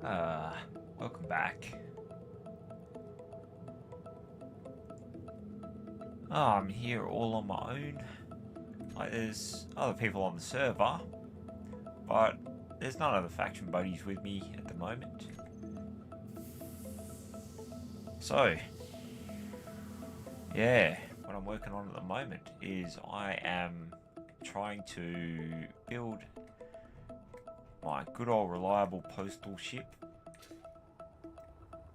Welcome back. I'm here all on my own. Like, there's other people on the server, but there's none of the faction buddies with me at the moment. So, yeah, what I'm working on at the moment is I am trying to build my good old reliable postal ship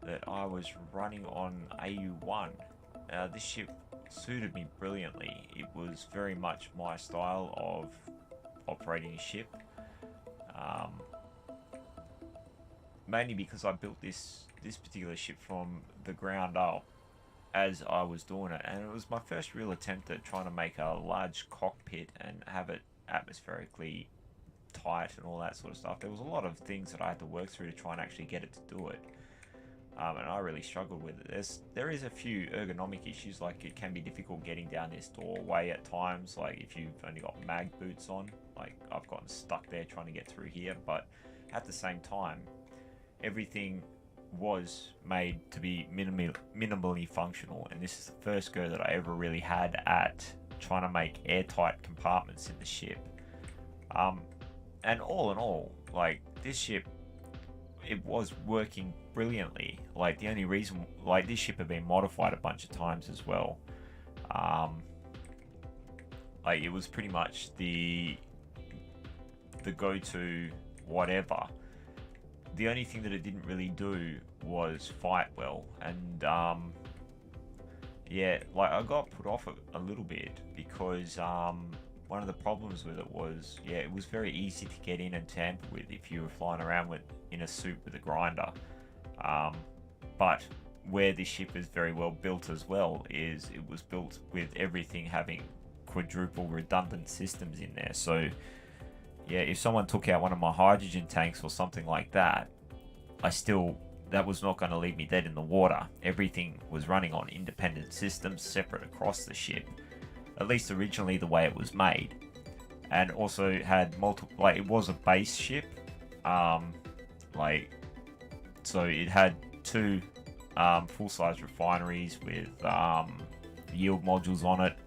that I was running on AU1. This ship suited me brilliantly. It was very much my style of operating a ship. Mainly because I built this particular ship from the ground up as I was doing it, and it was my first real attempt at trying to make a large cockpit and have it atmospherically tight and all that sort of stuff. There was a lot of things that I had to work through to try and actually get it to do it. And I really struggled with it. There is a few ergonomic issues, like it can be difficult getting down this doorway at times, like if you've only got mag boots on. Like I've gotten stuck there trying to get through here, but at the same time, everything was made to be minimally functional, and this is the first go that I ever really had at trying to make airtight compartments in the ship. And all in all, like this ship, it was working brilliantly. Like the only reason, like this ship had been modified a bunch of times as well. Like it was pretty much the go-to whatever. The only thing that it didn't really do was fight well, and yeah, like I got put off a little bit because one of the problems with it was, yeah, it was very easy to get in and tamper with if you were flying around in a suit with a grinder. But where this ship is very well built as well is it was built with everything having quadruple redundant systems in there. So yeah, if someone took out one of my hydrogen tanks or something like that, that was not going to leave me dead in the water. Everything was running on independent systems separate across the ship, at least originally the way it was made. And also had multiple, like it was a base ship, so it had two full-size refineries with yield modules on it.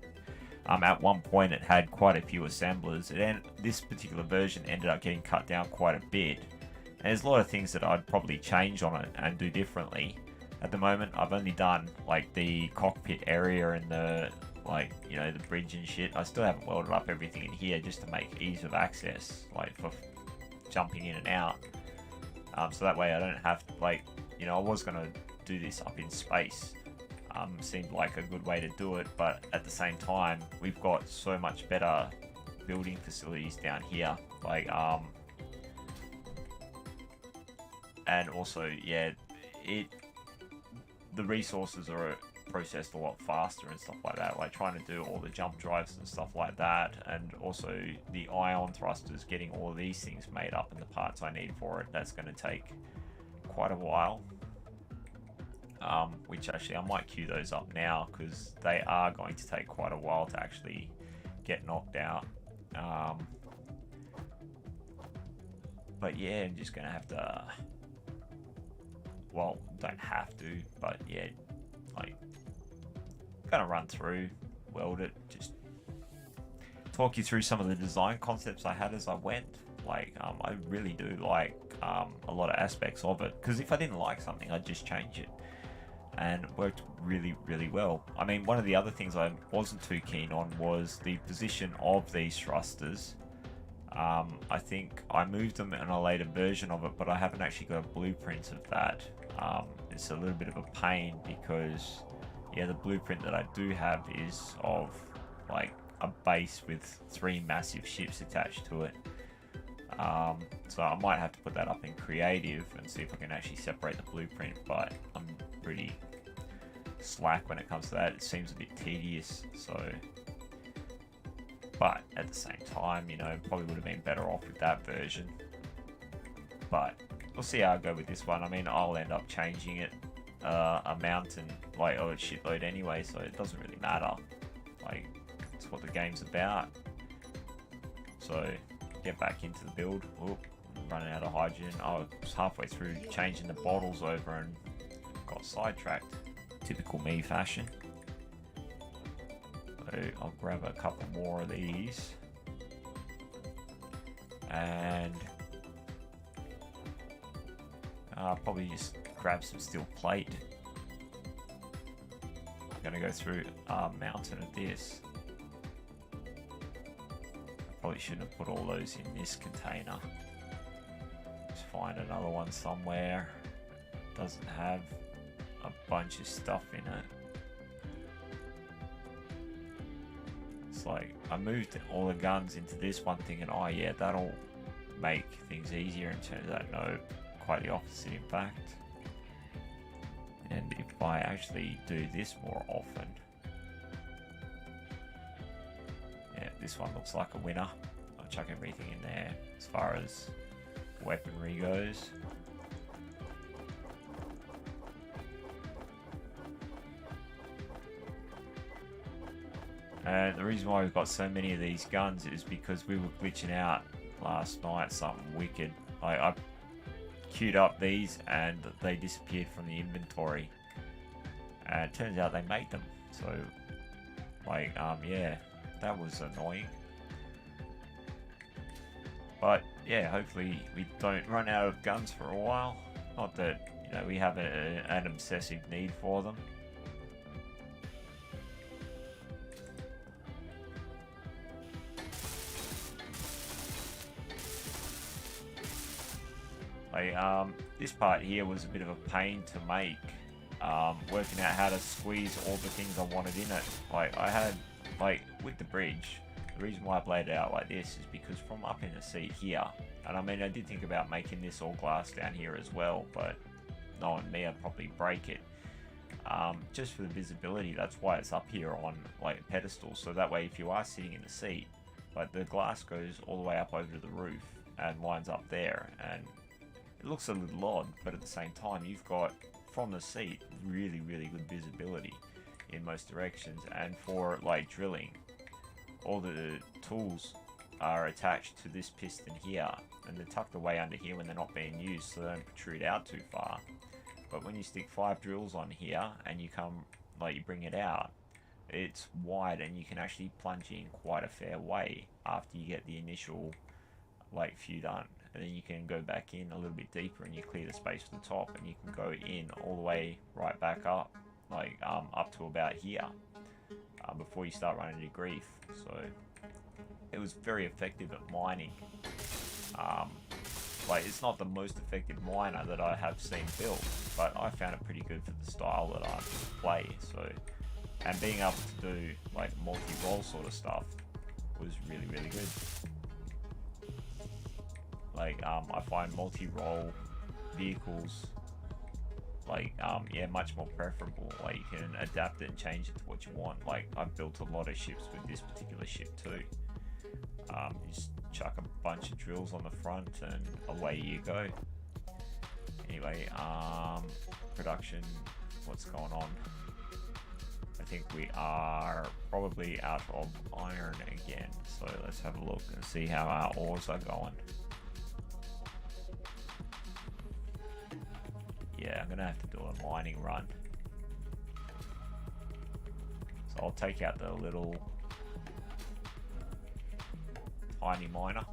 At one point it had quite a few assemblers, and this particular version ended up getting cut down quite a bit. And there's a lot of things that I'd probably change on it and do differently. At the moment, I've only done like the cockpit area and the the bridge and shit. I still haven't welded up everything in here just to make ease of access, like for jumping in and out. So that way I don't have to, I was gonna do this up in space. Seemed like a good way to do it, but at the same time, we've got so much better building facilities down here. And also, yeah, the resources are processed a lot faster and stuff like that, like trying to do all the jump drives and stuff like that, and also the ion thrusters, getting all of these things made up and the parts I need for it, that's going to take quite a while. Which actually I might queue those up now because they are going to take quite a while to actually get knocked out. But yeah, I'm just going to have to, well, don't have to, but yeah, gonna run through, weld it, just talk you through some of the design concepts I had as I went. I really do like a lot of aspects of it, because if I didn't like something, I'd just change it, and it worked really, really well. I mean, one of the other things I wasn't too keen on was the position of these thrusters. I think I moved them in a later version of it, but I haven't actually got a blueprint of that. It's a little bit of a pain because, yeah, the blueprint that I do have is of like a base with 3 massive ships attached to it. So I might have to put that up in creative and see if I can actually separate the blueprint, but I'm pretty slack when it comes to that. It seems a bit tedious, so, but at the same time, probably would have been better off with that version. But we'll see how I go with this one. I mean, I'll end up changing it a mountain, a shitload anyway, so it doesn't really matter. It's what the game's about. So get back into the build. Oh, running out of hydrogen. I was halfway through changing the bottles over and got sidetracked. Typical me fashion. So I'll grab a couple more of these. And I'll probably just grab some steel plate. I'm gonna go through a mountain of this. Probably shouldn't have put all those in this container. Just find another one somewhere. Doesn't have a bunch of stuff in it. It's like I moved all the guns into this one thing and oh yeah, that'll make things easier, and turns out no, quite the opposite in fact. And if I actually do this more often, yeah, this one looks like a winner. I'll chuck everything in there as far as weaponry goes. And the reason why we've got so many of these guns is because we were glitching out last night, something wicked. I queued up these and they disappeared from the inventory. And it turns out they made them. So, like, yeah, that was annoying. But, yeah, hopefully we don't run out of guns for a while. Not that, you know, we have an obsessive need for them. This part here was a bit of a pain to make, working out how to squeeze all the things I wanted in it. Like I had, like with the bridge, the reason why I laid it out like this is because from up in the seat here, and I mean I did think about making this all glass down here as well, but knowing me I'd probably break it. Just for the visibility, that's why it's up here on like a pedestal, so that way if you are sitting in the seat, like the glass goes all the way up over to the roof and lines up there, and it looks a little odd, but at the same time you've got from the seat really good visibility in most directions. And for like drilling, all the tools are attached to this piston here and they're tucked away under here when they're not being used, so they don't protrude out too far. But when you stick 5 drills on here and you come, like you bring it out, it's wide and you can actually plunge in quite a fair way after you get the initial like few done. And then you can go back in a little bit deeper and you clear the space for the top, and you can go in all the way right back up, like up to about here, before you start running into grief. So it was very effective at mining. Like it's not the most effective miner that I have seen built, but I found it pretty good for the style that I play. So, and being able to do like multi-role sort of stuff was really good. Like I find multi-role vehicles like yeah, much more preferable. Like you can adapt it and change it to what you want. Like I've built a lot of ships with this particular ship too. You just chuck a bunch of drills on the front and away you go. Anyway, production, what's going on? I think we are probably out of iron again, so let's have a look and see how our ores are going. Yeah, I'm gonna have to do a mining run. So I'll take out the little tiny miner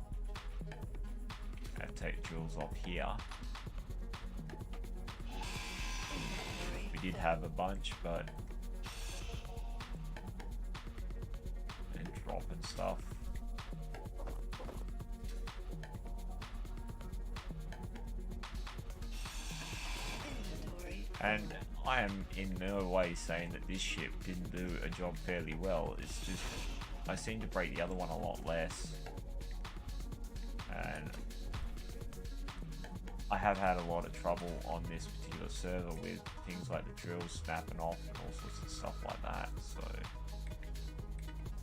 and take drills off here. We did have a bunch, but and drop and stuff. And I am in no way saying that this ship didn't do a job fairly well. It's just I seem to break the other one a lot less. And I have had a lot of trouble on this particular server with things like the drills snapping off and all sorts of stuff like that. So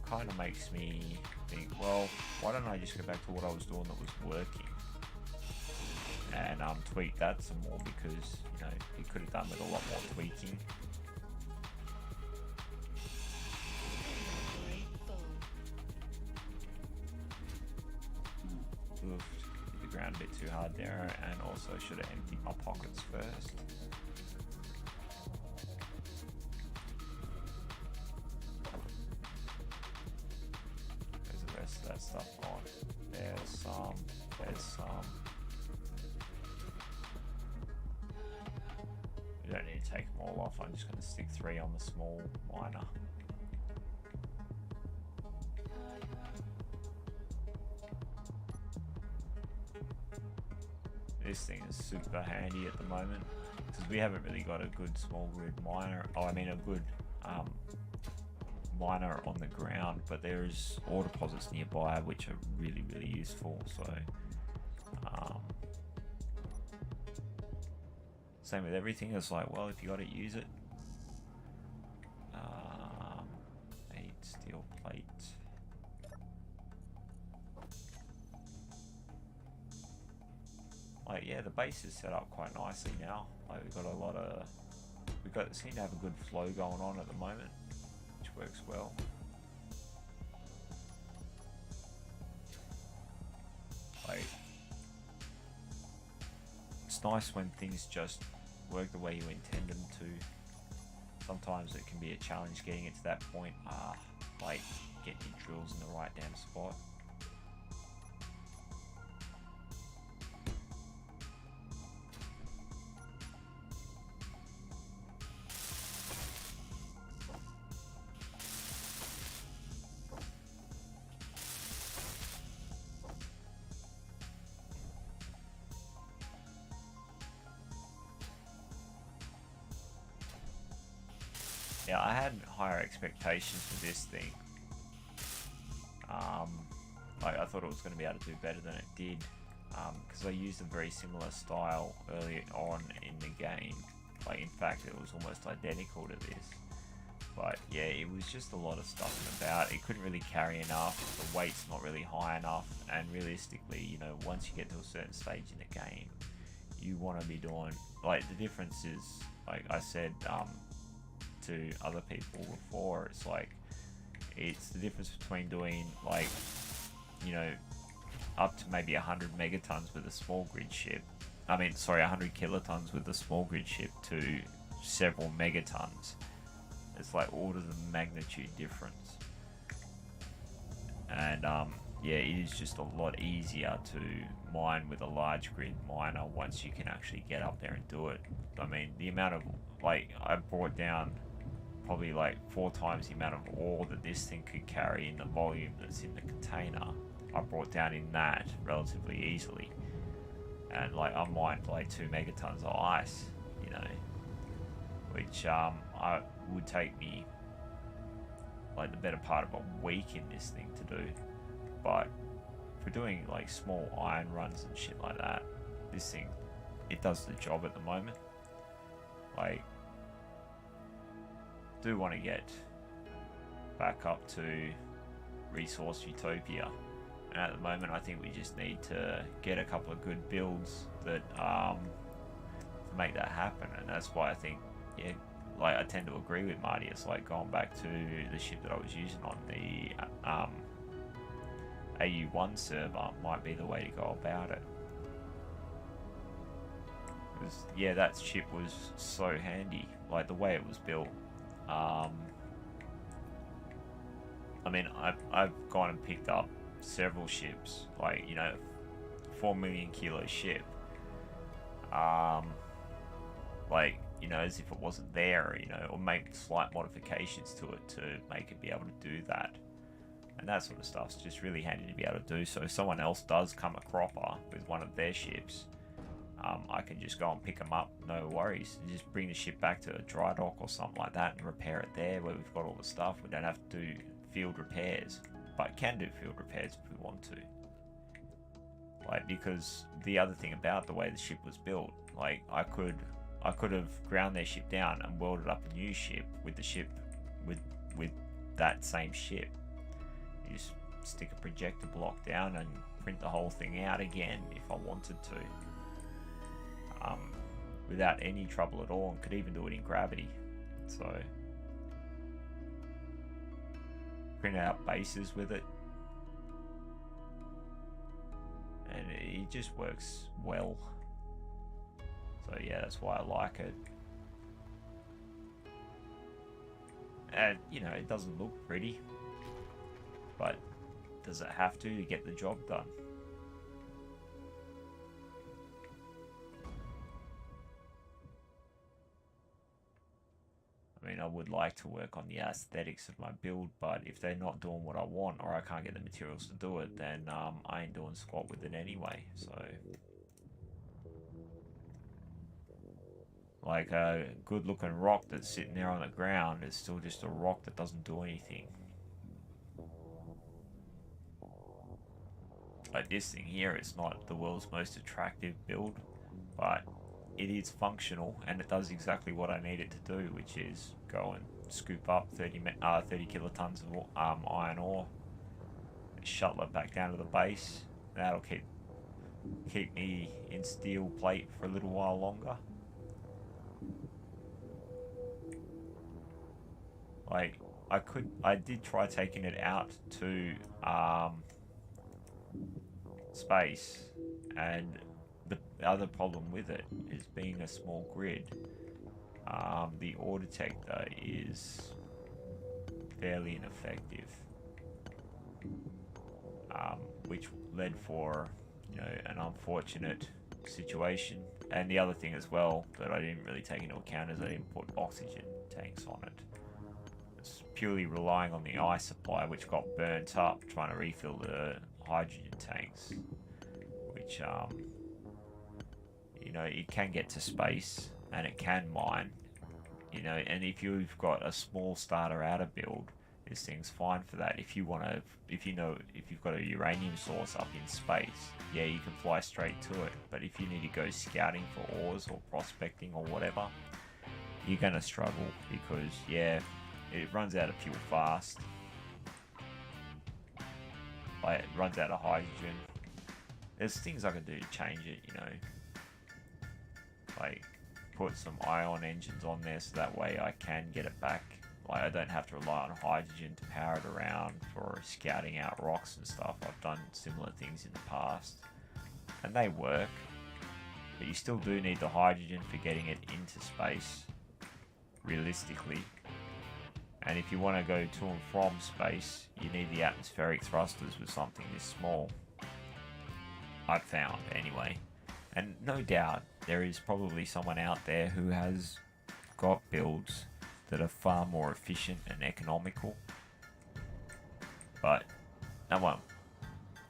kind of makes me think, well, why don't I just go back to what I was doing that was working and tweak that some more, because you know you could have done with a lot more tweaking. Oof, hit the ground around a bit too hard there, and also should have emptied my pockets first. Where's the rest of that stuff gone? There's some. You don't need to take them all off. I'm just going to stick 3 on the small miner. This thing is super handy at the moment because we haven't really got a good small grid miner. Oh, I mean a good miner on the ground, but there's ore deposits nearby which are really, really useful. So same with everything. It's like, well, if you got to use it. 8 steel plate. Like, yeah, the base is set up quite nicely now. Like, we've got a lot of, seem to have a good flow going on at the moment, which works well. Like, it's nice when things just work the way you intend them to. Sometimes it can be a challenge getting it to that point. Like, get your drills in the right damn spot. Yeah, I had higher expectations for this thing. Like, I thought it was going to be able to do better than it did, because I used a very similar style early on in the game. Like, in fact, it was almost identical to this. But yeah, it was just a lot of stuff about. It couldn't really carry enough. The weight's not really high enough. And realistically, you know, once you get to a certain stage in the game, you want to be doing, like, the difference is, like I said, to other people before, it's like, it's the difference between doing, like, you know, up to maybe 100 megatons with a small grid ship. I mean, sorry, 100 kilotons with a small grid ship to several megatons. It's like orders of magnitude difference. And yeah, it is just a lot easier to mine with a large grid miner once you can actually get up there and do it. I mean, the amount of, like, I brought down probably like 4 times the amount of ore that this thing could carry in the volume that's in the container. I brought down in that relatively easily. And like, I mined like 2 megatons of ice, you know, which I would take me like the better part of a week in this thing to do. But for doing like small iron runs and shit like that, this thing, it does the job at the moment. Like, do want to get back up to resource utopia, and at the moment I think we just need to get a couple of good builds that to make that happen. And that's why I think, yeah, like, I tend to agree with Marty. It's like going back to the ship that I was using on the AU1 server might be the way to go about it. Because, yeah, that ship was so handy, like the way it was built. I mean, I've gone and picked up several ships, like, you know, 4 million kilo ship, like, you know, as if it wasn't there, you know, or make slight modifications to it to make it be able to do that. And that sort of stuff's just really handy to be able to do. So if someone else does come a cropper with one of their ships, I can just go and pick them up, no worries. And just bring the ship back to a dry dock or something like that and repair it there where we've got all the stuff. We don't have to do field repairs, but can do field repairs if we want to. Like, because the other thing about the way the ship was built, like, I could have ground their ship down and welded up a new ship with the ship with that same ship. You just stick a projector block down and print the whole thing out again if I wanted to. Without any trouble at all, and could even do it in gravity. So, print out bases with it, and it it just works well. So yeah, that's why I like it. And you know, it doesn't look pretty, but does it have to get the job done? I mean, I would like to work on the aesthetics of my build, but if they're not doing what I want, or I can't get the materials to do it, then I ain't doing squat with it anyway. So, like a good-looking rock that's sitting there on the ground is still just a rock that doesn't do anything. Like this thing here, it's not the world's most attractive build, but it is functional and it does exactly what I need it to do, which is go and scoop up 30 kilotons of iron ore, shuttle it back down to the base. That'll keep me in steel plate for a little while longer. Like I did try taking it out to space, and the other problem with it is being a small grid. The ore detector is fairly ineffective, which led for, you know, an unfortunate situation. And the other thing as well that I didn't really take into account is I didn't put oxygen tanks on it. It's purely relying on the ice supply, which got burnt up trying to refill the hydrogen tanks, which you know, it can get to space and it can mine, you know, and if you've got a small starter outer build, this thing's fine for that. If you want to, if you've got a uranium source up in space, yeah, you can fly straight to it. But if you need to go scouting for ores or prospecting or whatever, you're gonna struggle because, yeah, it runs out of fuel fast. Like, it runs out of hydrogen. There's things I can do to change it, you know. Like, put some ion engines on there so that way I can get it back. Like, I don't have to rely on hydrogen to power it around for scouting out rocks and stuff. I've done similar things in the past, and they work. But you still do need the hydrogen for getting it into space, realistically. And if you want to go to and from space, you need the atmospheric thrusters with something this small. I've found, anyway. And no doubt, there is probably someone out there who has got builds that are far more efficient and economical. But that won't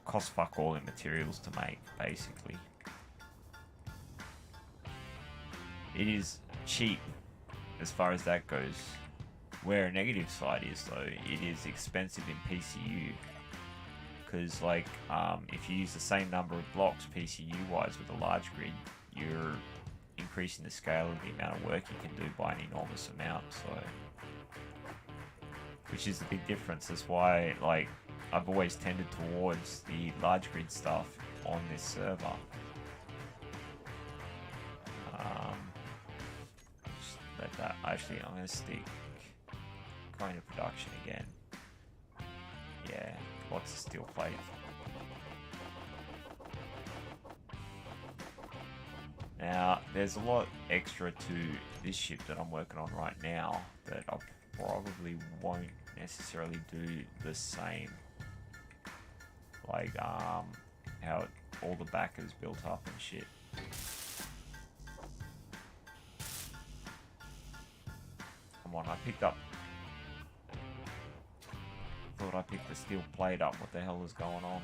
cost fuck all in materials to make, basically. It is cheap as far as that goes. Where a negative side is, though, it is expensive in PCU. Because, like, if you use the same number of blocks PCU-wise with a large grid, you're increasing the scale of the amount of work you can do by an enormous amount, so... Which is the big difference. That's why, like, I've always tended towards the large grid stuff on this server. Just let that... Actually, I'm going to stick... Going to production again. Yeah, lots of steel plate. Now, there's a lot extra to this ship that I'm working on right now that I probably won't necessarily do the same. Like, how all the back is built up and shit. Come on, I picked up... Thought I picked the steel plate up. What the hell is going on?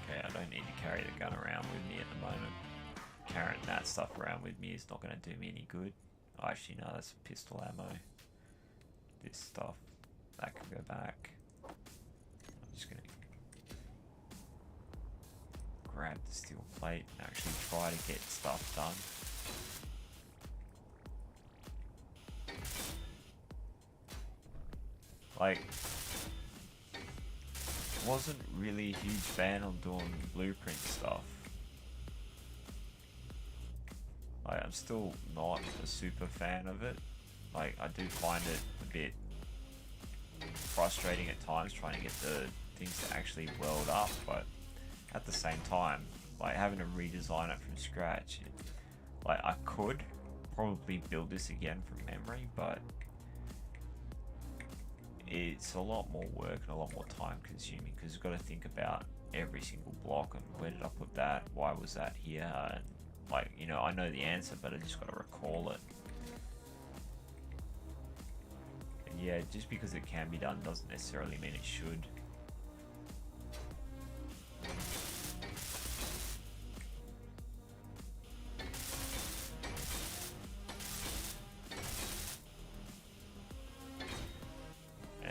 Okay, I don't need to carry the gun around with me at the moment. Carrying that stuff around with me is not going to do me any good. Oh, actually, no, that's pistol ammo. This stuff, that can go back. I'm just going to grab the steel plate and actually try to get stuff done. Like, wasn't really a huge fan of doing blueprint stuff. Like, I'm still not a super fan of it. Like, I do find it a bit frustrating at times trying to get the things to actually weld up, but at the same time, like having to redesign it from scratch, like I could probably build this again from memory, but it's a lot more work and a lot more time consuming because you've got to think about every single block and where did I put that, why was that here, and like, you know, I know the answer but I just got to recall it. And yeah, just because it can be done doesn't necessarily mean it should.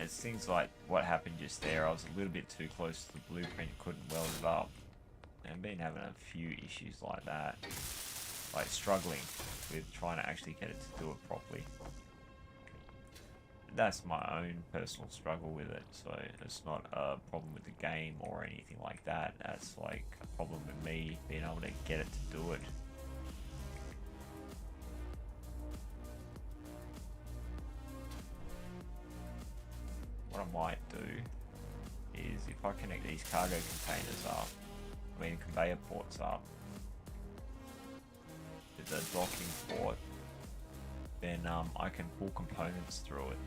It's things like what happened just there. I was a little bit too close to the blueprint, couldn't weld it up, and been having a few issues like that, like struggling with trying to actually get it to do it properly. That's my own personal struggle with it, so it's not a problem with the game or anything like that. That's like a problem with me being able to get it to do it. What I might do is if I connect these cargo containers up, I mean conveyor ports up, with the docking port, then I can pull components through it,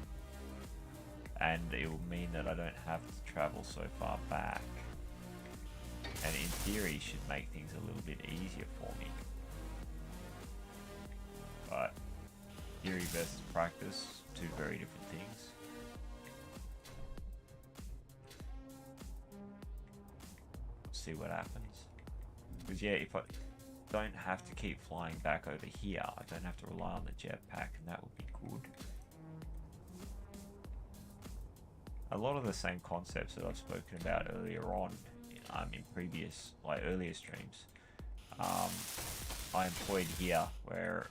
and it will mean that I don't have to travel so far back, and in theory should make things a little bit easier for me. But theory versus practice, two very different things. See what happens, because yeah, if I don't have to keep flying back over here, I don't have to rely on the jetpack, and that would be good. A lot of the same concepts that I've spoken about earlier on in previous, like earlier streams, I employed here, where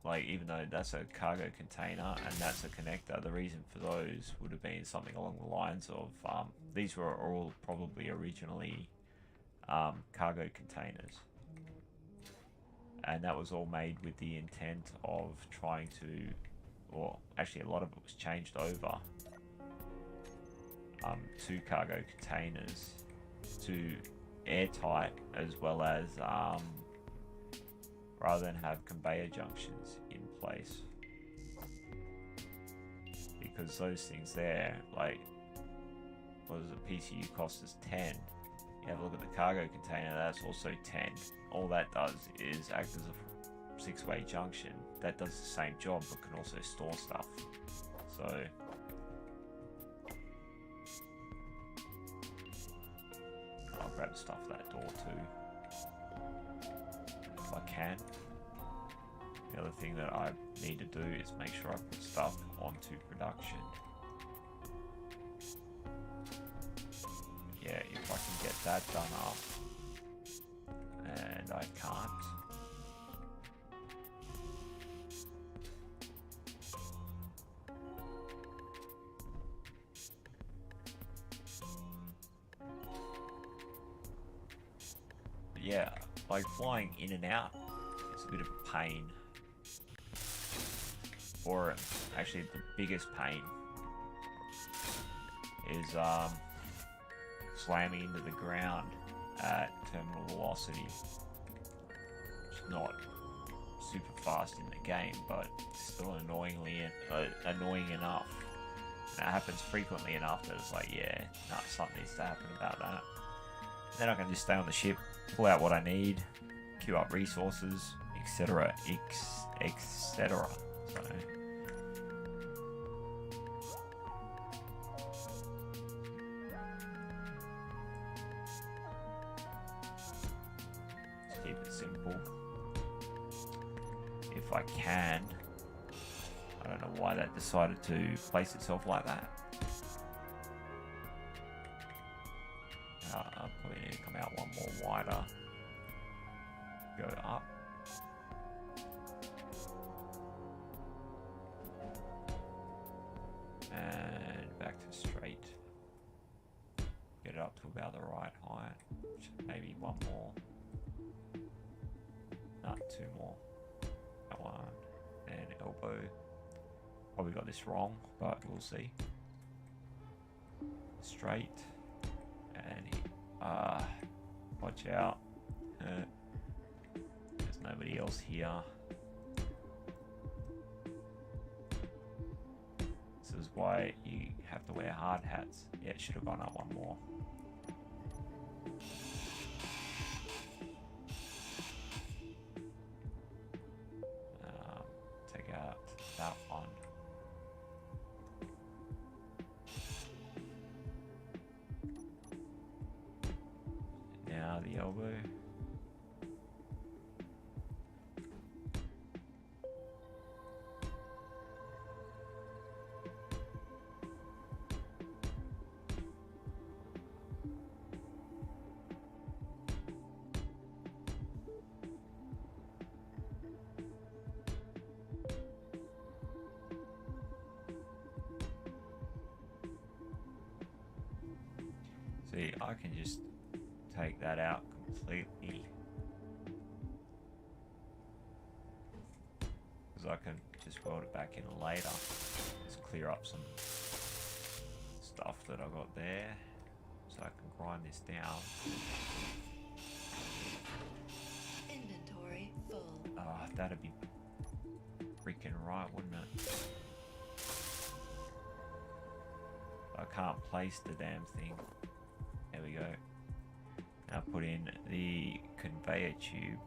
like even though that's a cargo container and that's a connector, the reason for those would have been something along the lines of these were all probably originally cargo containers, and that was all made with the intent of trying to, or actually a lot of it was changed over to cargo containers to airtight, as well as rather than have conveyor junctions in place, because those things there, like, what does a PCU cost us 10? You have a look at the cargo container, that's also 10. All that does is act as a 6-way junction that does the same job but can also store stuff. So I'll grab stuff for that door too, if I can. The other thing that I need to do is make sure I put stuff onto production. Yeah, if I can get that done up, and I can't. But yeah, like flying in and out is a bit of a pain. Or actually the biggest pain is slamming into the ground at terminal velocity. It's not super fast in the game, but still annoying enough. And it happens frequently enough that it's like, yeah, no, something needs to happen about that. Then I can just stay on the ship, pull out what I need, queue up resources, etc., etc. So just keep it simple. If I can. I don't know why that decided to place itself like that. I probably need to come out one more wider. Go up. And back to straight. Get it up to about the right height. Maybe one more. No, two more. That one. And elbow. Probably got this wrong, but we'll see. straight, and watch out. There's nobody else here. This is why you have to wear hard hats. Yeah, it should have gone up one more. Take out that one. Now the elbow. See, I can just take that out completely, because I can just weld it back in later. Just clear up some stuff that I got there, so I can grind this down. Inventory full. Ah, that'd be freaking right, wouldn't it? I can't place the damn thing. There we go. Now put in the conveyor tube.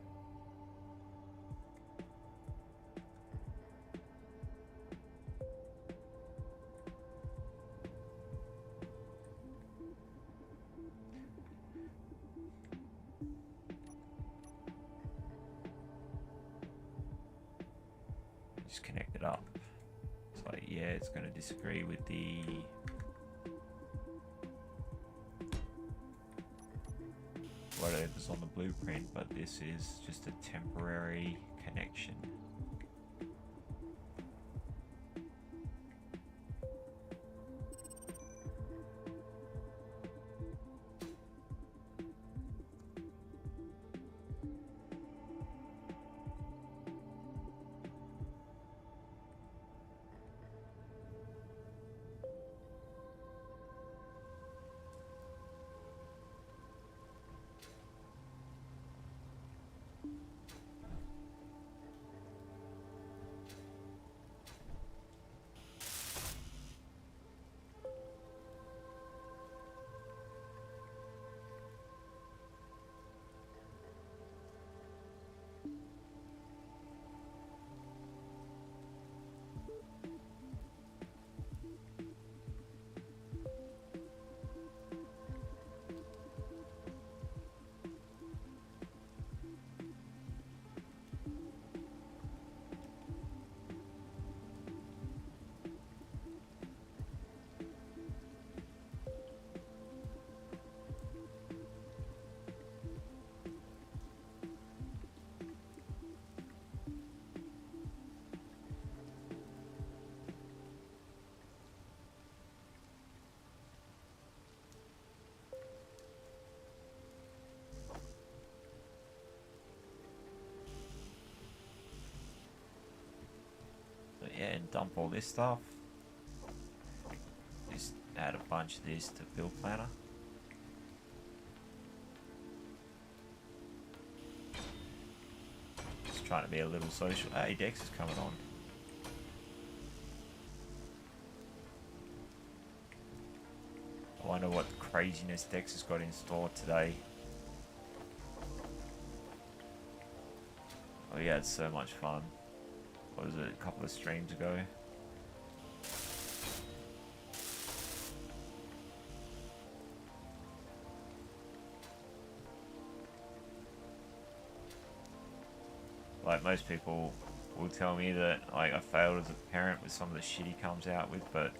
Just connect it up. It's like, yeah, it's going to disagree with the whatever's on the blueprint, but this is just a temporary connection. Yeah, and dump all this stuff. Just add a bunch of this to build planner. Just trying to be a little social. Hey, Dex is coming on. I wonder what craziness Dex has got in store today. Oh yeah, it's so much fun. What was it, a couple of streams ago? Like, most people will tell me that like I failed as a parent with some of the shit he comes out with, but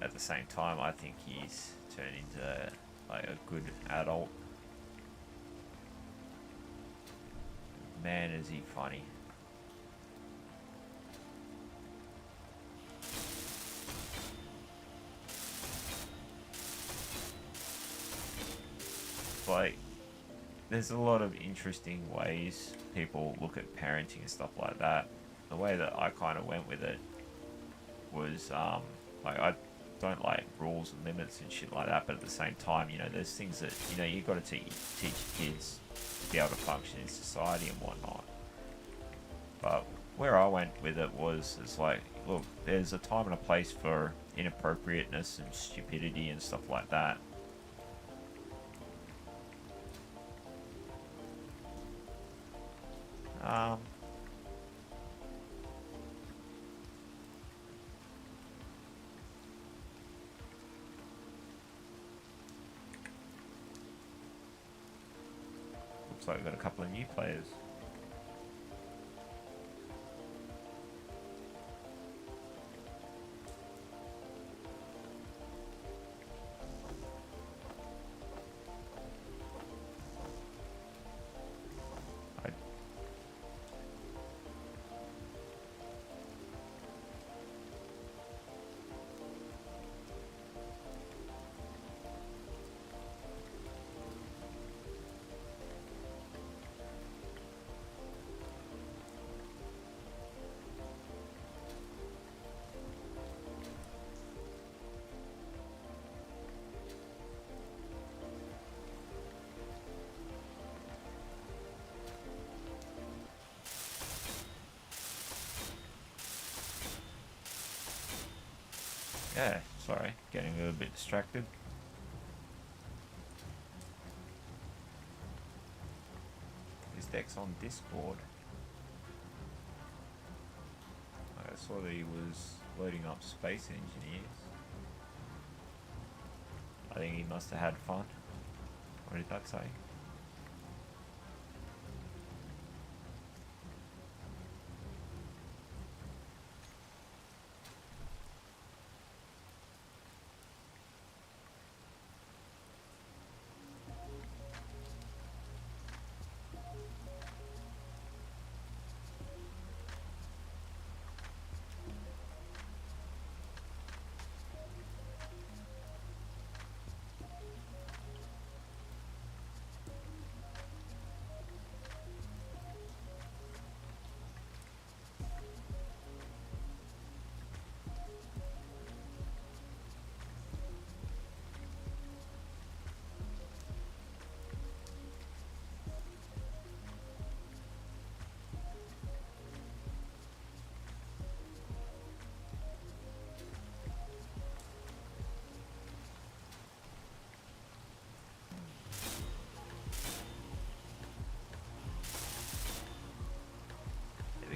at the same time I think he's turned into like a good adult. Man, is he funny. Like, there's a lot of interesting ways people look at parenting and stuff like that. The way that I kind of went with it was, like, don't like rules and limits and shit like that, but at the same time, you know, there's things that, you know, you've got to teach kids to be able to function in society and whatnot. But where I went with it was, it's like, look, there's a time and a place for inappropriateness and stupidity and stuff like that. Looks like we've got a couple of new players. Yeah, sorry, getting a little bit distracted. This deck's on Discord. I saw that he was loading up Space Engineers. I think he must have had fun. What did that say?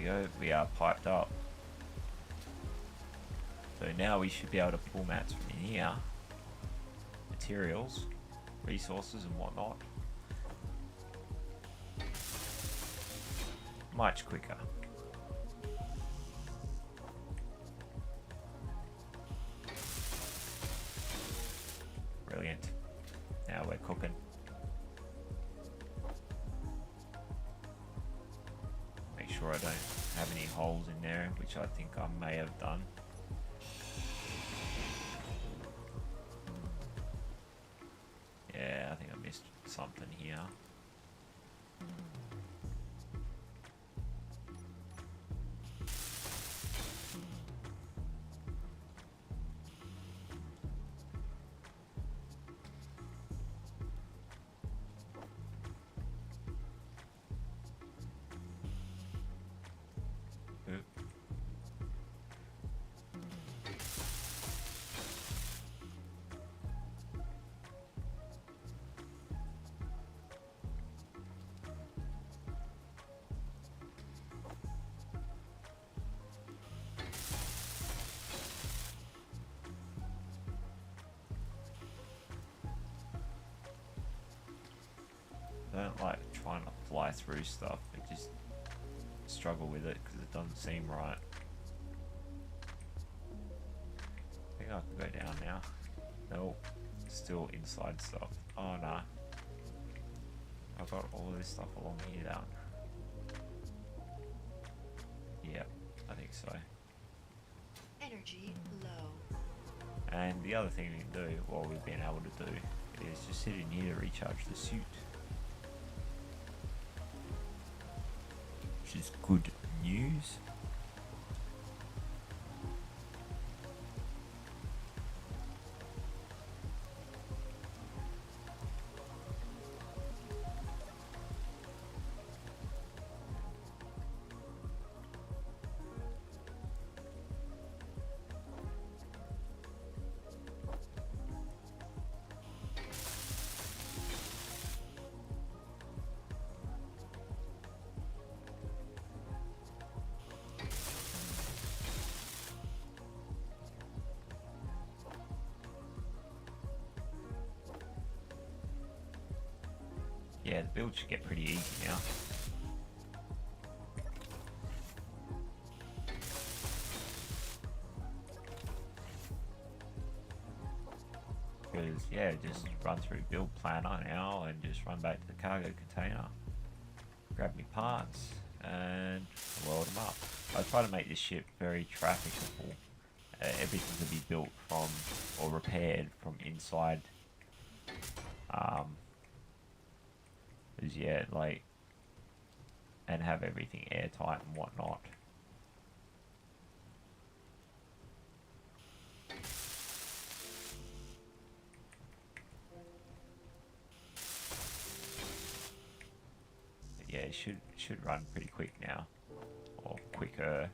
Go, we are piped up. So now we should be able to pull mats from in here. Materials, resources and whatnot. Much quicker. Brilliant. Now we're cooking. Sure I don't have any holes in there, which I think I may have done. Yeah, I think I missed something here. I don't like trying to fly through stuff. I just struggle with it because it doesn't seem right. I think I can go down now. Nope. Still inside stuff. Oh no. I've got all of this stuff along here down. Yep, I think so. Energy low. And the other thing we can do, what we've been able to do, is just sit in here to recharge the suit. Which is good news. yeah, the build should get pretty easy now. Because, yeah, just run through build planner now and just run back to the cargo container, grab me parts, and load them up. I try to make this ship very trafficable. Everything can be built from, or repaired from inside. Yeah, like, and have everything airtight and whatnot. But yeah, it should run pretty quick now, or quicker.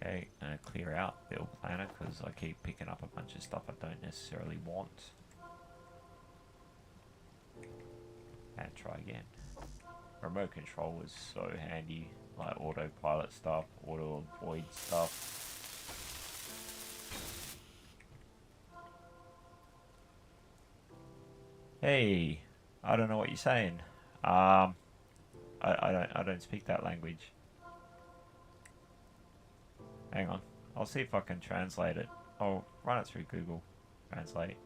Okay, gonna clear out build planner because I keep picking up a bunch of stuff I don't necessarily want. And try again. Remote control was so handy, like autopilot stuff, auto avoid stuff. Hey, I don't know what you're saying. I don't speak that language. Hang on, I'll see if I can translate it. I'll run it through Google Translate.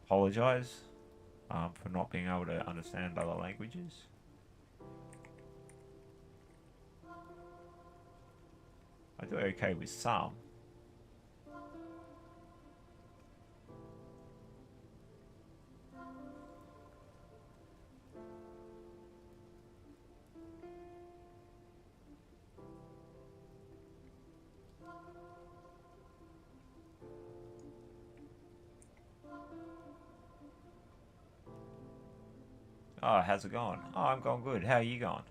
Apologize for not being able to understand other languages. I do okay with some. Oh, how's it going? Oh, I'm going good. How are you going?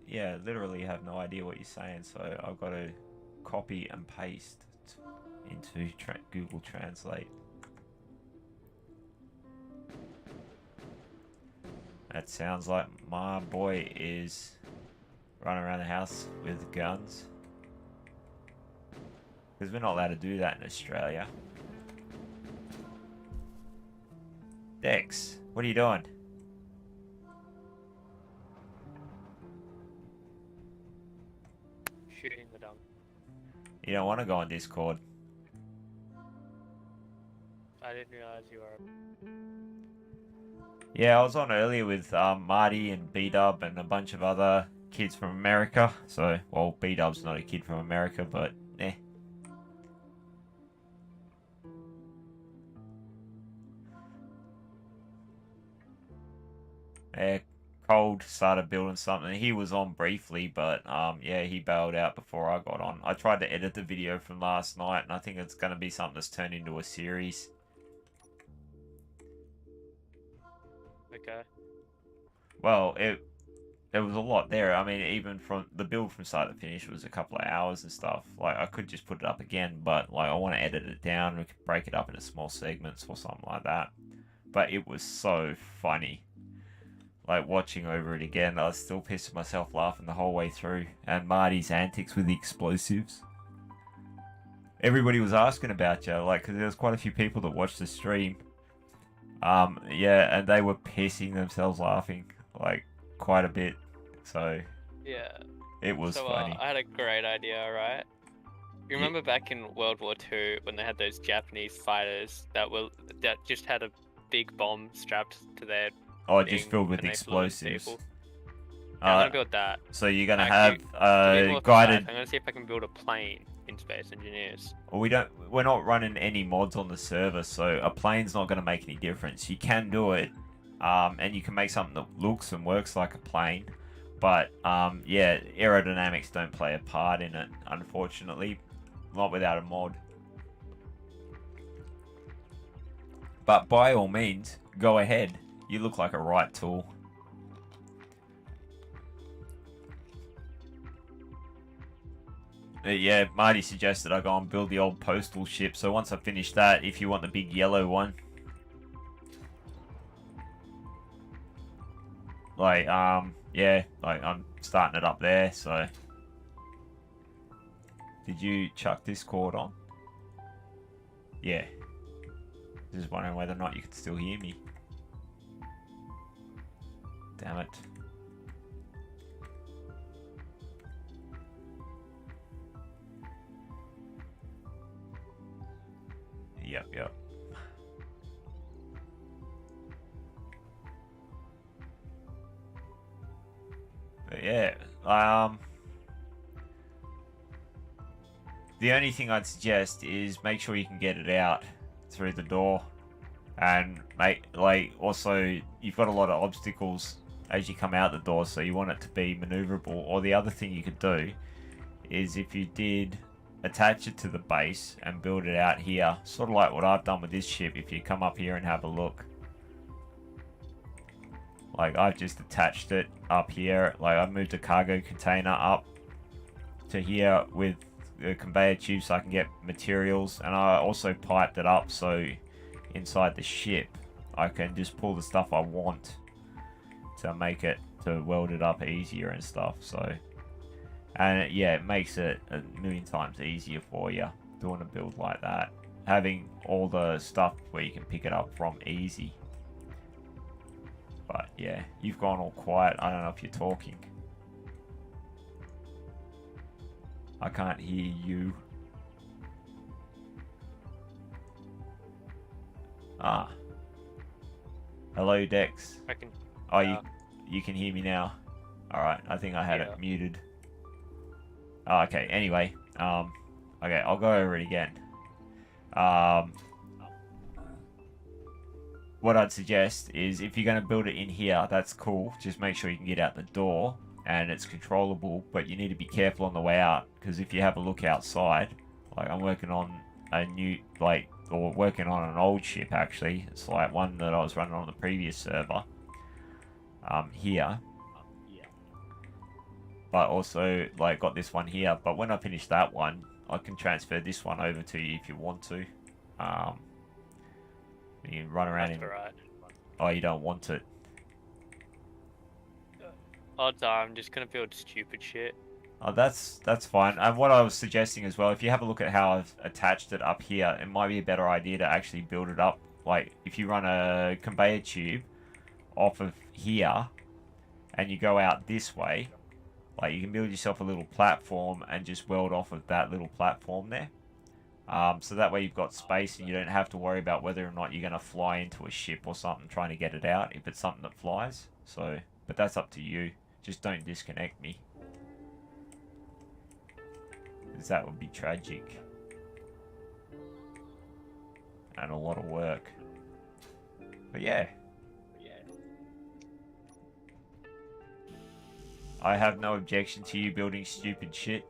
Yeah, literally have no idea what you're saying, so I've got to copy and paste into Google Translate. That sounds like my boy is running around the house with guns. Because we're not allowed to do that in Australia. Dex, what are you doing? Shooting the dog. You don't want to go on Discord. I didn't realize you were. Yeah, I was on earlier with Marty and B-Dub and a bunch of other kids from America. So, well, B-Dub's not a kid from America, but eh. Yeah, Cold started building something. He was on briefly, but yeah, he bailed out before I got on. I tried to edit the video from last night, and I think it's going to be something that's turned into a series. Okay. Well, there was a lot there. I mean, even from the build from start to finish was a couple of hours and stuff. Like, I could just put it up again, but like I want to edit it down. We could break it up into small segments or something like that. But it was so funny. Like, watching over it again, I was still pissing myself laughing the whole way through. And Marty's antics with the explosives. Everybody was asking about you, like, because there was quite a few people that watched the stream. Yeah, and they were pissing themselves laughing, like, quite a bit. So, Yeah. it was funny. I had a great idea, right? You remember back in World War II when they had those Japanese fighters that just had a big bomb strapped to their Oh, just filled with and they flew into explosives. people? Yeah, I'm gonna build that. So you're gonna Actually, have to be more guided. precise, I'm gonna see if I can build a plane in Space Engineers. Well, we're not running any mods on the server, so a plane's not going to make any difference. You can do it, and you can make something that looks and works like a plane, but yeah, aerodynamics don't play a part in it, unfortunately, not without a mod. But by all means, go ahead. You look like a right tool. Yeah, Marty suggested I go and build the old postal ship. So once I finish that, if you want the big yellow one, like yeah, like I'm starting it up there. So did you chuck Discord on? Yeah. Just wondering whether or not you could still hear me. Damn it. Yep. But yeah, the only thing I'd suggest is make sure you can get it out through the door, and also you've got a lot of obstacles as you come out the door, so you want it to be maneuverable. Or the other thing you could do is if you did attach it to the base and build it out here, sort of like what I've done with this ship. If you come up here and have a look, like I've just attached it up here, like I moved a cargo container up to here with the conveyor tube so I can get materials, and I also piped it up so inside the ship I can just pull the stuff I want to make it, to weld it up easier and stuff. So, and yeah, it makes it a million times easier for you doing a build like that, having all the stuff where you can pick it up from easy. But yeah, you've gone all quiet. I don't know if you're talking. I can't hear you. Ah. Hello, Dex. I can. Oh, you can hear me now. All right. I think I had it muted. Oh, okay. Anyway, okay, I'll go over it again. What I'd suggest is if you're going to build it in here, that's cool. Just make sure you can get out the door and it's controllable, but you need to be careful on the way out, because if you have a look outside, like I'm working on a new, working on an old ship actually. It's like one that I was running on the previous server. Here. But also got this one here. But when I finish that one, I can transfer this one over to you if you want to. You can run around in. Right. Oh, you don't want it. Odds are I'm just gonna build stupid shit. Oh, that's fine. And what I was suggesting as well, if you have a look at how I've attached it up here, it might be a better idea to actually build it up. Like if you run a conveyor tube off of here and you go out this way, like you can build yourself a little platform and just weld off of that little platform there. So that way you've got space and you don't have to worry about whether or not you're going to fly into a ship or something trying to get it out, if it's something that flies. So, but that's up to you. Just don't disconnect me, because that would be tragic and a lot of work. But yeah, I have no objection to you building stupid shit,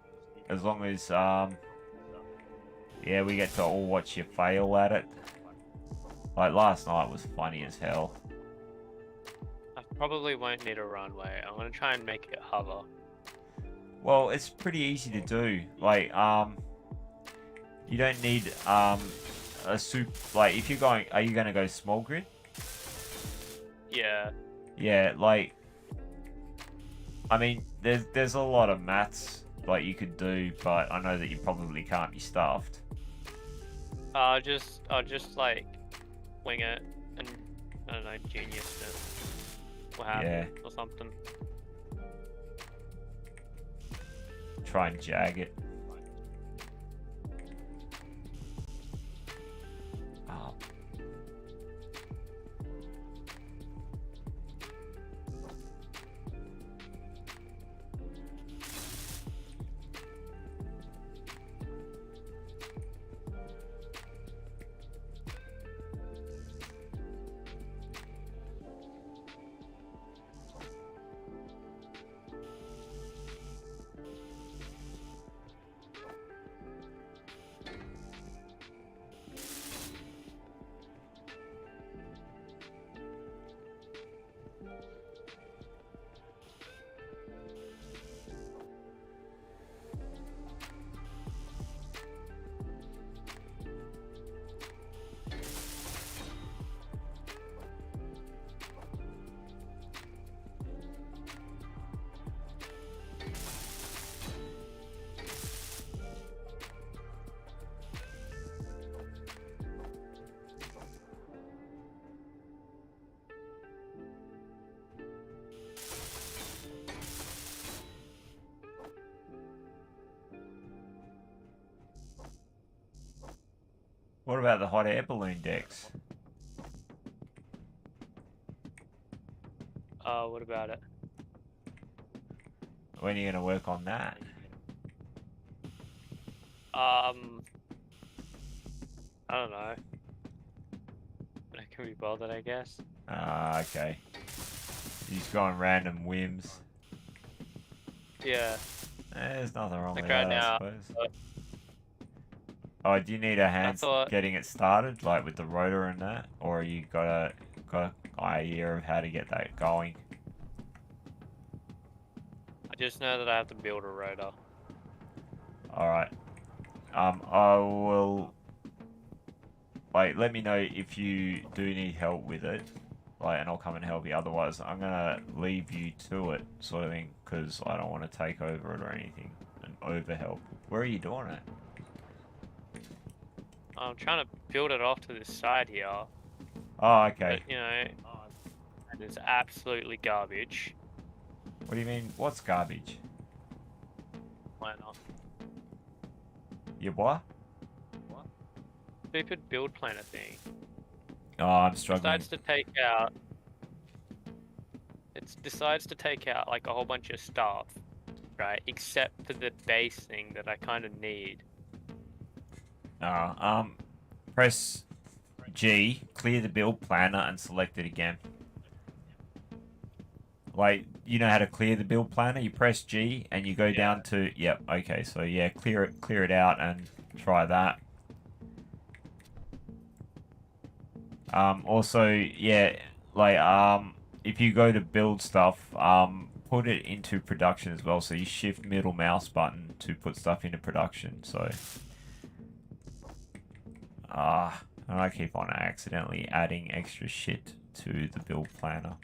as long as yeah, we get to all watch you fail at it. Like last night was funny as hell. I probably won't need a runway. I'm gonna try and make it hover. Well, it's pretty easy to do. Like, you don't need a like if you're going, are you gonna go small grid? Yeah. Yeah, like, I mean, there's a lot of maths like you could do, but I know that you probably can't be stuffed. I'll just like wing it and I don't know, genius it. What happened or something. Try and jag it. Oh. What about the hot air balloon decks? What about it? When are you going to work on that? I don't know. I can be bothered, I guess. Ah, okay. You just go on random whims. Yeah. There's nothing wrong Like with right that, I now, suppose. Oh, do you need a I hand thought getting it started, like with the rotor and that, or you got an idea of how to get that going? I just know that I have to build a rotor. All right. I will. Like, let me know if you do need help with it, like, and I'll come and help you. Otherwise, I'm gonna leave you to it, sort of thing, because I don't want to take over it or anything and over help. Where are you doing it? I'm trying to build it off to this side here, Oh, okay. but you know, it's absolutely garbage. What do you mean? What's garbage? Why not? Your what? Stupid build planner thing. Oh, I'm struggling. Decides to take out. It decides to take out like a whole bunch of stuff, right? Except for the base thing that I kind of need. Press G, clear the build planner, and select it again. Like, you know how to clear the build planner? You press G and you go down to, yep, okay, so yeah, clear it out and try that. Also, yeah, like, if you go to build stuff, put it into production as well. So you shift middle mouse button to put stuff into production. So, and I keep on accidentally adding extra shit to the build planner.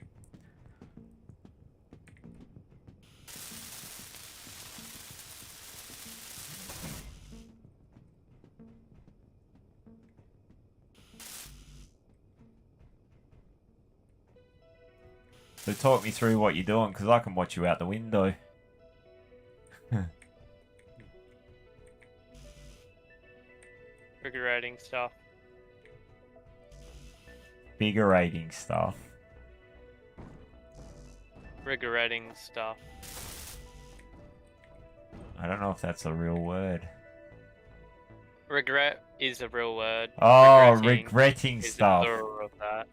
So talk me through what you're doing, because I can watch you out the window. Figurating stuff. Figurating stuff. Figurating stuff. I don't know if that's a real word. Regret is a real word. Oh, Regretting regretting is stuff. the plural of that.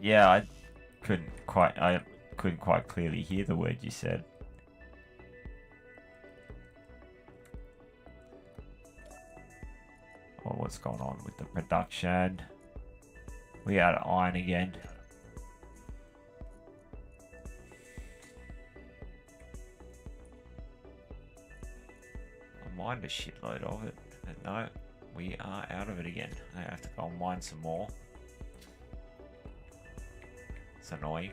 Yeah, I couldn't quite clearly hear the word you said. Oh, what's going on with the production? We out of iron again. I mined a shitload of it, but no, we are out of it again. I have to go and mine some more. It's annoying.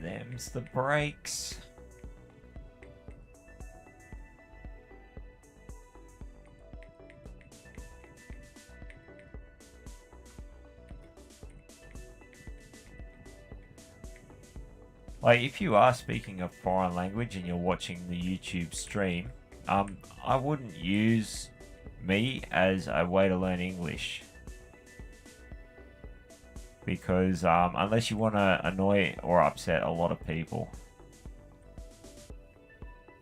Them's the breaks. Like, if you are speaking a foreign language and you're watching the YouTube stream, I wouldn't use me as a way to learn English. Because, unless you want to annoy or upset a lot of people.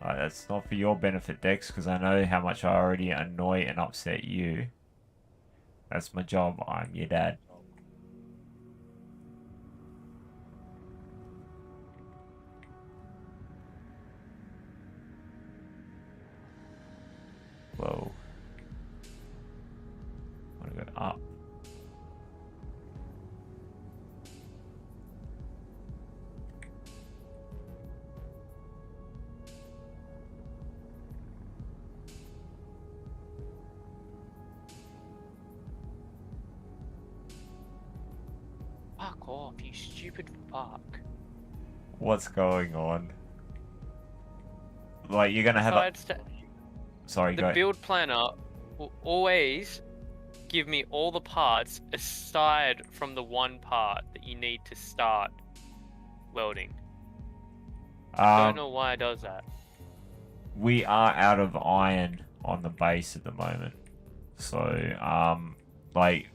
That's not for your benefit, Dex, because I know how much I already annoy and upset you. That's my job. I'm your dad. Whoa. I want to go up. Fuck off, you stupid fuck. What's going on? Like, you're gonna have Oh, a... Sorry, the go. build planner will always give me all the parts aside from the one part that you need to start welding. Don't know why it does that. We are out of iron on the base at the moment. So, like,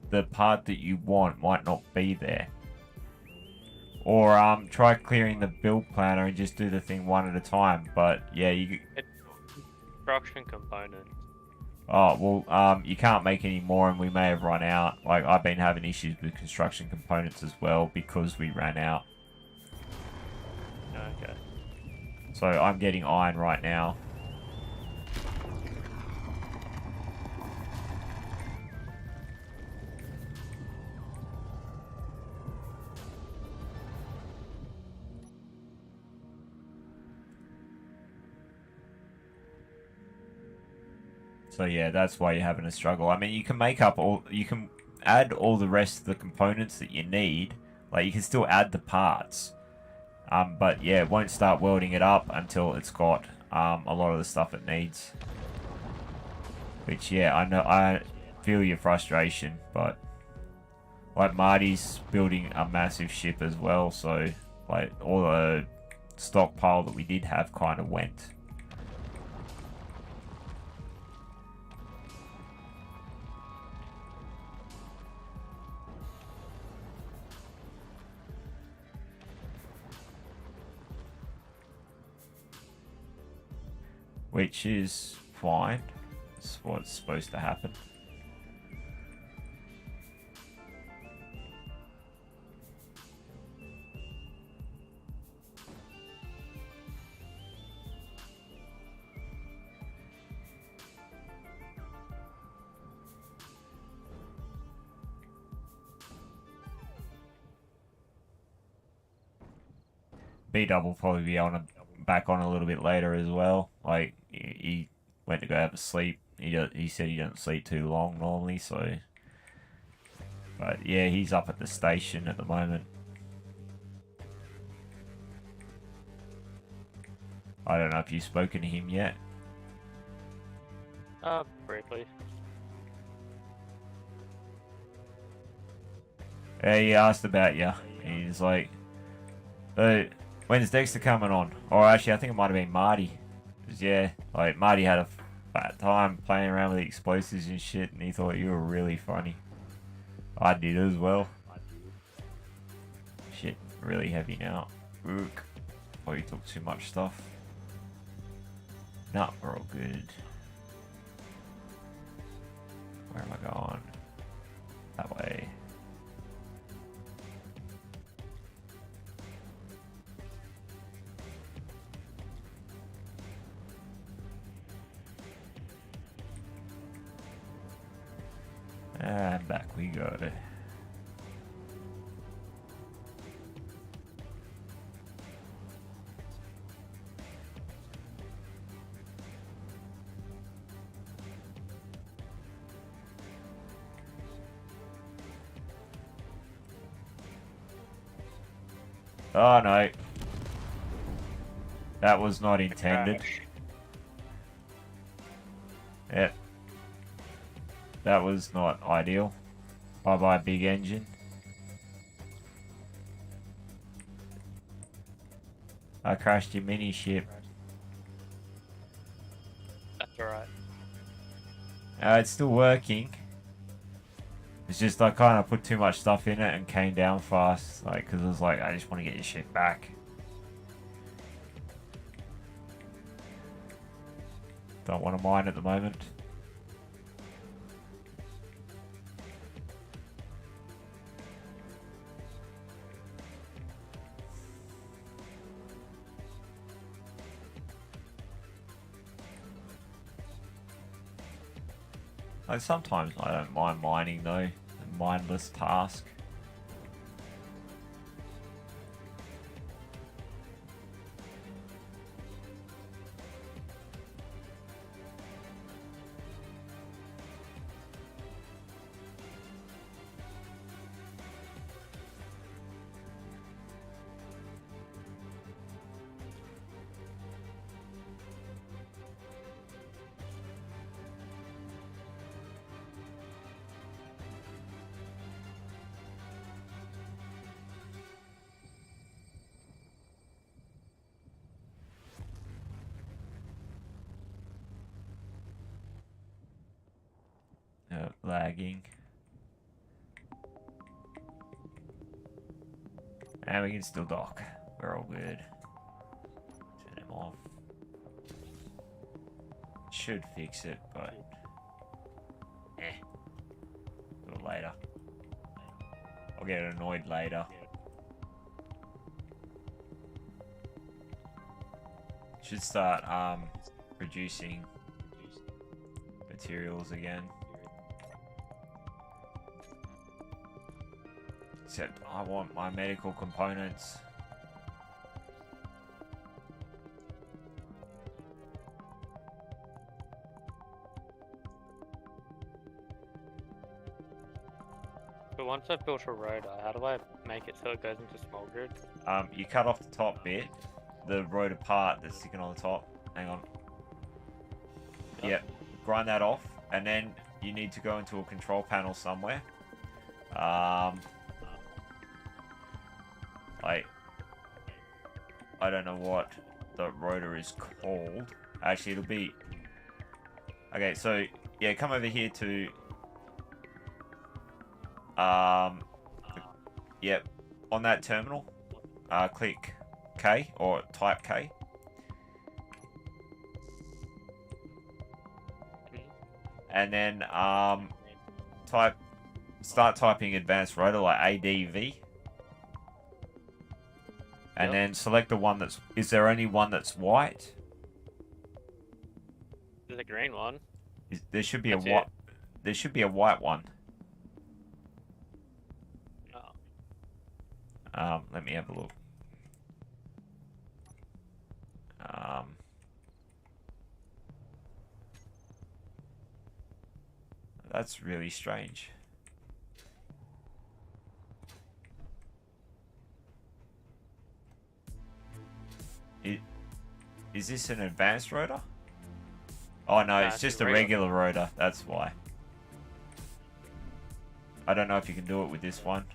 the part that you want might not be there. Or, try clearing the build planner and just do the thing one at a time. But, yeah, you... Construction component. Oh, well, you can't make any more and we may have run out. Like, I've been having issues with construction components as well because we ran out. Okay. So, I'm getting iron right now. So yeah, that's why you're having a struggle. I mean, you can add all the rest of the components that you need. Like, you can still add the parts. But yeah, it won't start welding it up until it's got a lot of the stuff it needs. Which, yeah, I feel your frustration, but like, Marty's building a massive ship as well, so like, all the stockpile that we did have kind of went. Which is fine. That's what's supposed to happen. B-Dub will probably be back on a little bit later as well. Like, he went to go have a sleep. He said he doesn't sleep too long normally, so... But yeah, he's up at the station at the moment. I don't know if you've spoken to him yet. Briefly. Yeah, he asked about you. He's like, when's Dexter coming on? Or actually, I think it might have been Marty. 'Cause yeah, like, Marty had a fat time playing around with the explosives and shit, and he thought you were really funny. I did as well. Shit, really heavy now. Ook. Oh, you took too much stuff. Nah, we're all good. Where am I going? That way. And back we go. Oh no. That was not intended. Yep. That was not ideal. Bye bye, big engine. I crashed your mini ship. That's alright. It's still working. It's just I kind of put too much stuff in it and came down fast. Like, because I was like, I just want to get your ship back. Don't want to mine at the moment. Like, sometimes I don't mind mining though. A mindless task. lagging. And we can still dock. We're all good. Turn them off. Should fix it, but do it later. I'll get annoyed later. Should start producing materials again. Except I want my medical components. But once I've built a rotor, how do I make it so it goes into small grid? You cut off the top bit, the rotor part that's sticking on the top. Hang on. Yep. Grind that off, and then you need to go into a control panel somewhere. I don't know what the rotor is called. Actually, it'll be... Okay, so, yeah, come over here to... Yep, on that terminal, click K, or type K. And then, start typing advanced rotor, like ADV. And then select the one that's... Is there only one that's white? There's a green one. There should be a white... There should be a white one. Oh. Let me have a look. That's really strange. Is this an advanced rotor? Oh no, it's just a regular rotor. That's why. I don't know if you can do it with this one.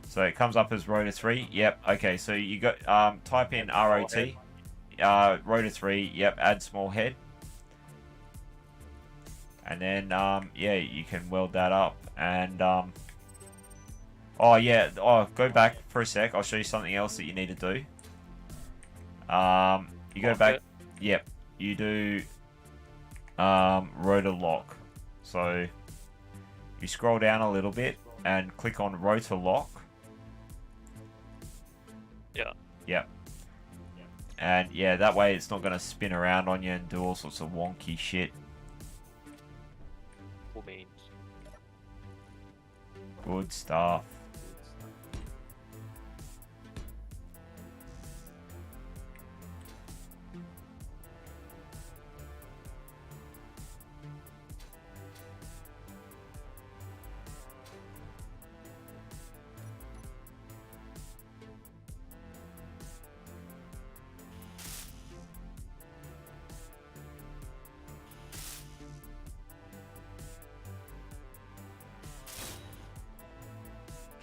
So it comes up as rotor 3. Yep. Okay. So you got type in ROT. Rotor 3. Yep. Add small head. And then yeah, you can weld that up and oh yeah. Oh, go back for a sec. I'll show you something else that you need to do. You go back. Yep. You do rotor lock. So you scroll down a little bit and click on rotor lock. Yeah. Yep. And yeah, that way it's not going to spin around on you and do all sorts of wonky shit. Cool beans. Good stuff.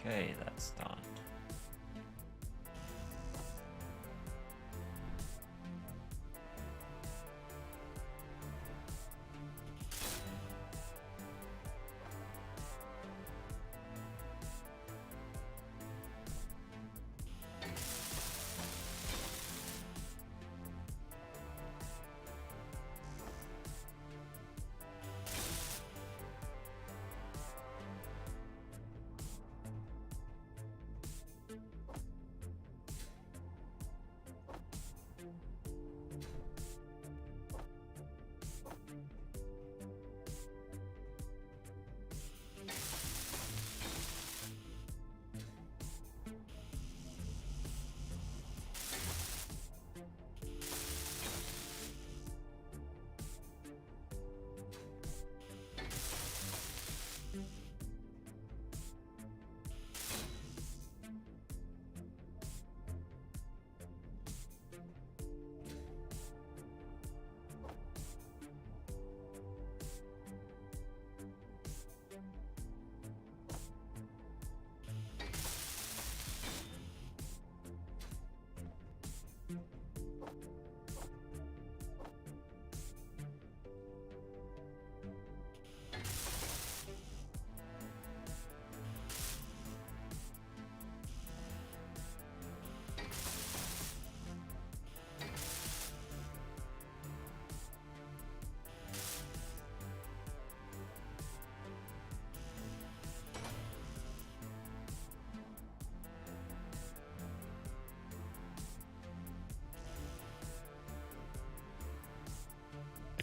Okay, that's done.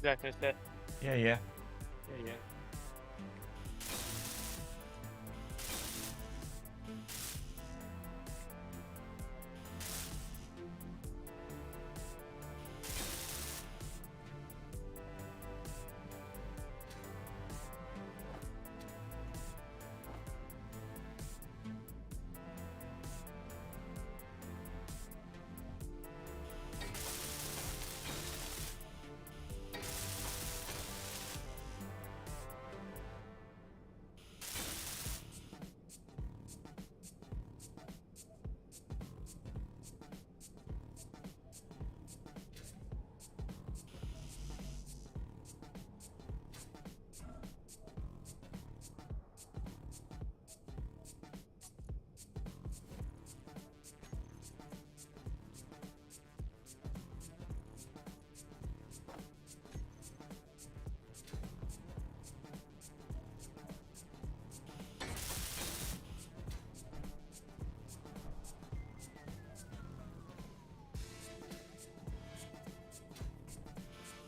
Exactly. That. Yeah, yeah. Yeah.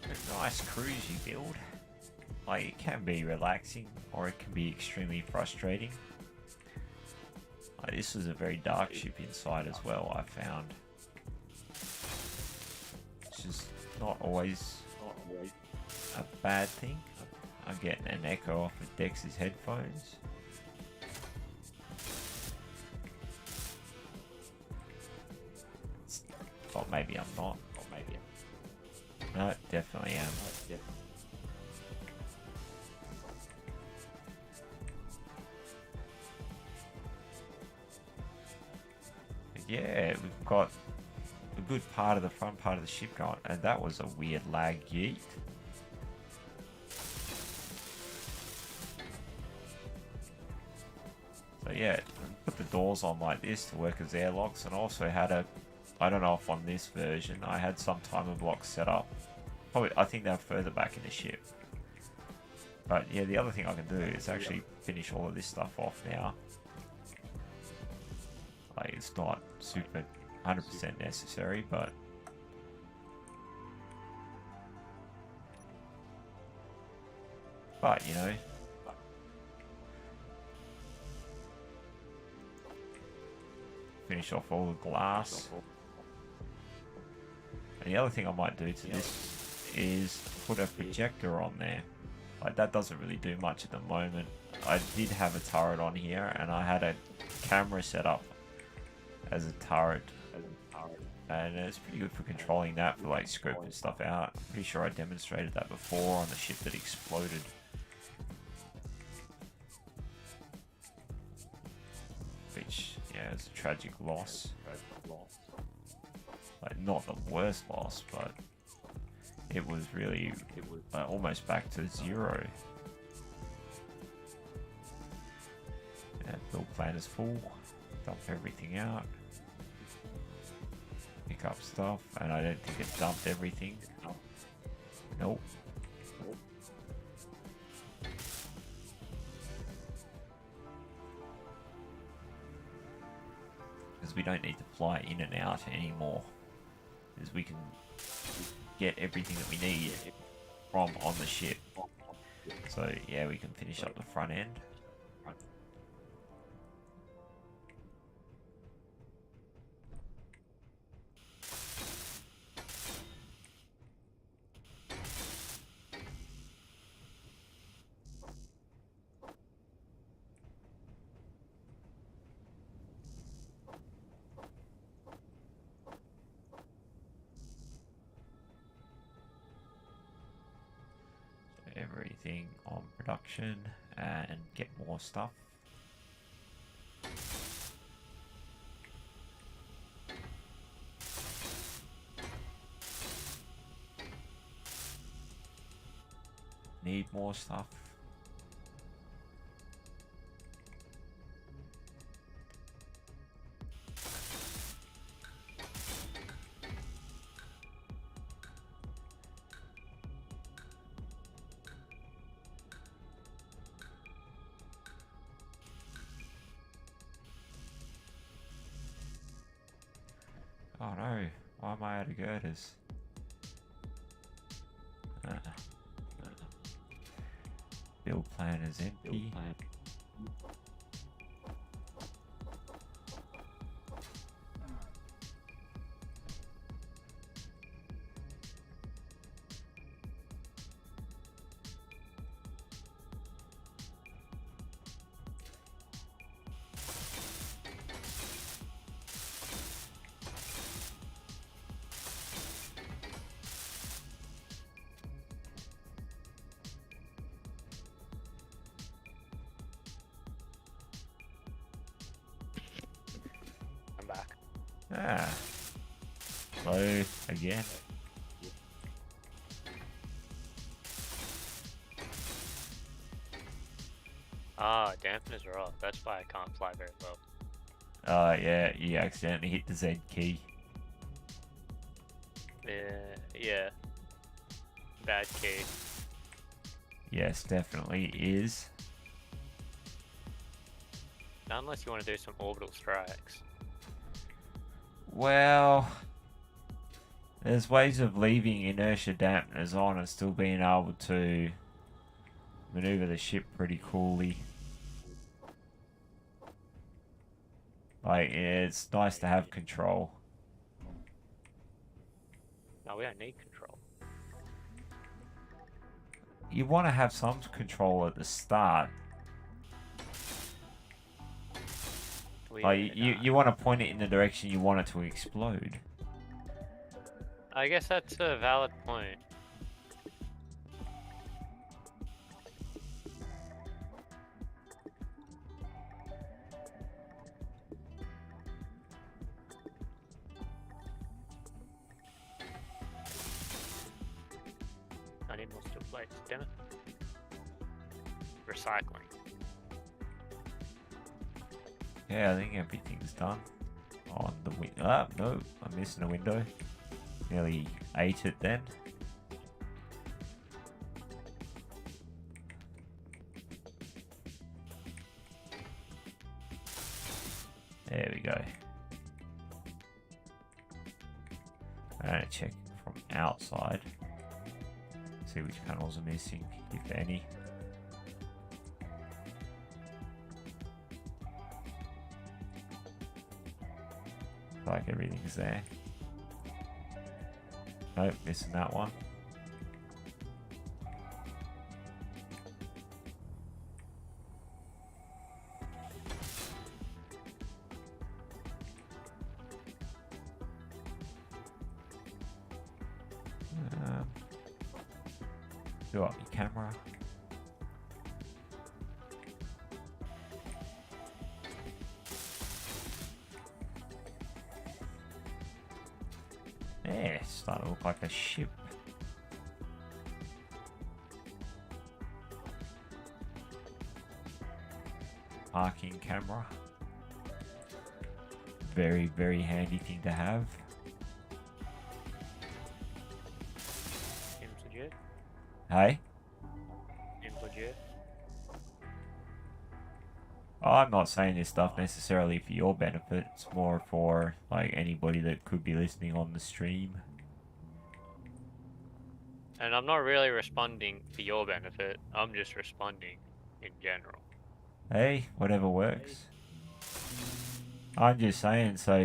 A nice cruisy build. Like, it can be relaxing, or it can be extremely frustrating. Like, this was a very dark ship inside as well, I found. It's just not always a bad thing. I'm getting an echo off of Dex's headphones. Oh, maybe I'm not. Or maybe I'm... No, definitely am. Yeah, we've got a good part of the front part of the ship going, and that was a weird lag yeet. So yeah, put the doors on like this to work as airlocks, and also had a, I don't know if on this version, I had some timer blocks set up. Probably, I think they're further back in the ship. But yeah, the other thing I can do is actually finish all of this stuff off now. Like, it's not super 100% necessary, but you know, finish off all the glass. And the other thing I might do to this is put a projector on there. Like, that doesn't really do much at the moment. I did have a turret on here, and I had a camera set up as a turret, and it's pretty good for controlling that, for like scoping stuff out. I'm pretty sure I demonstrated that before on the ship that exploded. Which, yeah, it's a tragic loss. Like, not the worst loss, but it was really almost back to zero. Yeah, build plan is full. Dump everything out. Pick up stuff, and I don't think it dumped everything. Nope. Because we don't need to fly in and out anymore. Because we can get everything that we need from on the ship. So yeah, we can finish up the front end. Everything on production and get more stuff. Need more stuff. Oh no, why am I out of girders? Uh, build plan is empty. I'm back. Ah. Slow again. Ah, dampeners are off. That's why I can't fly very well. Yeah, you accidentally hit the Z key. Yeah. Bad key. Yes, definitely is. Not unless you want to do some orbital strikes. Well, there's ways of leaving inertia dampeners on and still being able to maneuver the ship pretty coolly. Like, it's nice to have control. No, we don't need control. You want to have some control at the start. Like, you want to point it in the direction you want it to explode. I guess that's a valid point. I need more steel plates, damn it. Recycling. Yeah, I think everything's done. On the window. Ah, no, I'm missing a window. Nearly ate it then. There we go. I'm gonna check from outside. See which panels are missing, if any. Like everything's there. Nope, missing that one. Do up your camera. Yeah, it's starting to look like a ship. Parking camera. Very, very handy thing to have. Seems legit. Hey? Seems legit. I'm not saying this stuff necessarily for your benefit. It's more for like anybody that could be listening on the stream. And I'm not really responding for your benefit. I'm just responding in general. Hey, whatever works. I'm just saying, so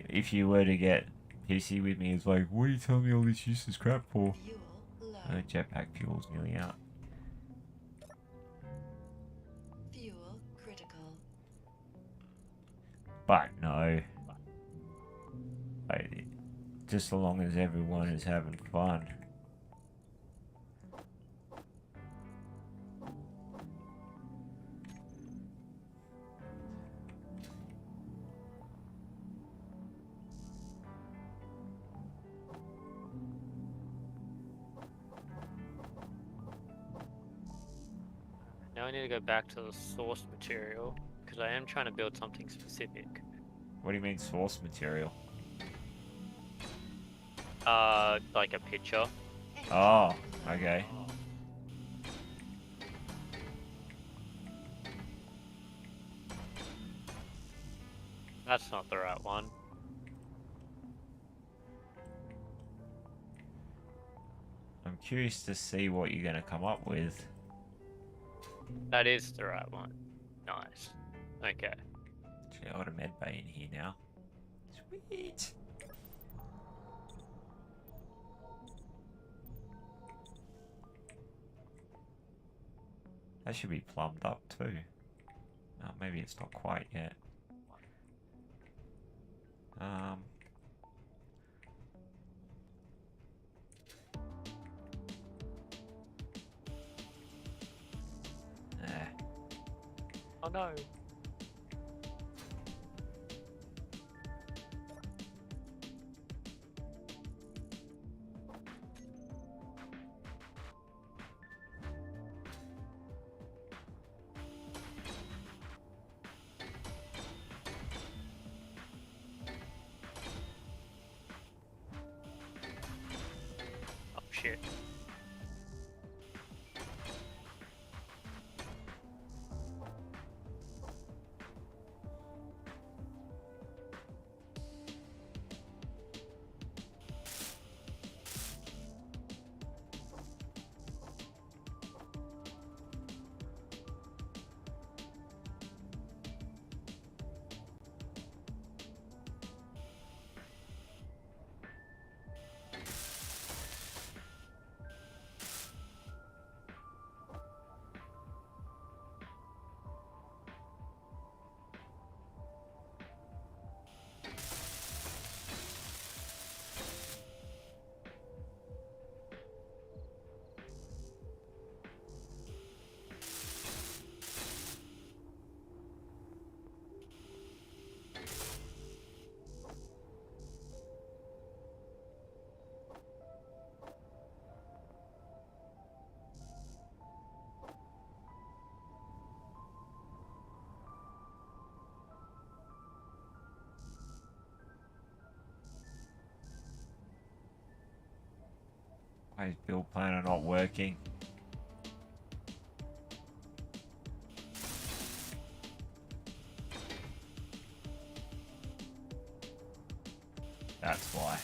if you were to get pissy with me, it's like, what are you telling me all this useless crap for? Fuel low. Jetpack fuel's nearly out. Fuel critical. But no. Just so long as everyone is having fun. Now I need to go back to the source material because I am trying to build something specific. What do you mean source material? Like a picture. Energy Oh, low. okay. That's not the right one. I'm I'm curious to see what you're gonna come up with. That is the right one. Nice. Okay. Actually, I got a med bay in here now. Sweet. That should be plumbed up too. Oh, maybe it's not quite yet. Oh no. Oh shit. Why is build planner not working? That's why.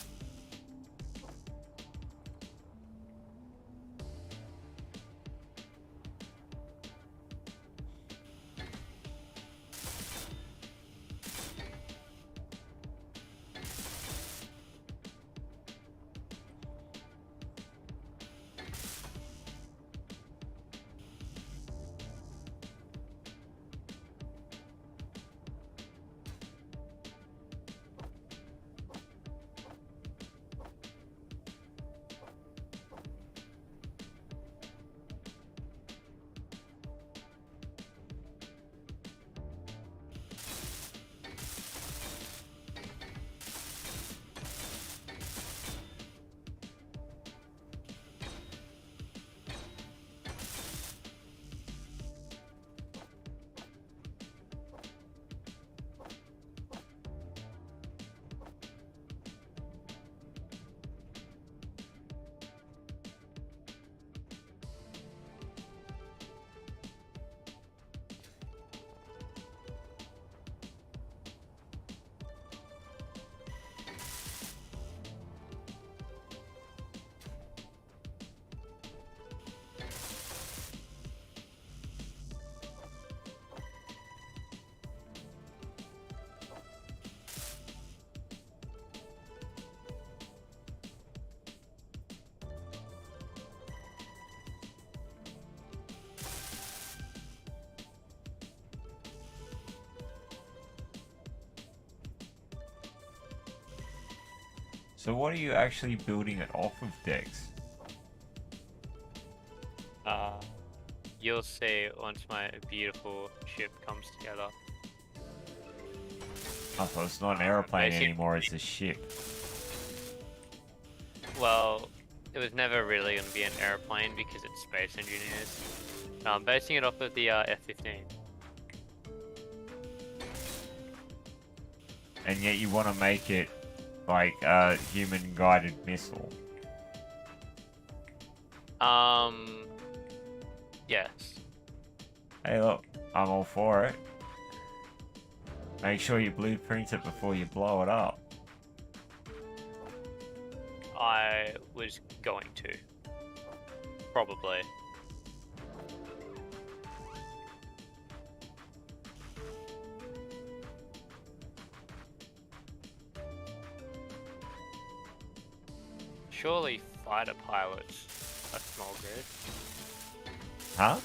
So what are you actually building it off of, Dex? You'll see once my beautiful ship comes together. Oh, so it's not an aeroplane basically- anymore, it's a ship. Well, it was never really going to be an airplane because it's space engineers. I'm basing it off of the F-15. And yet you want to make it like a human-guided missile. Yes. Hey look, I'm all for it. Make sure you blueprint it before you blow it up. I was going to. Probably. Surely fighter pilots are small grid. Huh?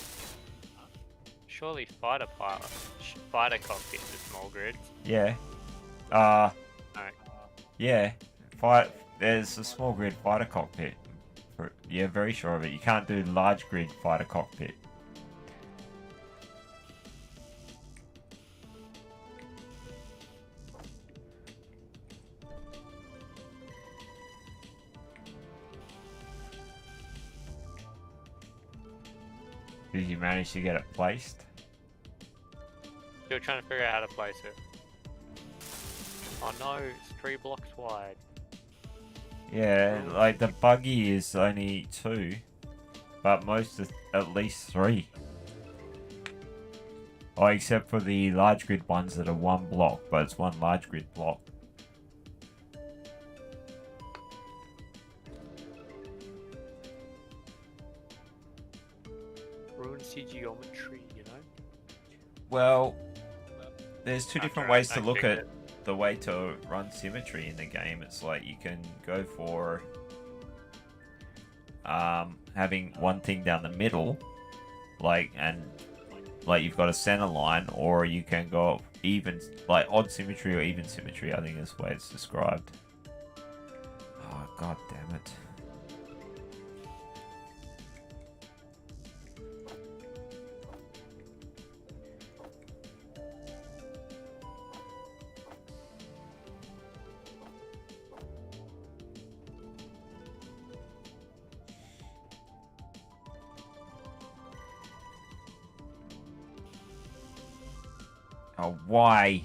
Surely fighter cockpits are small grids. Yeah. Alright. Yeah. There's a small grid fighter cockpit. Yeah, very sure of it. You can't do large grid fighter cockpit. Did you manage to get it placed? Still trying to figure out how to place it. Oh no, it's 3 blocks wide. Yeah, like the buggy is only 2, but most is at least 3. Oh, except for the large grid ones that are 1 block, but it's 1 large grid block. Ruincy geometry, you know? Well, there's 2 different ways to look at it. the way to run symmetry in the game. It's like you can go for having one thing down the middle, like you've got a center line, or you can go even, like odd symmetry or even symmetry, I think is the way it's described. Oh, god damn it. Oh, why?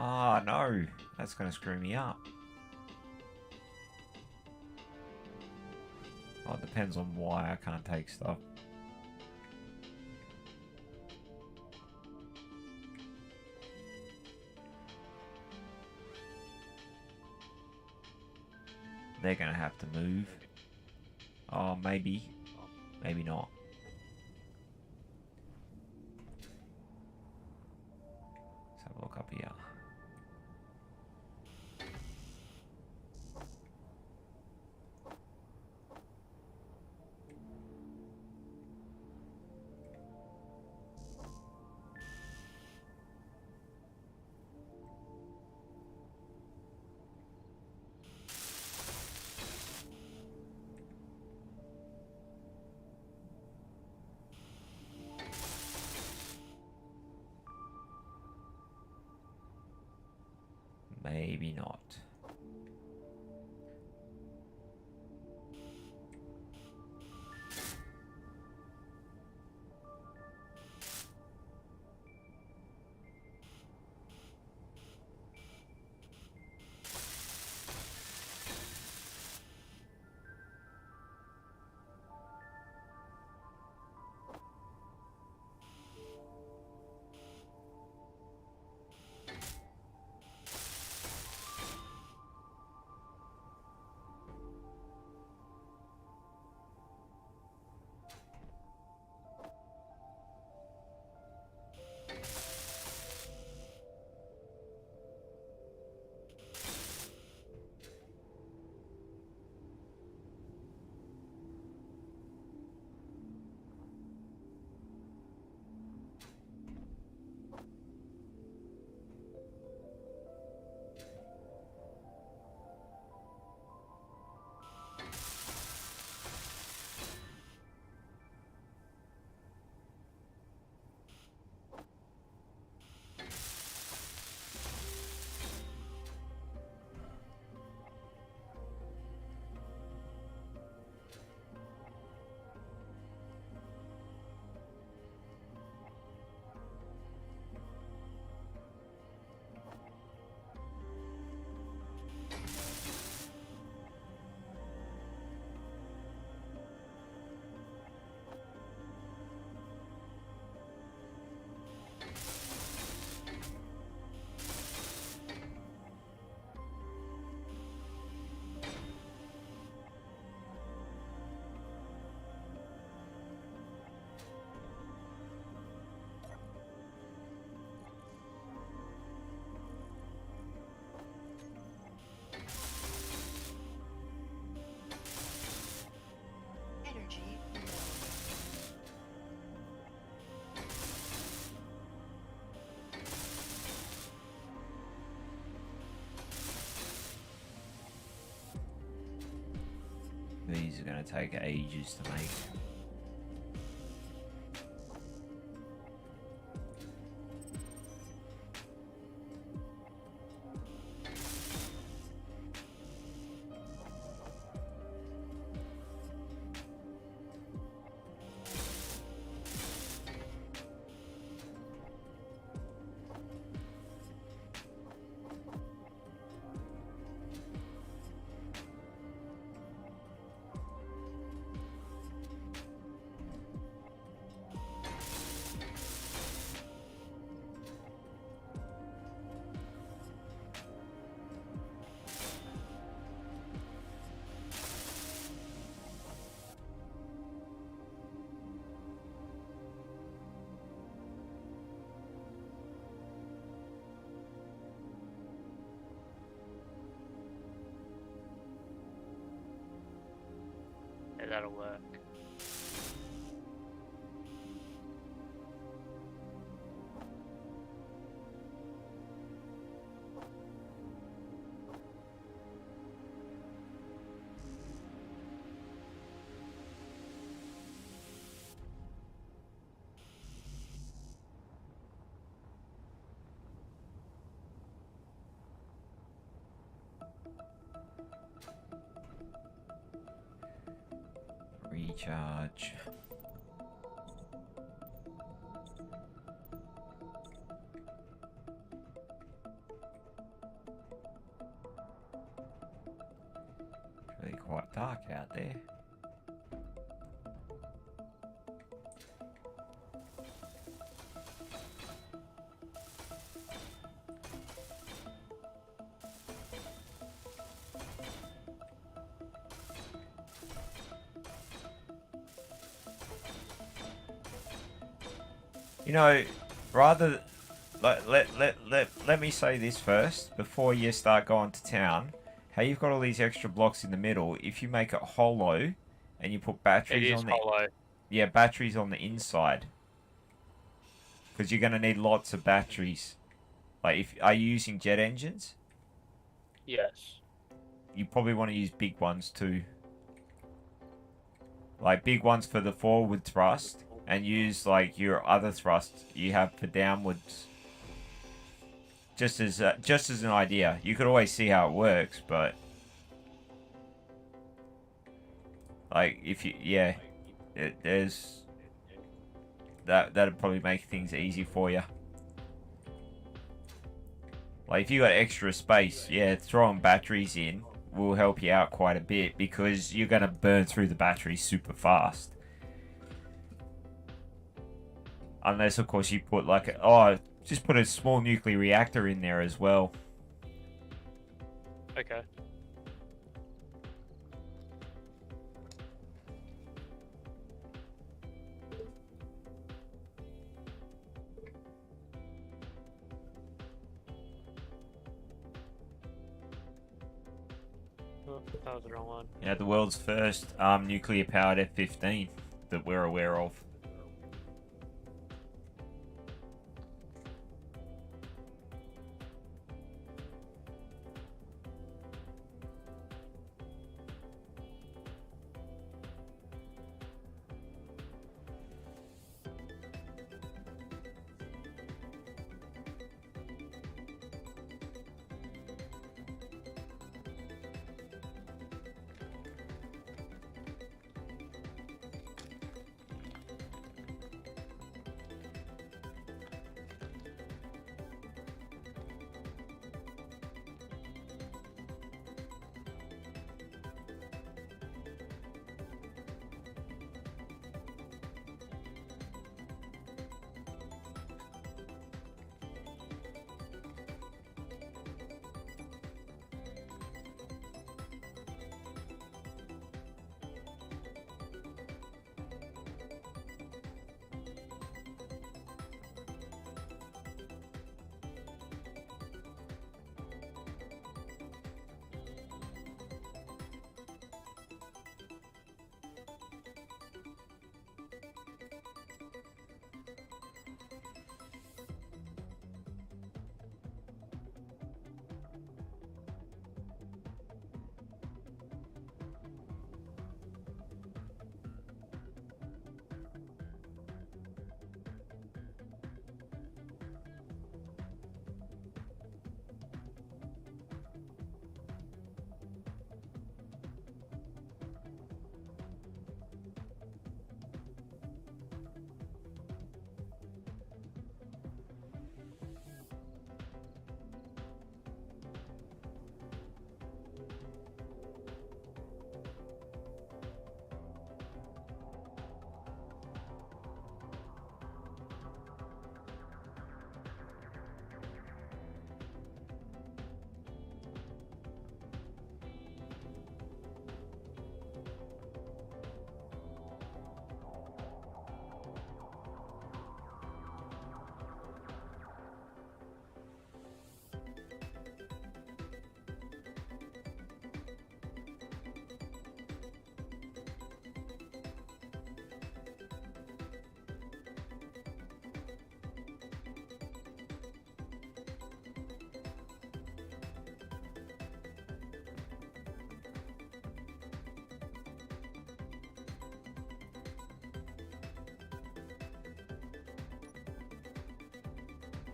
Ah, no. That's going to screw me up. Oh, it depends on why I can't take stuff. They're going to have to move. Oh, maybe. Maybe not. Let's have a look up here. Maybe not. These are going to take ages to make. Yeah, that'll work. Recharge. It's really quite dark out there. You know, rather, let me say this first, before you start going to town. How you've got all these extra blocks in the middle, if you make it hollow, and you put batteries on the... hollow. Yeah, batteries on the inside. Because you're going to need lots of batteries. Like, are you using jet engines? Yes. You probably want to use big ones too. Like, big ones for the forward thrust. And use, like, your other thrust you have for downwards. Just as an idea. You could always see how it works, but... Like, if you... Yeah. There's... That'd probably make things easy for you. Like, if you got extra space, yeah, throwing batteries in will help you out quite a bit. Because you're going to burn through the batteries super fast. Unless, of course, you put like just put a small nuclear reactor in there as well. Okay. Oh, that was the wrong one. Yeah, the world's first nuclear-powered F-15 that we're aware of.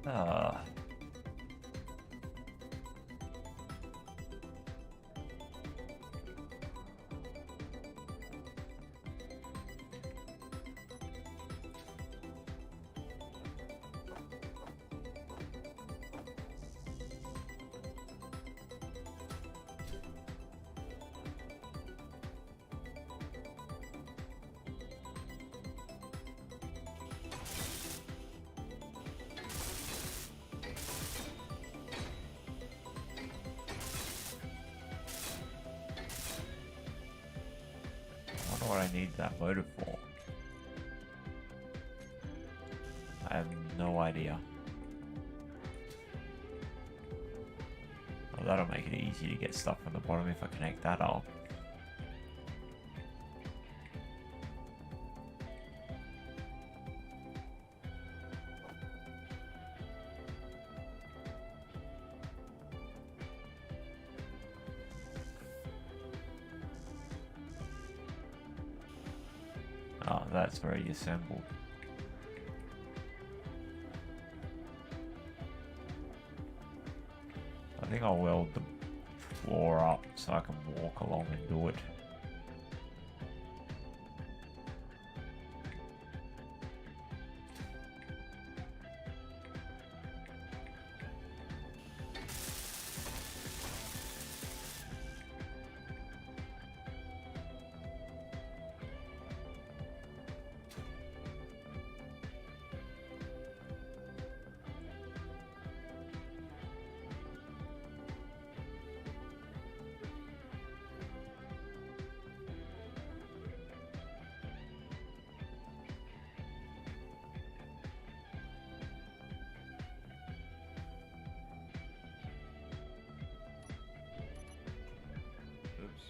Ah. What I need that motor for? I have no idea. Well, that'll make it easy to get stuff from the bottom if I connect that up. Oh, that's already assembled. I think I'll weld the floor up so I can walk along and do it. Oops.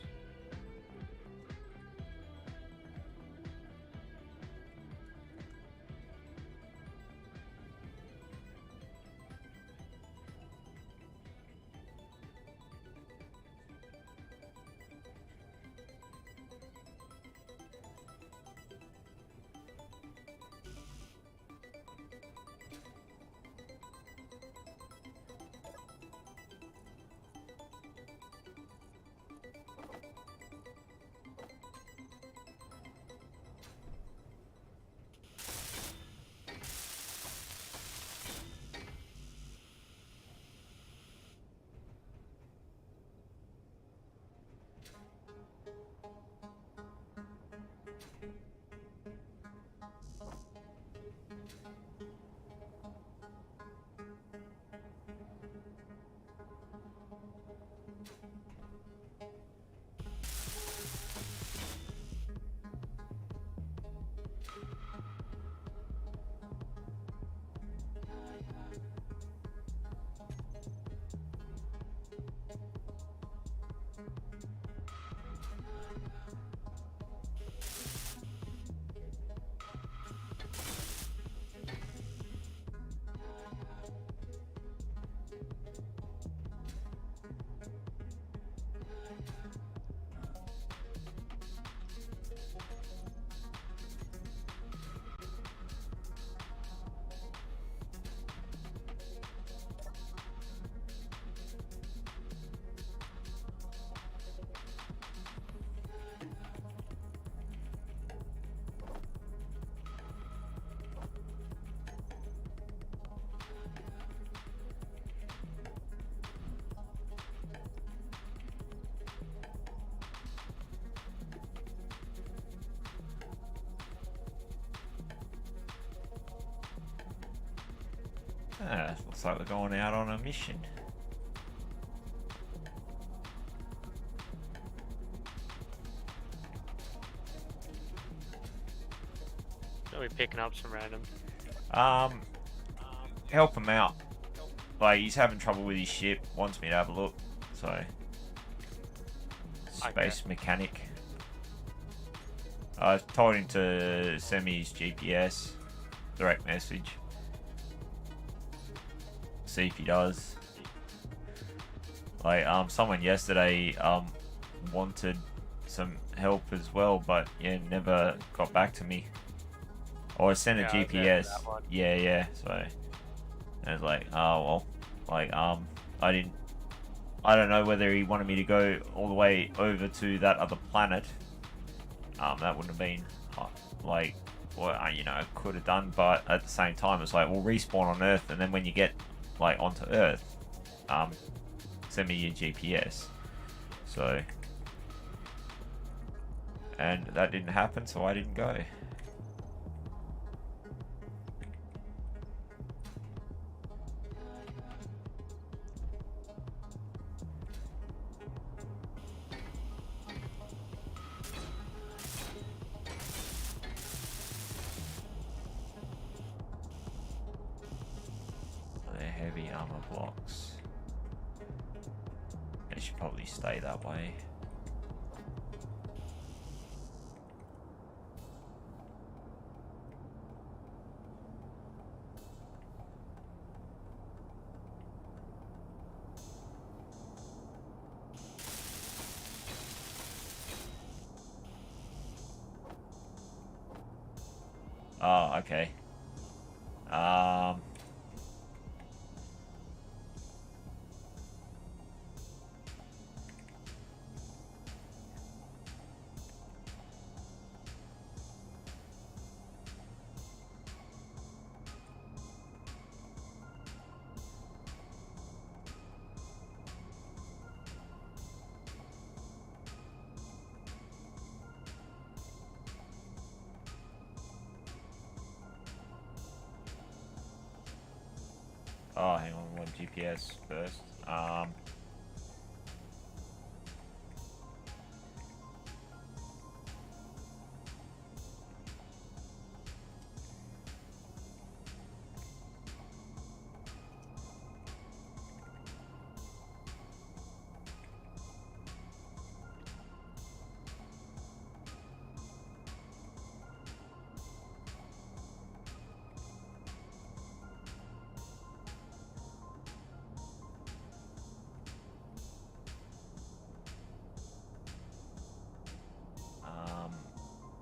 Ah, looks like we're going out on a mission. Are we picking up some random? Help him out. Like, he's having trouble with his ship, wants me to have a look, so... Space mechanic. I told him to send me his GPS, direct message. See if he does. Like, someone yesterday, wanted some help as well, but yeah, never got back to me. Or I sent a GPS. Yeah, so And it's like, oh well, like I don't know whether he wanted me to go all the way over to that other planet. That wouldn't have been like what you know could have done, but at the same time, it's like we'll respawn on Earth, and then when you get like onto Earth, send me your GPS. So, and that didn't happen, so I didn't go. They're heavy armor blocks. They should probably stay that way. Oh, okay. Oh, hang on, I want GPS first.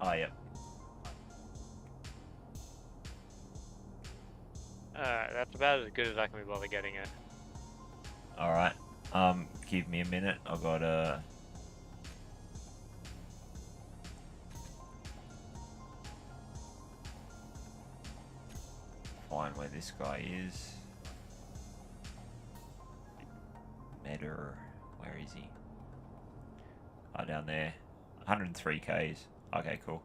Oh, yep. That's about as good as I can be bothered getting it. Alright. Give me a minute. I've got to find where this guy is. Metter. Where is he? Oh, down there. 103 Ks. Okay, cool.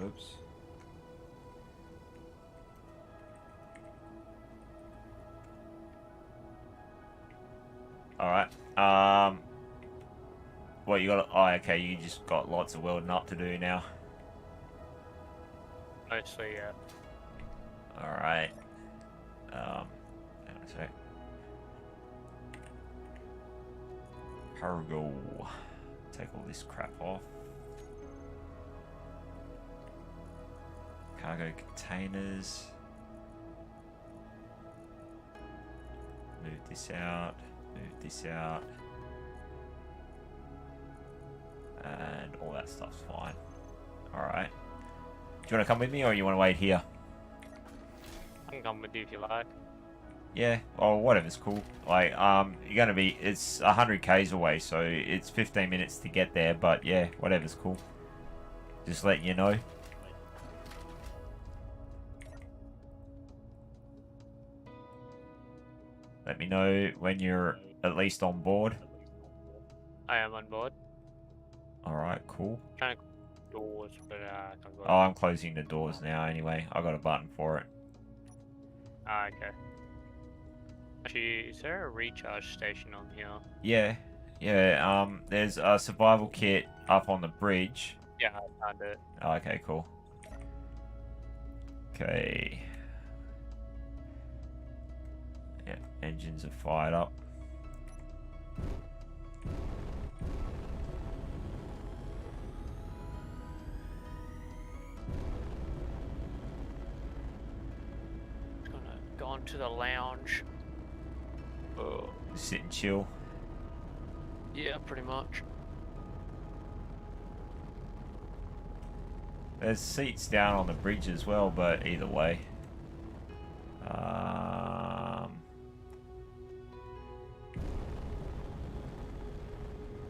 Oops. Alright. What you got? Oh, okay, you just got lots of welding up to do now. Mostly, yeah. Alright. Hang on a sec. Cargo. Take all this crap off. Cargo containers. Move this out. Move this out. And all that stuff's fine. Alright. Do you want to come with me or you want to wait here? I can come with you if you like. Yeah, well, whatever's cool. Like, you're gonna be, it's 100 Ks away, so it's 15 minutes to get there, but yeah, whatever's cool. Just letting you know. Let me know when you're at least on board. I am on board. Alright, cool. Trying to doors, but I can't go. Oh, I'm closing the doors now anyway. I got a button for it. Ah, okay. Actually, is there a recharge station on here? Yeah, yeah, there's a survival kit up on the bridge. Yeah, I found it. Oh, okay, cool. Okay. Yeah, engines are fired up. Just gonna go on to the lounge. Oh. Sit and chill. Yeah, pretty much. There's seats down on the bridge as well, but either way.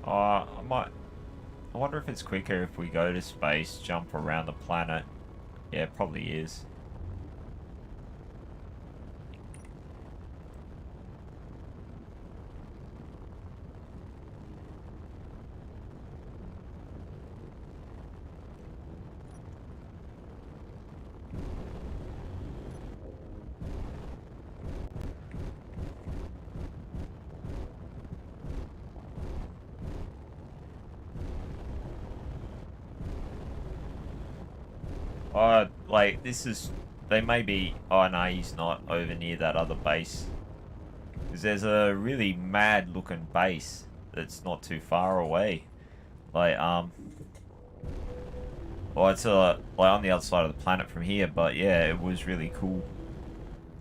I wonder if it's quicker if we go to space, jump around the planet. Yeah, it probably is. Like, this is... They may be... Oh, no, he's not over near that other base. Because there's a really mad-looking base that's not too far away. Like, Well, it's, like, on the other side of the planet from here, but yeah, it was really cool.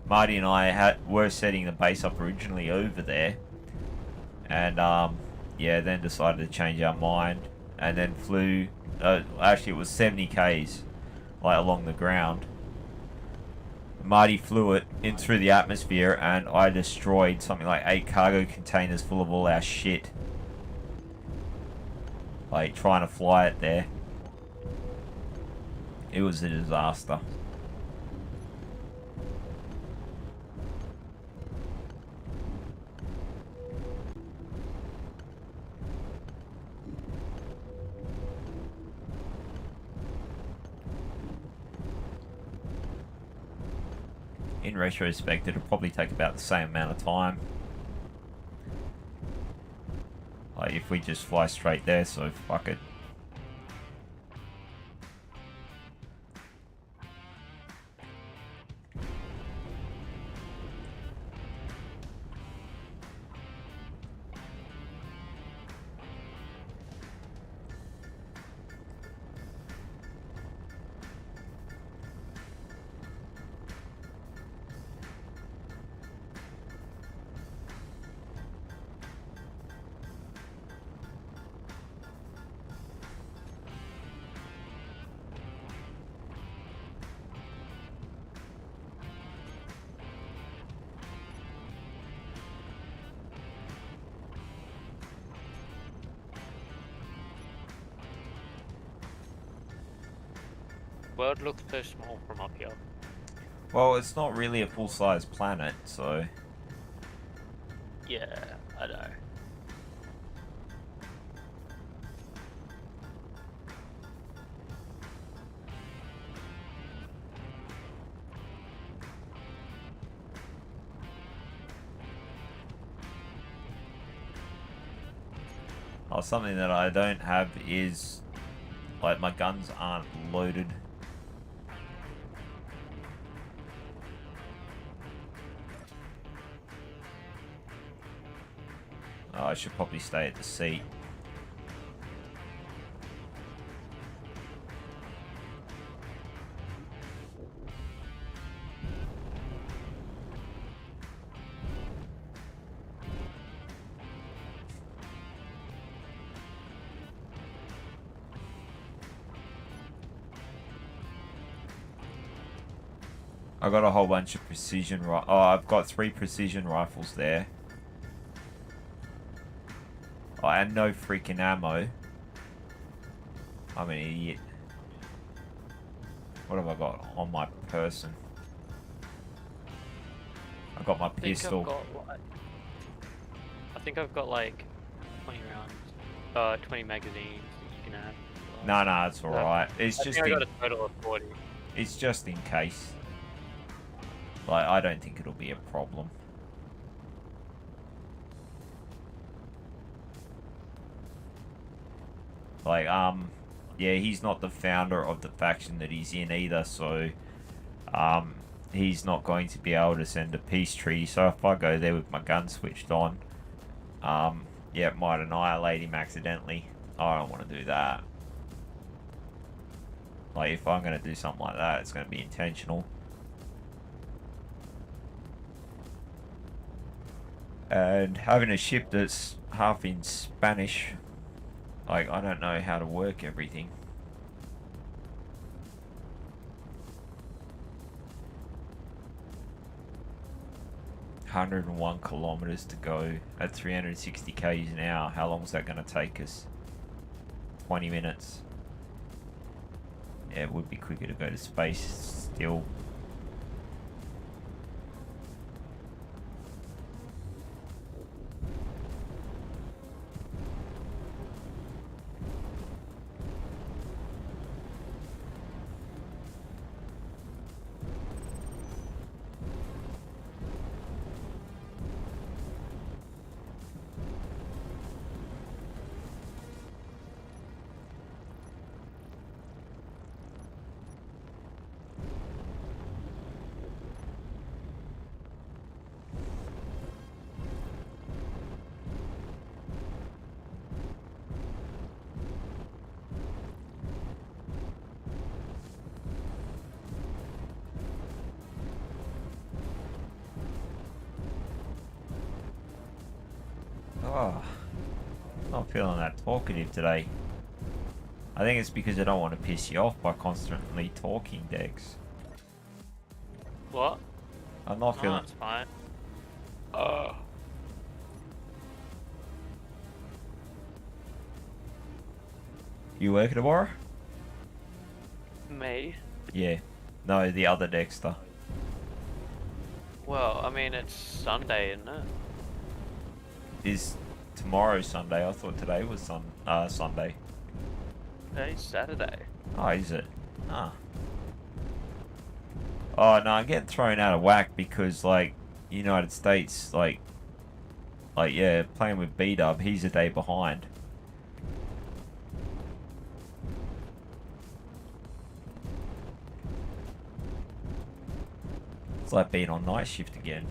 Marty and I were setting the base up originally over there. And, yeah, then decided to change our mind. And then flew... actually, it was 70 Ks. Like along the ground. Marty flew it in through the atmosphere and I destroyed something like 8 cargo containers full of all our shit. Like trying to fly it there. It was a disaster. In retrospect, it'll probably take about the same amount of time. Like, if we just fly straight there, so fuck it. World looks so small from up here. Well, it's not really a full-size planet, so... Yeah, I know. Oh, something that I don't have is... Like, my guns aren't loaded. Oh, I should probably stay at the seat. I got a whole bunch of precision Oh, I've got 3 precision rifles there. Oh, and no freaking ammo. I'm an idiot. What have I got on my person? I got my pistol. I think I've got like 20 rounds, 20 magazines that you can add. No, it's alright. It's I just think I got a total of 40. It's just in case. Like, I don't think it'll be a problem. Like, yeah, he's not the founder of the faction that he's in either, so, he's not going to be able to send a peace treaty. So if I go there with my gun switched on, yeah, it might annihilate him accidentally. I don't want to do that. Like, if I'm going to do something like that, it's going to be intentional. And having a ship that's half in Spanish, like, I don't know how to work everything. ...101 kilometers to go at 360 k's an hour. How long is that going to take us? 20 minutes. Yeah, it would be quicker to go to space still. Oh, not feeling that talkative today. I think it's because I don't want to piss you off by constantly talking, Dex. What? I'm not No, feeling... it's fine. You working tomorrow? Me? Yeah. No, the other Dexter. Well, I mean, it's Sunday, isn't it? Is tomorrow Sunday? I thought today was Sunday. Today's Saturday. Oh, is it? Ah. Oh, no, I'm getting thrown out of whack because, like, United States, like, yeah, playing with B-Dub, he's a day behind. It's like being on night shift again.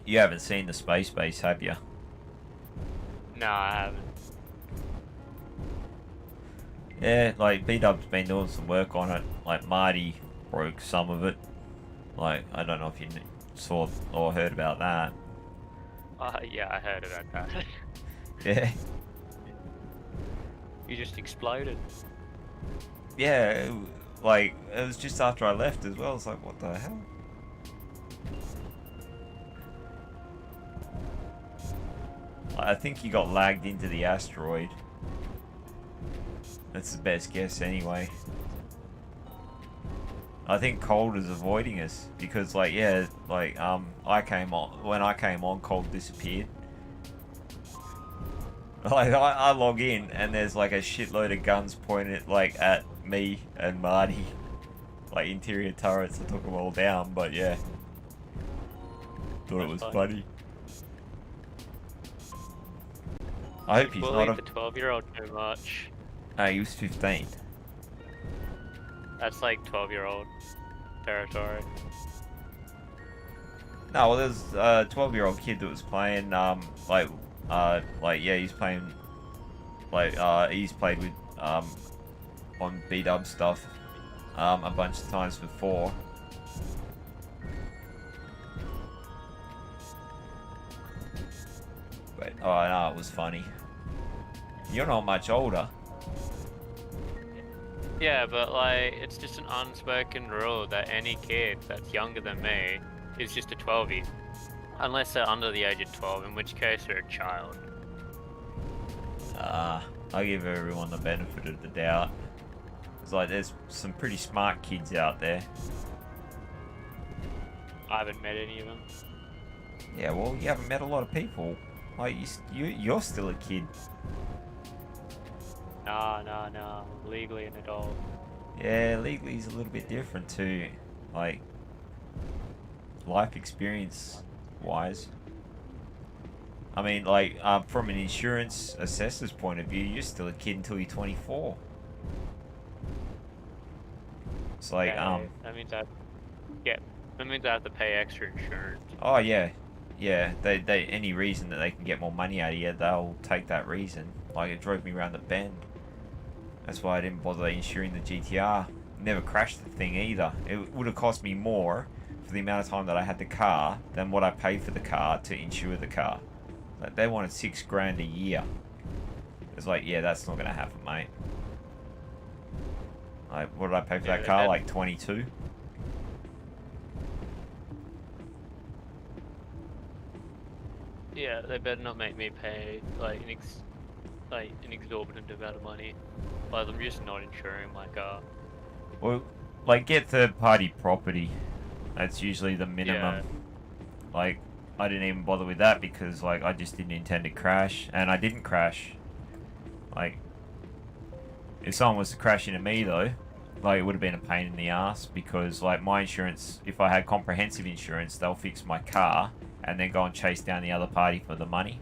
You haven't seen the space base, have you? No, I haven't. Yeah, like, B-Dub's been doing some work on it. Like, Marty broke some of it. Like, I don't know if you saw or heard about that. Yeah, I heard about that. Yeah. You just exploded. Yeah, like, it was just after I left as well. It's like, what the hell? I think you got lagged into the asteroid. That's the best guess anyway. I think Cold is avoiding us because, like, yeah, like, when I came on, Cold disappeared. Like, I log in and there's like a shitload of guns pointed like at me and Marty. Like interior turrets. I took them all down, but yeah. Thought it was funny. I hope he's not Bullied a... the 12-year-old too much. No, he was 15. That's like 12-year-old territory. No, well, there's a 12-year-old kid that was playing, like, yeah, he's playing, like, he's played with, on B-Dub stuff, a bunch of times before. But, oh, no, it was funny. You're not much older. Yeah, but like, it's just an unspoken rule that any kid that's younger than me is just a 12-year. Unless they're under the age of 12, in which case they're a child. I give everyone the benefit of the doubt. It's like, there's some pretty smart kids out there. I haven't met any of them. Yeah, well, you haven't met a lot of people. Like, you're still a kid. Nah. Legally an adult. Yeah, legally is a little bit different too. Like, life experience wise. I mean, like, from an insurance assessor's point of view, you're still a kid until you're 24. It's like, Okay, that means that means I have to pay extra insurance. oh yeah, yeah. They any reason that they can get more money out of you, they'll take that reason. Like it drove me around the bend. That's why I didn't bother insuring the GTR. Never crashed the thing either. It would have cost me more for the amount of time that I had the car than what I paid for the car to insure the car. Like they wanted $6,000 a year. It's like, yeah, that's not gonna happen, mate. Like, what did I pay for that car? Like 22. Yeah, they better not make me pay like an exorbitant amount of money. Like I'm just not insuring my car. Well, like get third-party property. That's usually the minimum. Yeah. Like, I didn't even bother with that because like I just didn't intend to crash, and I didn't crash. Like, if someone was to crash into me though, like it would have been a pain in the ass because like my insurance, if I had comprehensive insurance, they'll fix my car and then go and chase down the other party for the money.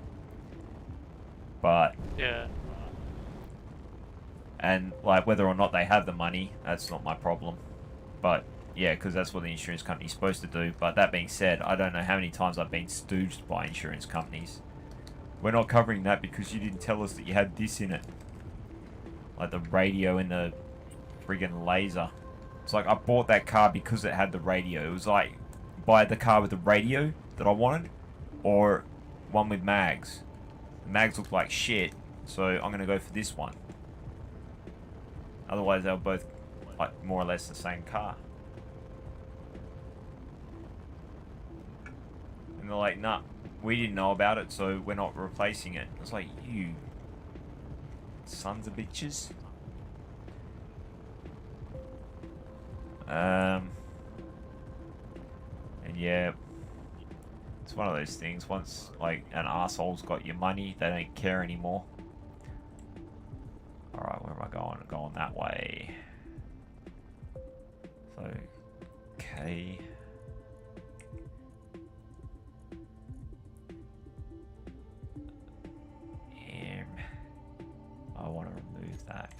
But Yeah. and like whether or not they have the money, that's not my problem. But yeah, because that's what the insurance company's supposed to do. But that being said, I don't know how many times I've been stooged by insurance companies. We're not covering that because you didn't tell us that you had this in it. Like the radio and the friggin' laser. It's like I bought that car because it had the radio. It was like, buy the car with the radio that I wanted, or one with mags. The mags look like shit, so I'm gonna go for this one. Otherwise, they're both like more or less the same car. And they're like, nah, we didn't know about it, so we're not replacing it. It's like, you sons of bitches. And yeah, it's one of those things. Once like an asshole's got your money, they don't care anymore. Alright, where am I going? I'm going that way. So, okay. I want to remove that.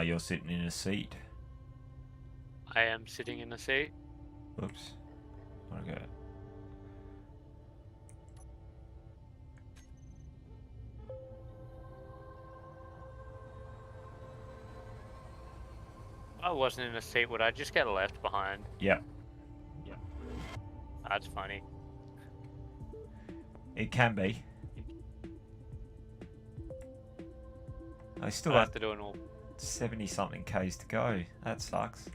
You're sitting in a seat. I am sitting in the seat. Oops. Okay. I wasn't in a seat, would I just get left behind? Yep. That's funny. It can be. I still I have have to do an all. 70 something Ks to go. That sucks.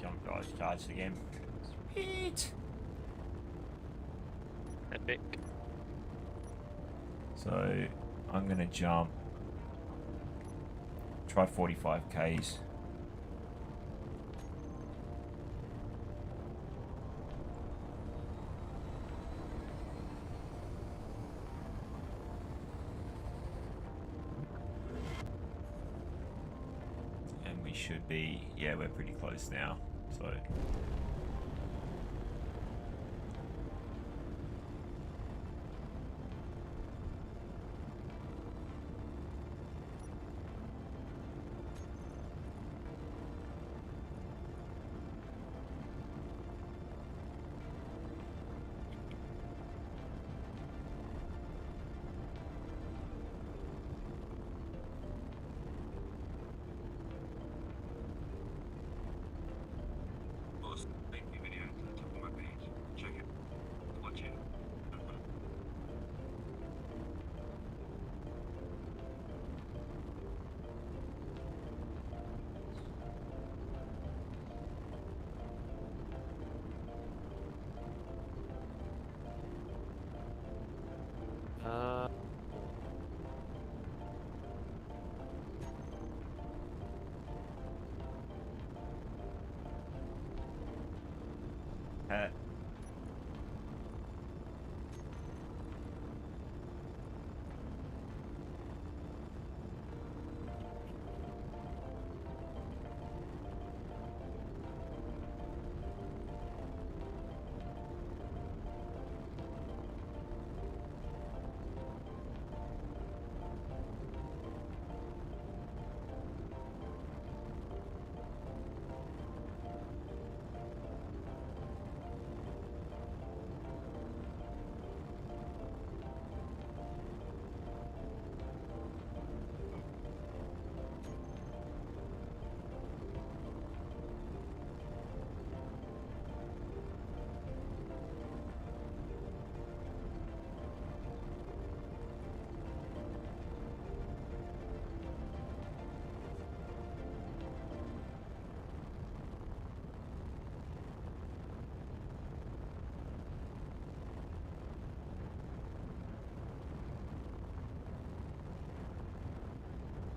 Jump drive charged again. Sweet. Epic. So I'm gonna jump. Try 45 Ks. And we should be, yeah, we're pretty close now. So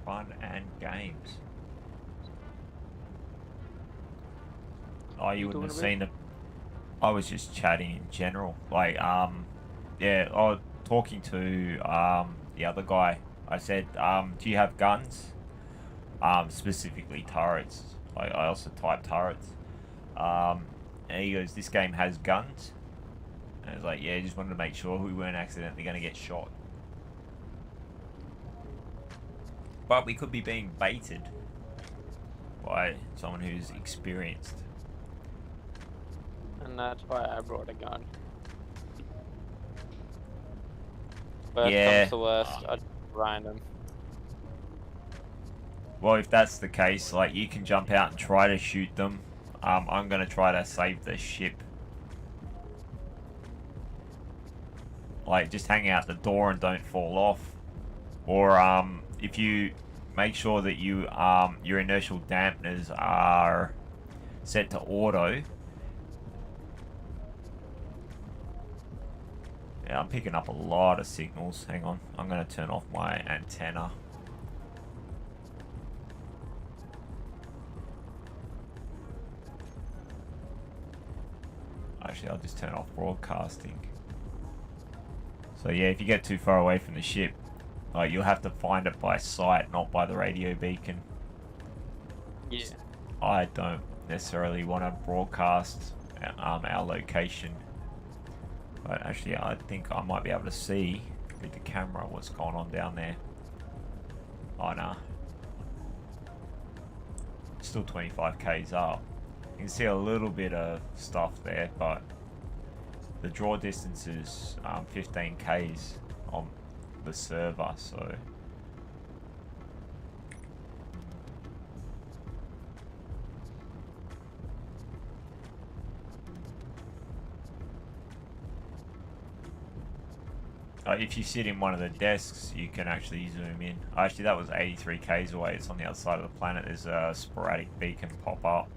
fun and games. Oh, you wouldn't have seen it. I was just chatting in general. Like, yeah, I was talking to, the other guy. I said, do you have guns? Specifically turrets. Like, I also type turrets. And he goes, this game has guns? And I was like, yeah, just wanted to make sure we weren't accidentally going to get shot. But we could be being baited by someone who's experienced. And that's why I brought a gun. Worst Yeah. comes to worst, I'd grind them. Well, if that's the case, like, you can jump out and try to shoot them. I'm going to try to save the ship. Like, just hang out the door and don't fall off. Or, if you make sure that you, your inertial dampeners are set to auto. Yeah, I'm picking up a lot of signals. Hang on, I'm going to turn off my antenna. Actually, I'll just turn off broadcasting. So yeah, if you get too far away from the ship, like, you'll have to find it by sight, not by the radio beacon. Yeah. I don't necessarily want to broadcast our location. But actually, I think I might be able to see with the camera what's going on down there. Oh, nah. Still 25 k's up. You can see a little bit of stuff there, but the draw distance is 15 k's on the server, so... if you sit in one of the desks, you can actually zoom in. Actually, that was 83 k's away. It's on the other side of the planet. There's a sporadic beacon pop up.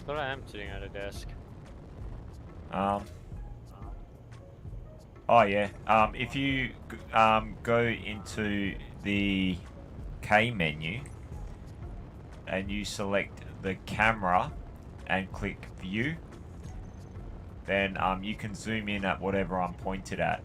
Thought I am sitting at a desk. Oh yeah. If you go into the K menu and you select the camera and click view, then you can zoom in at whatever I'm pointed at.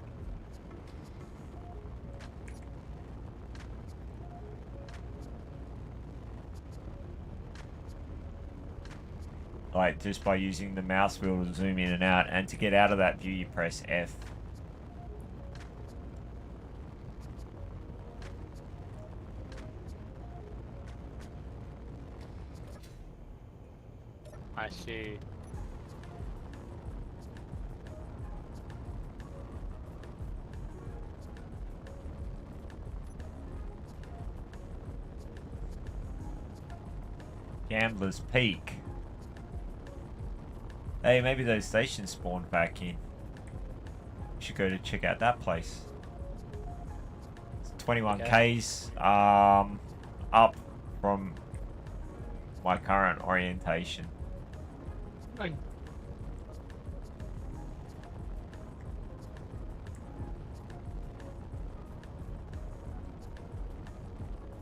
Like, just by using the mouse wheel to zoom in and out, and to get out of that view you press F. I see. Gambler's Peak. Hey, maybe those stations spawned back in. We should go to check out that place. It's 21 k's up from my current orientation. Right.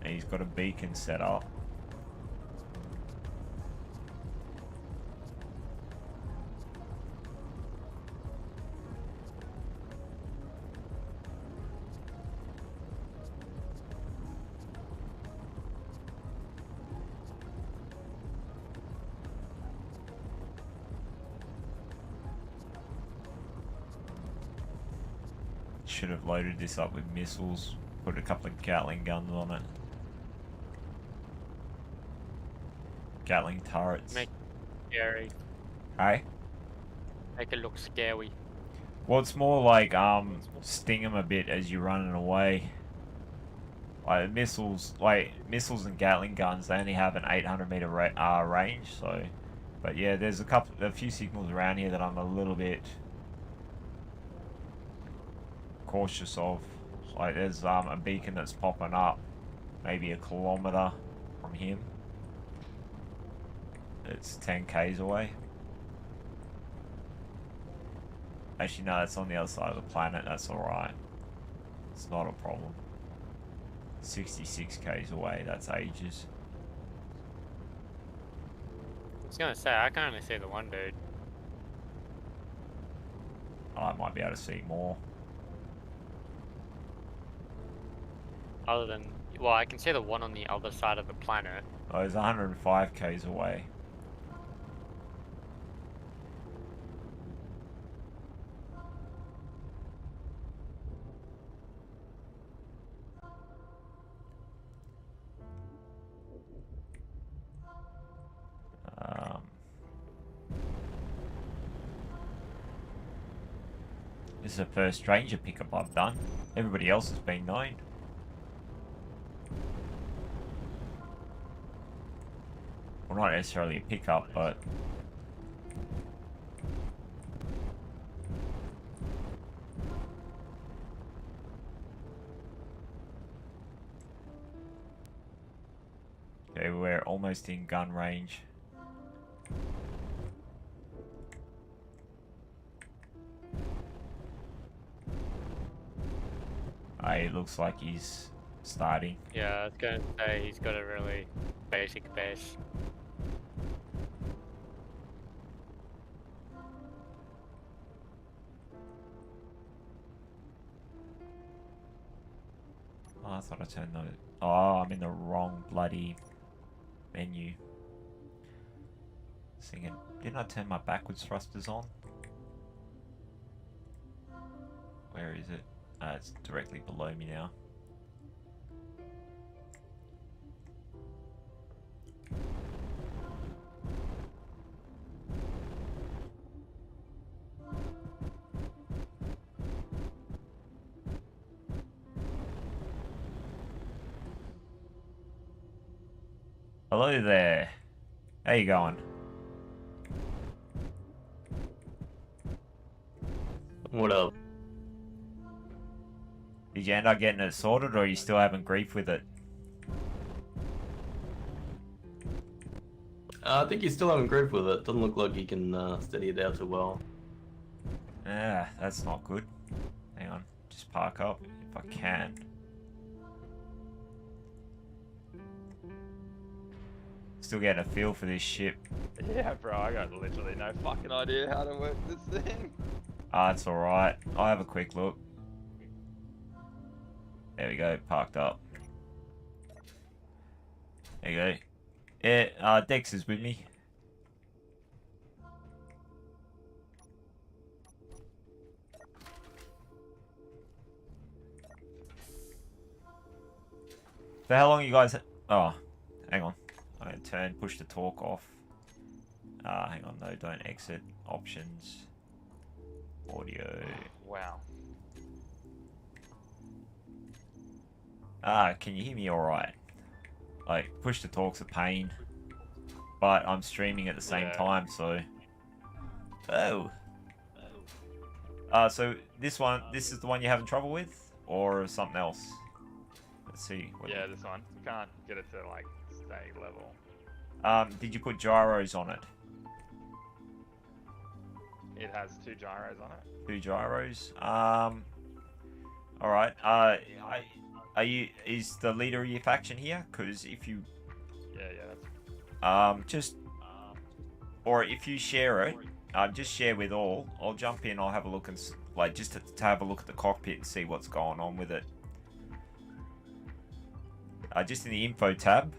And he's got a beacon set up. Should have loaded this up with missiles, put a couple of Gatling guns on it. Gatling turrets. Make it scary. Hey? Make it look scary. Well, it's more like sting them a bit as you're running away. Like missiles and Gatling guns, they only have an 800-meter range. So, but yeah, there's a few signals around here that I'm a little bit cautious of. Like, there's a beacon that's popping up maybe a kilometer from him. It's 10 k's away. Actually, no, that's on the other side of the planet. That's alright. It's not a problem. 66 k's away, that's ages. I was gonna say, I can only see the one dude. I might be able to see more. Other than, well, I can see the one on the other side of the planet. Oh, it's 105 k's away. This is the first stranger pickup I've done. Everybody else has been known. Well, not necessarily a pickup, but... Okay, we're almost in gun range. It looks like he's starting. Yeah, I was gonna say he's got a really basic base. Oh, I thought I turned those. Oh, I'm in the wrong bloody menu. Thinking, didn't I turn my backwards thrusters on? Where is it? It's directly below me now. Hello there. How you going? What up? Did you end up getting it sorted, or are you still having grief with it? I think he's still having grief with it. Doesn't look like he can steady it out too well. Ah, that's not good. Hang on, just park up if I can. Still getting a feel for this ship. Yeah, bro, I got literally no fucking idea how to work this thing. Ah, it's alright. I'll have a quick look. There we go, parked up. There you go. Yeah, Dex is with me. So how long you guys... Oh, hang on. I'm going to push the talk off. Hang on, no, don't exit. Options. Audio. Wow. Can you hear me alright? Like, push to talk's a pain. But I'm streaming at the same time, so... Oh! So this is the one you're having trouble with? Or something else? Let's see. Yeah, this one. You can't get it to, like, stay level. Did you put gyros on it? It has 2 gyros on it. 2 gyros. Alright. Is the leader of your faction here? Because if you... Yeah, that's... or if you share it, just share with all. I'll jump in, I'll have a look and... Like, just to have a look at the cockpit and see what's going on with it. Just in the info tab,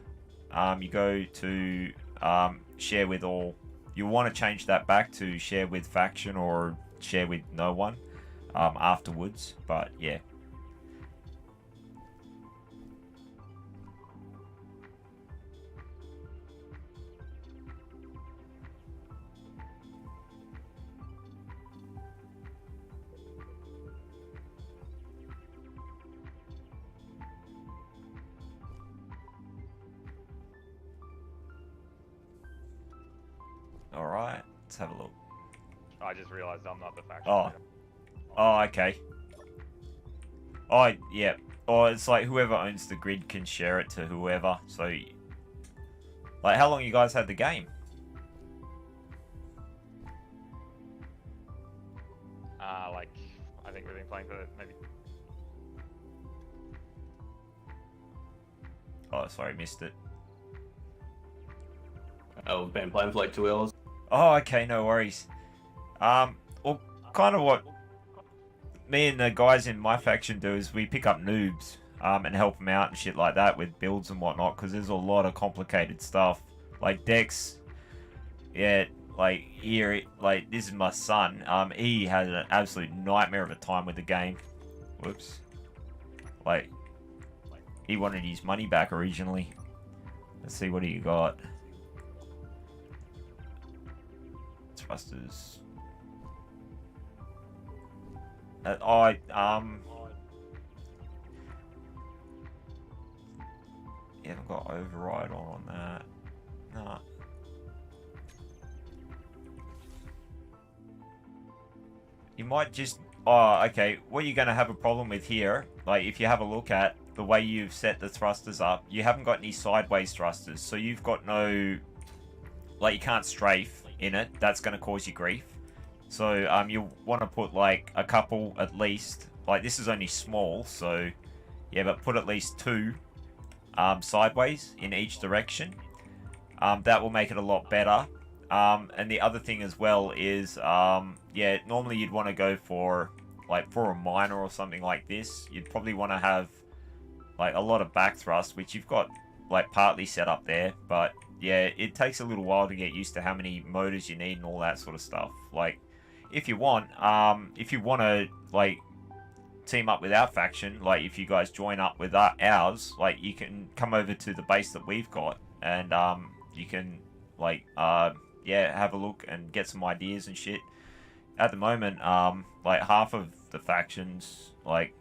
you go to share with all. You'll want to change that back to share with faction or share with no one afterwards, but yeah. Alright, let's have a look. I just realised I'm not the faction. Oh. leader. Oh, okay. Oh, yeah. Or it's like whoever owns the grid can share it to whoever. So, like, how long you guys had the game? Like, I think we've been playing for maybe Oh, sorry, missed it. We've been playing for like 2 hours. Oh, okay, no worries. Well, kind of what me and the guys in my faction do is we pick up noobs, and help them out and shit like that with builds and whatnot, because there's a lot of complicated stuff. Like Dex, yeah, like here, like this is my son. He had an absolute nightmare of a time with the game. Whoops. Like, he wanted his money back originally. Let's see, what do you got? Thrusters. You haven't got override on that. Nah. You might just... Oh, okay. What you're going to have a problem with here, like if you have a look at the way you've set the thrusters up, you haven't got any sideways thrusters. So you've got no... Like, you can't strafe in it. That's going to cause you grief. So you want to put like a couple at least. Like, this is only small, so... Yeah, but put at least 2 sideways in each direction. That will make it a lot better. And the other thing as well is, yeah, normally you'd want to go for, like, for a miner or something like this, you'd probably want to have, like, a lot of back thrust, which you've got, like, partly set up there. But, yeah, it takes a little while to get used to how many motors you need and all that sort of stuff. Like, if you want to, like, team up with our faction, like if you guys join up with ours, like you can come over to the base that we've got, and you can like yeah, have a look and get some ideas and shit. At the moment, like half of the factions like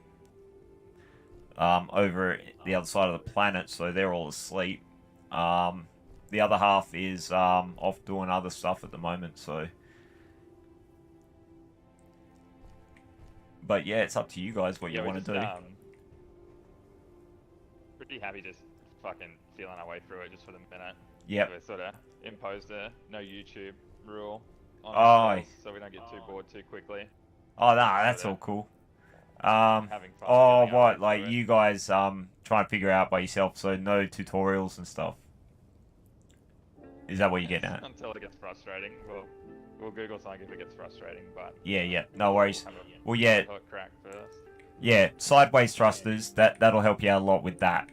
over the other side of the planet, so they're all asleep. The other half is off doing other stuff at the moment, so. But yeah, it's up to you guys what you want to do. Pretty happy just fucking feeling our way through it just for the minute. Yep. We sort of imposed a no YouTube rule on Oh. ourselves so we don't get too bored too quickly. Oh, nah, that's all cool. Having fun Oh, feeling our what? way Like through it. you guys trying to figure out by yourself, so no tutorials and stuff. Is that what you're getting at? Until it gets frustrating. We'll Google something if it gets frustrating, but... Yeah, no worries. Have a Well, yeah, hook crack first. yeah, sideways thrusters, that'll help you out a lot with that.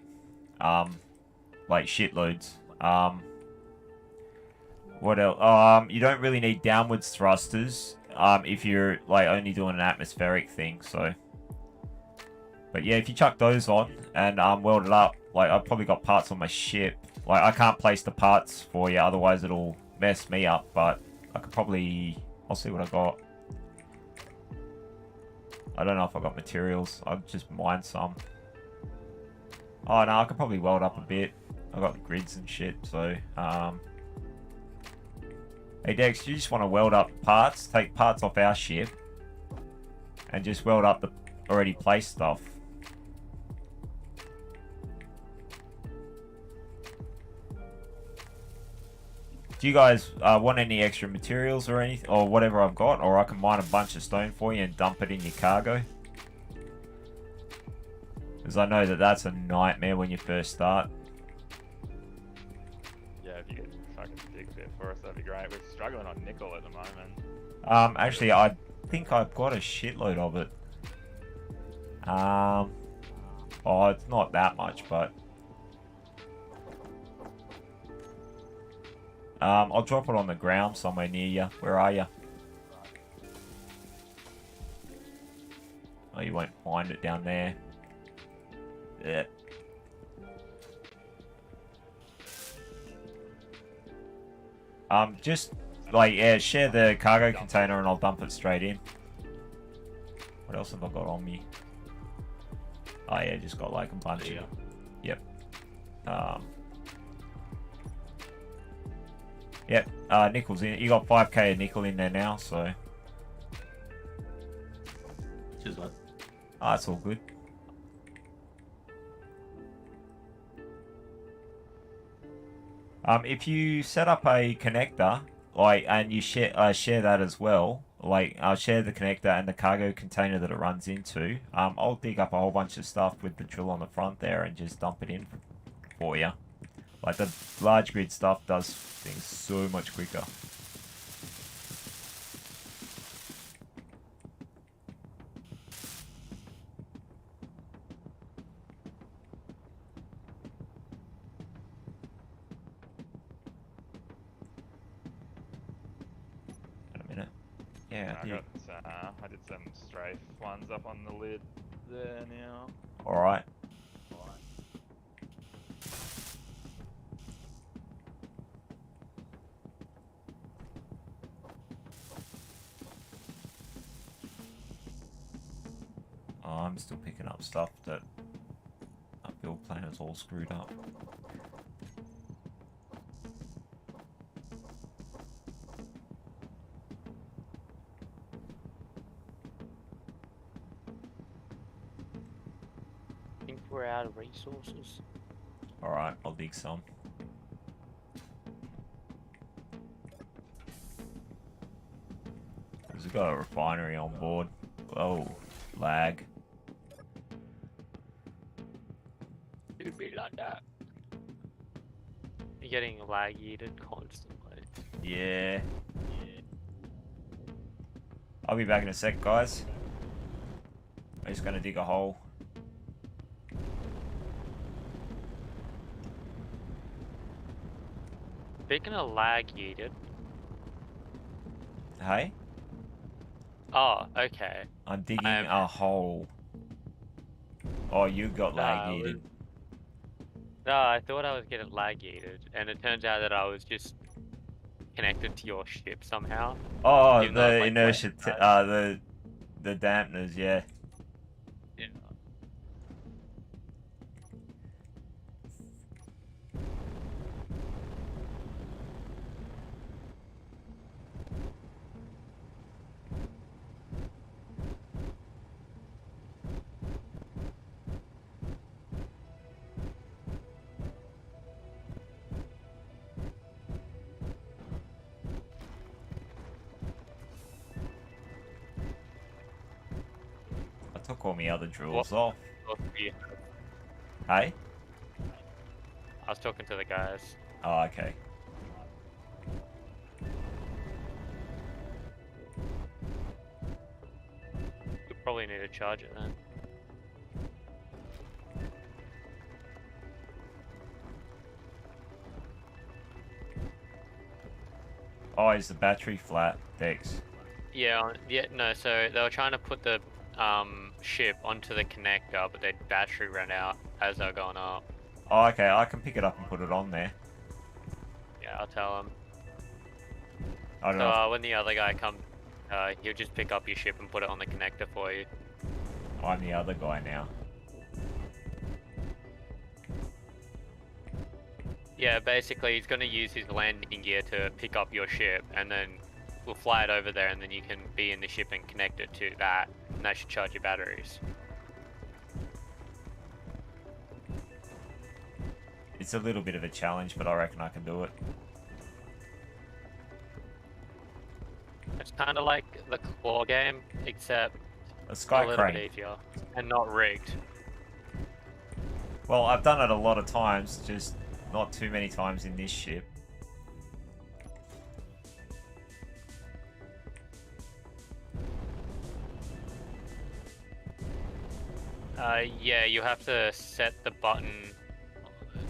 Like shitloads. What else? You don't really need downwards thrusters, if you're like only doing an atmospheric thing, so. But yeah, if you chuck those on and weld it up, like I've probably got parts on my ship. Like I can't place the parts for you, otherwise it'll mess me up, but I could probably... I'll see what I got. I don't know if I got materials. I'll just mine some. Oh, no, I could probably weld up a bit. I got grids and shit, so... Hey, Dex, you just want to weld up parts? Take parts off our ship. And just weld up the already placed stuff. Do you guys want any extra materials or anything, or whatever I've got, or I can mine a bunch of stone for you and dump it in your cargo? Because I know that that's a nightmare when you first start. Yeah, if you could fucking dig a bit for us, that'd be great. We're struggling on nickel at the moment. Actually, I think I've got a shitload of it. Oh, it's not that much, but... I'll drop it on the ground somewhere near you. Where are you? Oh, you won't find it down there. Yeah. Just, like, yeah, share the cargo container and I'll dump it straight in. What else have I got on me? Oh, yeah, just got, like, a bunch of... Yep. Yep, nickel's in. You got 5k of nickel in there now, so... Cheers, mate. Oh, that's all good. If you set up a connector, like, and you share that as well, like, I'll share the connector and the cargo container that it runs into, I'll dig up a whole bunch of stuff with the drill on the front there and just dump it in for you. Like the large grid stuff does things so much quicker. Wait a minute. Yeah, I did some strafe ones up on the lid there now. Alright. Oh, I'm still picking up stuff that our build plan is all screwed up. I think we're out of resources. Alright, I'll dig some. We've got a refinery on board. Oh, lag. It'd be like that. You're getting lag-eated constantly. Yeah. I'll be back in a sec, guys. I'm just gonna dig a hole. Speaking of lag-eated. Hey? Oh, okay. I'm digging a hole. Oh, you got Nah, lag-eated. No, I thought I was getting lag-eated, and it turns out that I was just connected to your ship somehow. Oh, Even though the it's like inertia, playing the dampeners, yeah. Yeah. I took all my other drills What? off. Yeah. Hey? I was talking to the guys. Oh, okay. You probably need to charge it then. Oh, is the battery flat? Thanks. Yeah, no, so they were trying to put the ship onto the connector, but their battery ran out as they were going up. Oh, okay, I can pick it up and put it on there. Yeah, I'll tell them. I don't So know. when the other guy comes, he'll just pick up your ship and put it on the connector for you. I'm the other guy now. Yeah, basically he's going to use his landing gear to pick up your ship, and then we'll fly it over there, and then you can be in the ship and connect it to that, and that should charge your batteries. It's a little bit of a challenge, but I reckon I can do it. It's kind of like the claw game, except A a sky little crane. bit easier, and not rigged. Well, I've done it a lot of times, just not too many times in this ship. Yeah, you have to set the button,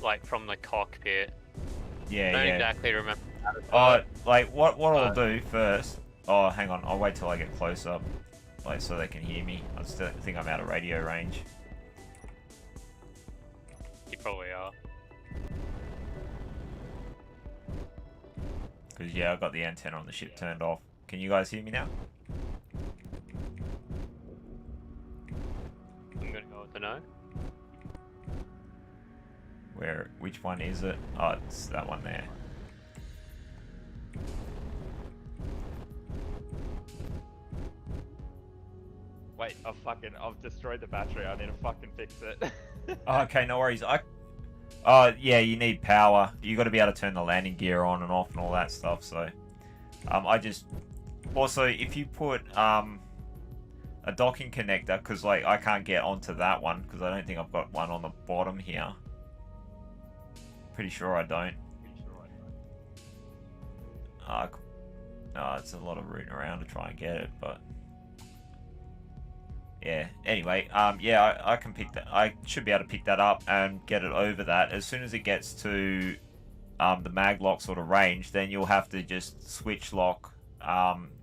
like, from the cockpit. Yeah, I don't yeah. exactly remember how to do Oh, it. like what I'll do first. Oh, hang on. I'll wait till I get close up, like so they can hear me. I still think I'm out of radio range. You probably are. Cause yeah, I got the antenna on the ship turned off. Can you guys hear me now? I'm gonna go with the no. Which one is it? Oh, it's that one there. Wait, I've destroyed the battery. I need to fucking fix it. Oh, okay, no worries. Yeah, you need power. You got to be able to turn the landing gear on and off and all that stuff. So, also if you put a docking connector, because like I can't get onto that one because I don't think I've got one on the bottom here. Pretty sure I don't. No, it's a lot of rooting around to try and get it, but yeah. Anyway, yeah, I can pick that. I should be able to pick that up and get it over that. As soon as it gets to the mag lock sort of range, then you'll have to just switch lock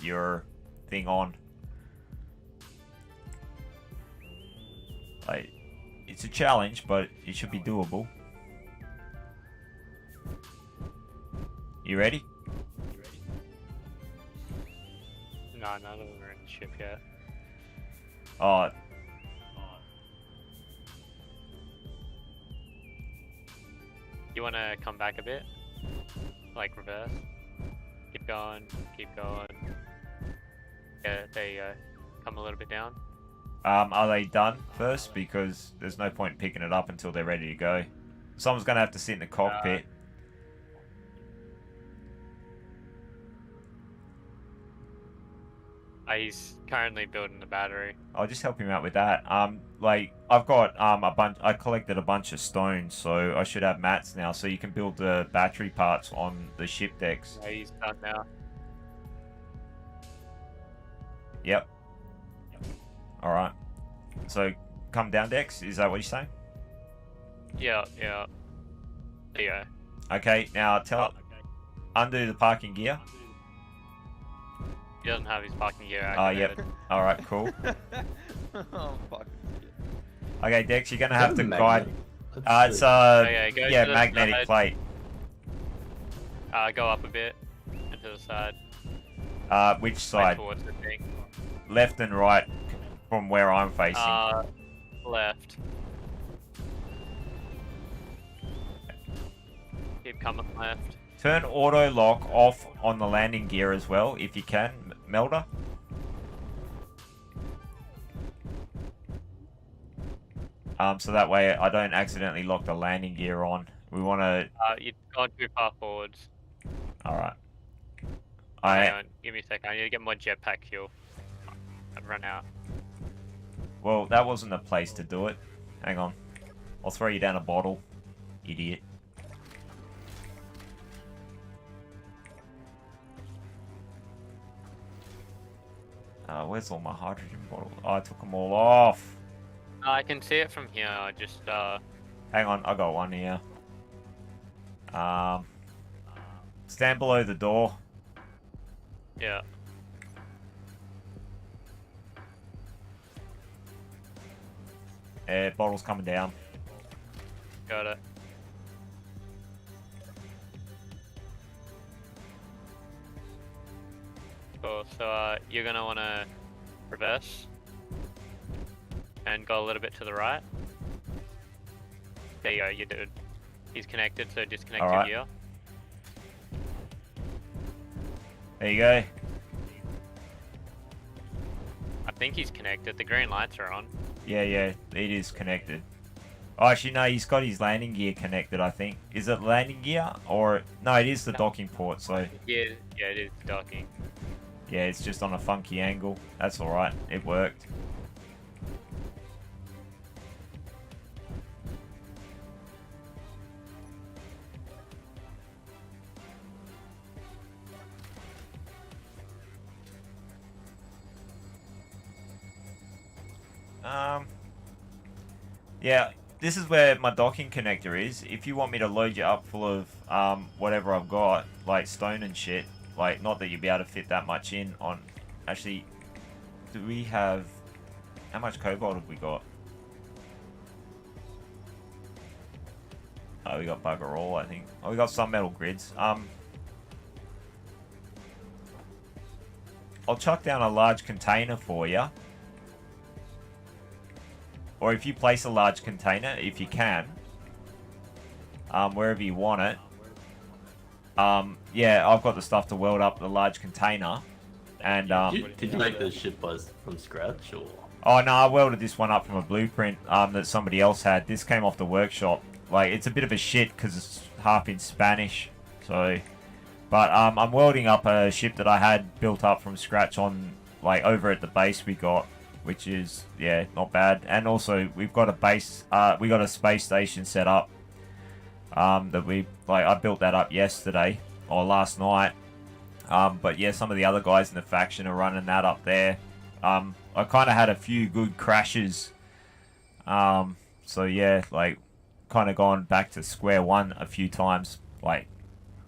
your thing on. Like, it's a challenge, but it should be doable. You ready? No, none of them are in the ship yet. Oh. You want to come back a bit? Like reverse? Keep going, keep going. Yeah, there you go. Come a little bit down. Are they done first? Because there's no point in picking it up until they're ready to go. Someone's going to have to sit in the cockpit. He's currently building the battery. I'll just help him out with that. Like, I've got a bunch. I collected a bunch of stones, so I should have mats now, so you can build the battery parts on the ship decks. Yeah, he's done now. Yep. All right. So, come down decks. Is that what you're saying? Yeah, yeah. There you go. Okay. Now undo the parking gear. He doesn't have his parking gear Oh, activated. yep. All right. Cool. Oh, fuck. Okay, Dex, you're gonna have to Magnetic. guide. It's Okay, go yeah, to the magnetic side. plate. Go up a bit and to the side. Which Right side? towards the thing. Left and right, from where I'm facing. Left. Keep coming left. Turn auto lock off on the landing gear as well, if you can, Melda. So that way I don't accidentally lock the landing gear on. We want to. You've gone too far forwards. All right. Hang on, give me a second. I need to get more jetpack fuel. I've run out. Well, that wasn't the place to do it. Hang on. I'll throw you down a bottle, idiot. Where's all my hydrogen bottles? Oh, I took them all off. I can see it from here. I just Hang on, I got one here. Stand below the door. yeah. Bottle's coming down. Got it. Cool. So you're gonna wanna reverse and go a little bit to the right. There you go. You did. He's connected, so disconnect your Alright. gear. There you go. I think he's connected. The green lights are on. Yeah, it is connected. Oh, actually, no, he's got his landing gear connected, I think. Is it landing gear? Or... No, it is the docking port, so... Yeah, it is docking. Yeah, it's just on a funky angle. That's alright. It worked. Yeah, this is where my docking connector is. If you want me to load you up full of whatever I've got, like stone and shit, like, not that you'd be able to fit that much in on... Actually, do we have... How much cobalt have we got? Oh, we got bugger all, I think. Oh, we got some metal grids. I'll chuck down a large container for you. Or if you place a large container, if you can, wherever you want it. Yeah, I've got the stuff to weld up the large container. And Did you make this ship from scratch or? oh no, I welded this one up from a blueprint that somebody else had. This came off the workshop. Like, it's a bit of a shit because it's half in Spanish. So, but I'm welding up a ship that I had built up from scratch on, like, over at the base we got, which is, yeah, not bad. And also we've got a base, we got a space station set up That I built that up yesterday or last night. But yeah, some of the other guys in the faction are running that up there. I kind of had a few good crashes. So yeah, like kind of gone back to square one a few times, like,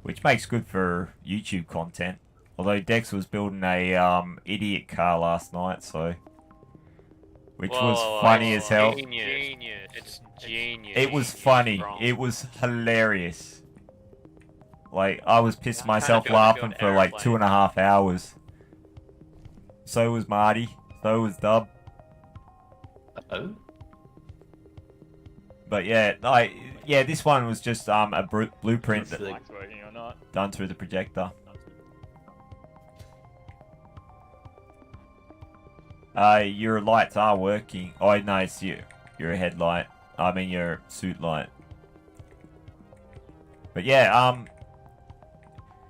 which makes good for YouTube content. Although Dex was building a idiot car last night, so which was funny as hell. Genius. It's genius. It was funny. It was hilarious. Like, I was pissing myself laughing for like 2.5 hours. So was Marty. So was Dub. Oh. But yeah, this one was just a blueprint that Lights working or not. done through the projector. Your lights are working. Oh no, it's your headlight. I mean your suit light. But yeah,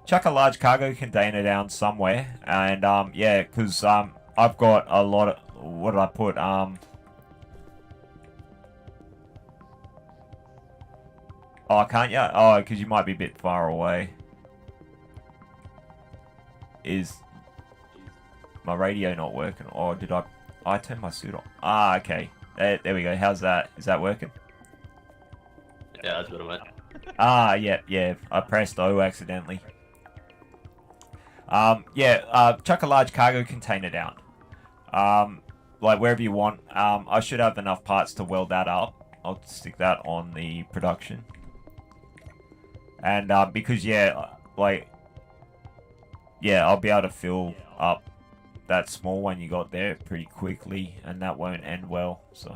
chuck a large cargo container down somewhere, and yeah, because I've got a lot of, what did I put? Oh, can't you? Oh, because you might be a bit far away. Is my radio not working? Or did I turn my suit on? Ah, okay. There we go. How's that? Is that working? Yeah, that's what I meant. Ah, yeah. I pressed O accidentally. Yeah, chuck a large cargo container down. Like wherever you want. I should have enough parts to weld that up. I'll stick that on the production. And because yeah, I'll be able to fill up that small one you got there pretty quickly, and that won't end well. So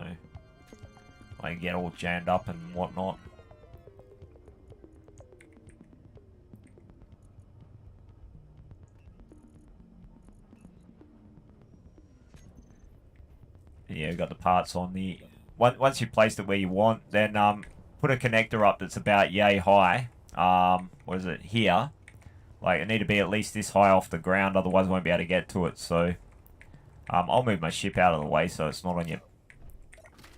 I get all jammed up and whatnot. Yeah, got the parts on the. Once you placed it where you want, then put a connector up that's about yay high. What is it here? Like, it need to be at least this high off the ground, otherwise I won't be able to get to it. So I'll move my ship out of the way so it's not on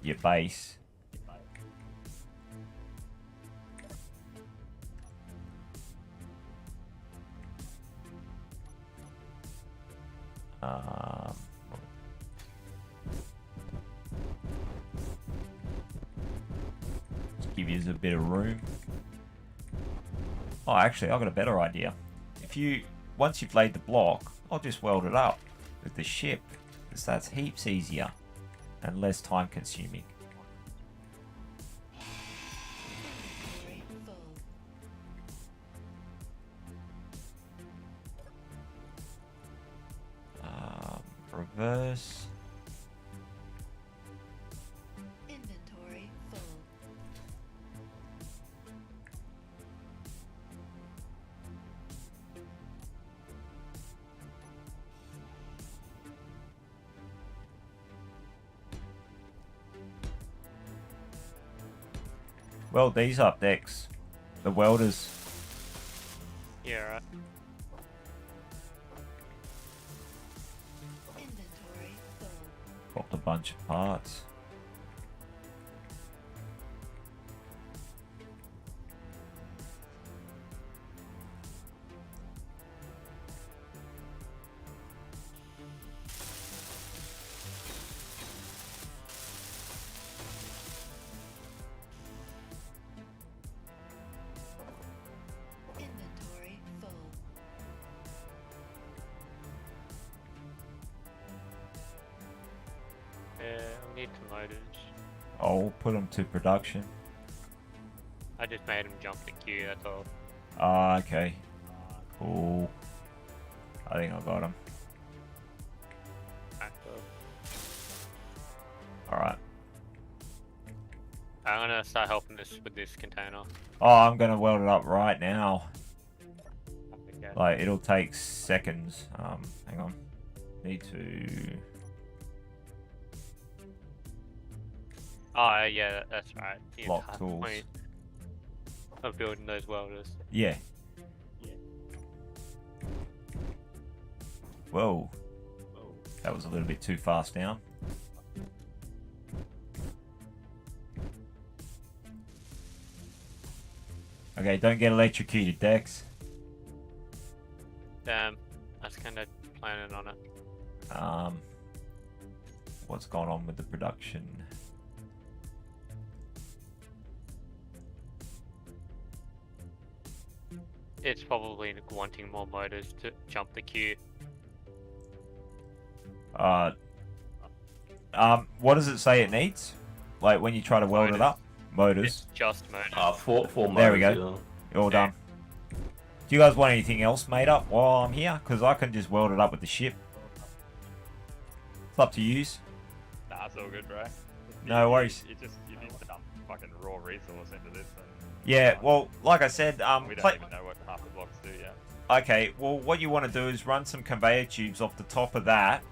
your base. Just give you a bit of room. Oh, actually, I've got a better idea. Once you've laid the block, I'll just weld it up with the ship, because that's heaps easier and less time consuming. Inventory full. Reverse. Inventory full. Weld these up, Dex. The welders. Yeah, right. Inventory full. Dropped a bunch of parts. Inventory full. Yeah, we need some motors. I'll put them to production. I just made them jump the queue, that's all. Ah, okay. Cool. I think I got them. Alright, cool. Alright. I'm gonna start helping this with this container. Oh, I'm gonna weld it up right now. Okay. Like, it'll take seconds. Hang on. Need to... Oh, yeah, that's right. The Lock entire tools. point of building those welders. Yeah. Whoa. That was a little bit too fast down. Okay, don't get electrocuted, Dex. Damn, I was kind of planning on it. What's going on with the production? It's probably wanting more motors to jump the queue. What does it say it needs? Like when you try to weld it Motors. up? Motors. It's just motors. Four There we motors, go. yeah. All done. Do you guys want anything else made up while I'm here? Because I can just weld it up with the ship. It's up to yous. Nah, it's all good, bro. No worries. You need to dump fucking raw resource into this. And Yeah, well, like I said, we don't even know what half the blocks do yet. Okay, well, what you want to do is run some conveyor tubes off the top of that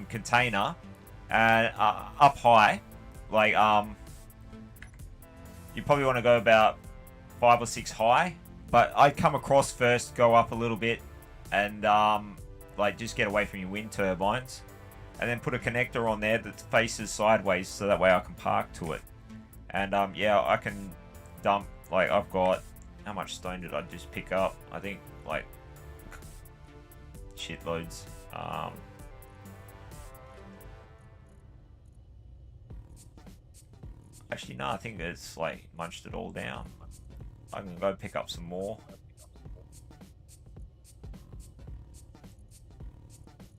container and up high. Like, you probably want to go about 5 or 6 high. But I'd come across first, go up a little bit, and like just get away from your wind turbines. And then put a connector on there that faces sideways so that way I can park to it. And yeah, I can dump, like I've got, how much stone did I just pick up? I think like shitloads. Actually no, I think it's like munched it all down. I can go pick up some more.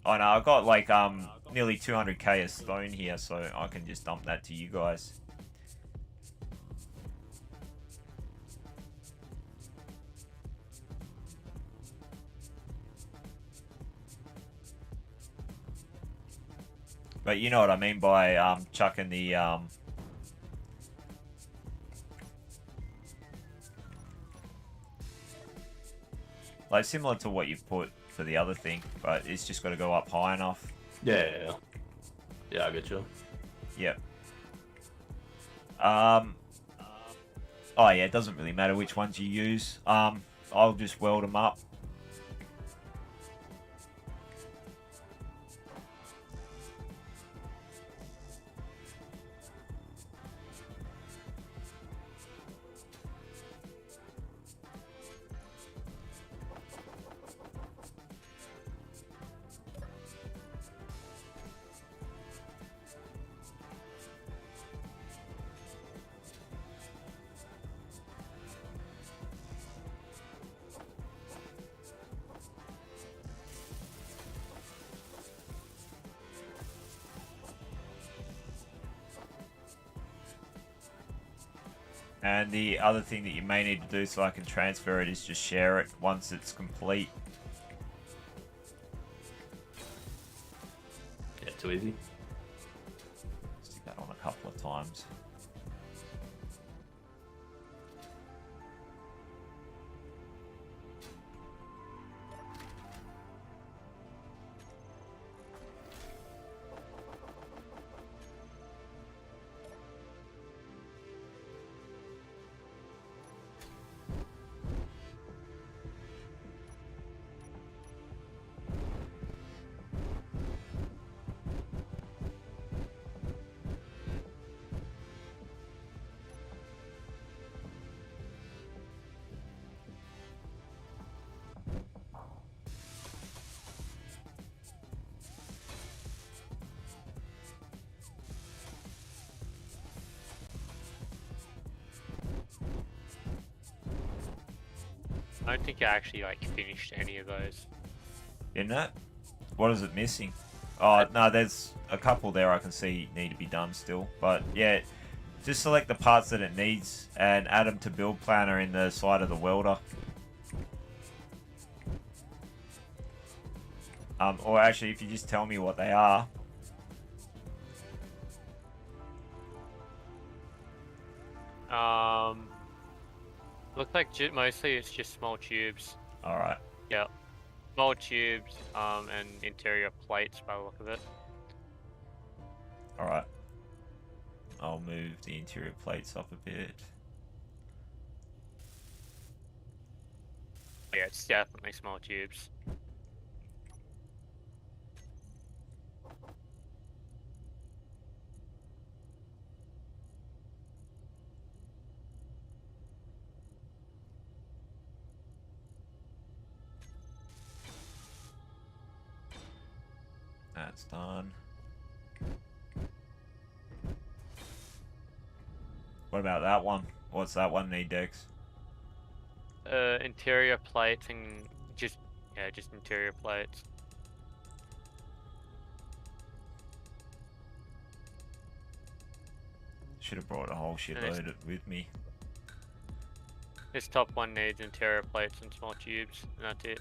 Oh no, I've got like nearly 200k of stone here, so I can just dump that to you guys. But you know what I mean by chucking the like similar to what you've put for the other thing, but it's just got to go up high enough. Yeah, I get you. Yep. Oh yeah, it doesn't really matter which ones you use. I'll just weld them up. And the other thing that you may need to do so I can transfer it is just share it once it's complete. Yeah, too easy. Stick that on a couple of times. I don't think I actually like finished any of those. Isn't it? What is it missing? Oh, no, there's a couple there I can see need to be done still. But yeah, just select the parts that it needs and add them to build planner in the side of the welder. Or actually, if you just tell me what they are. Looks like mostly it's just small tubes. Alright. Yeah, small tubes and interior plates by the look of it. Alright. I'll move the interior plates up a bit. Yeah, it's definitely small tubes. That's done. What about that one? What's that one need, Dex? Interior plates and just interior plates. Should have brought a whole shitload with me. This top one needs interior plates and small tubes, and that's it.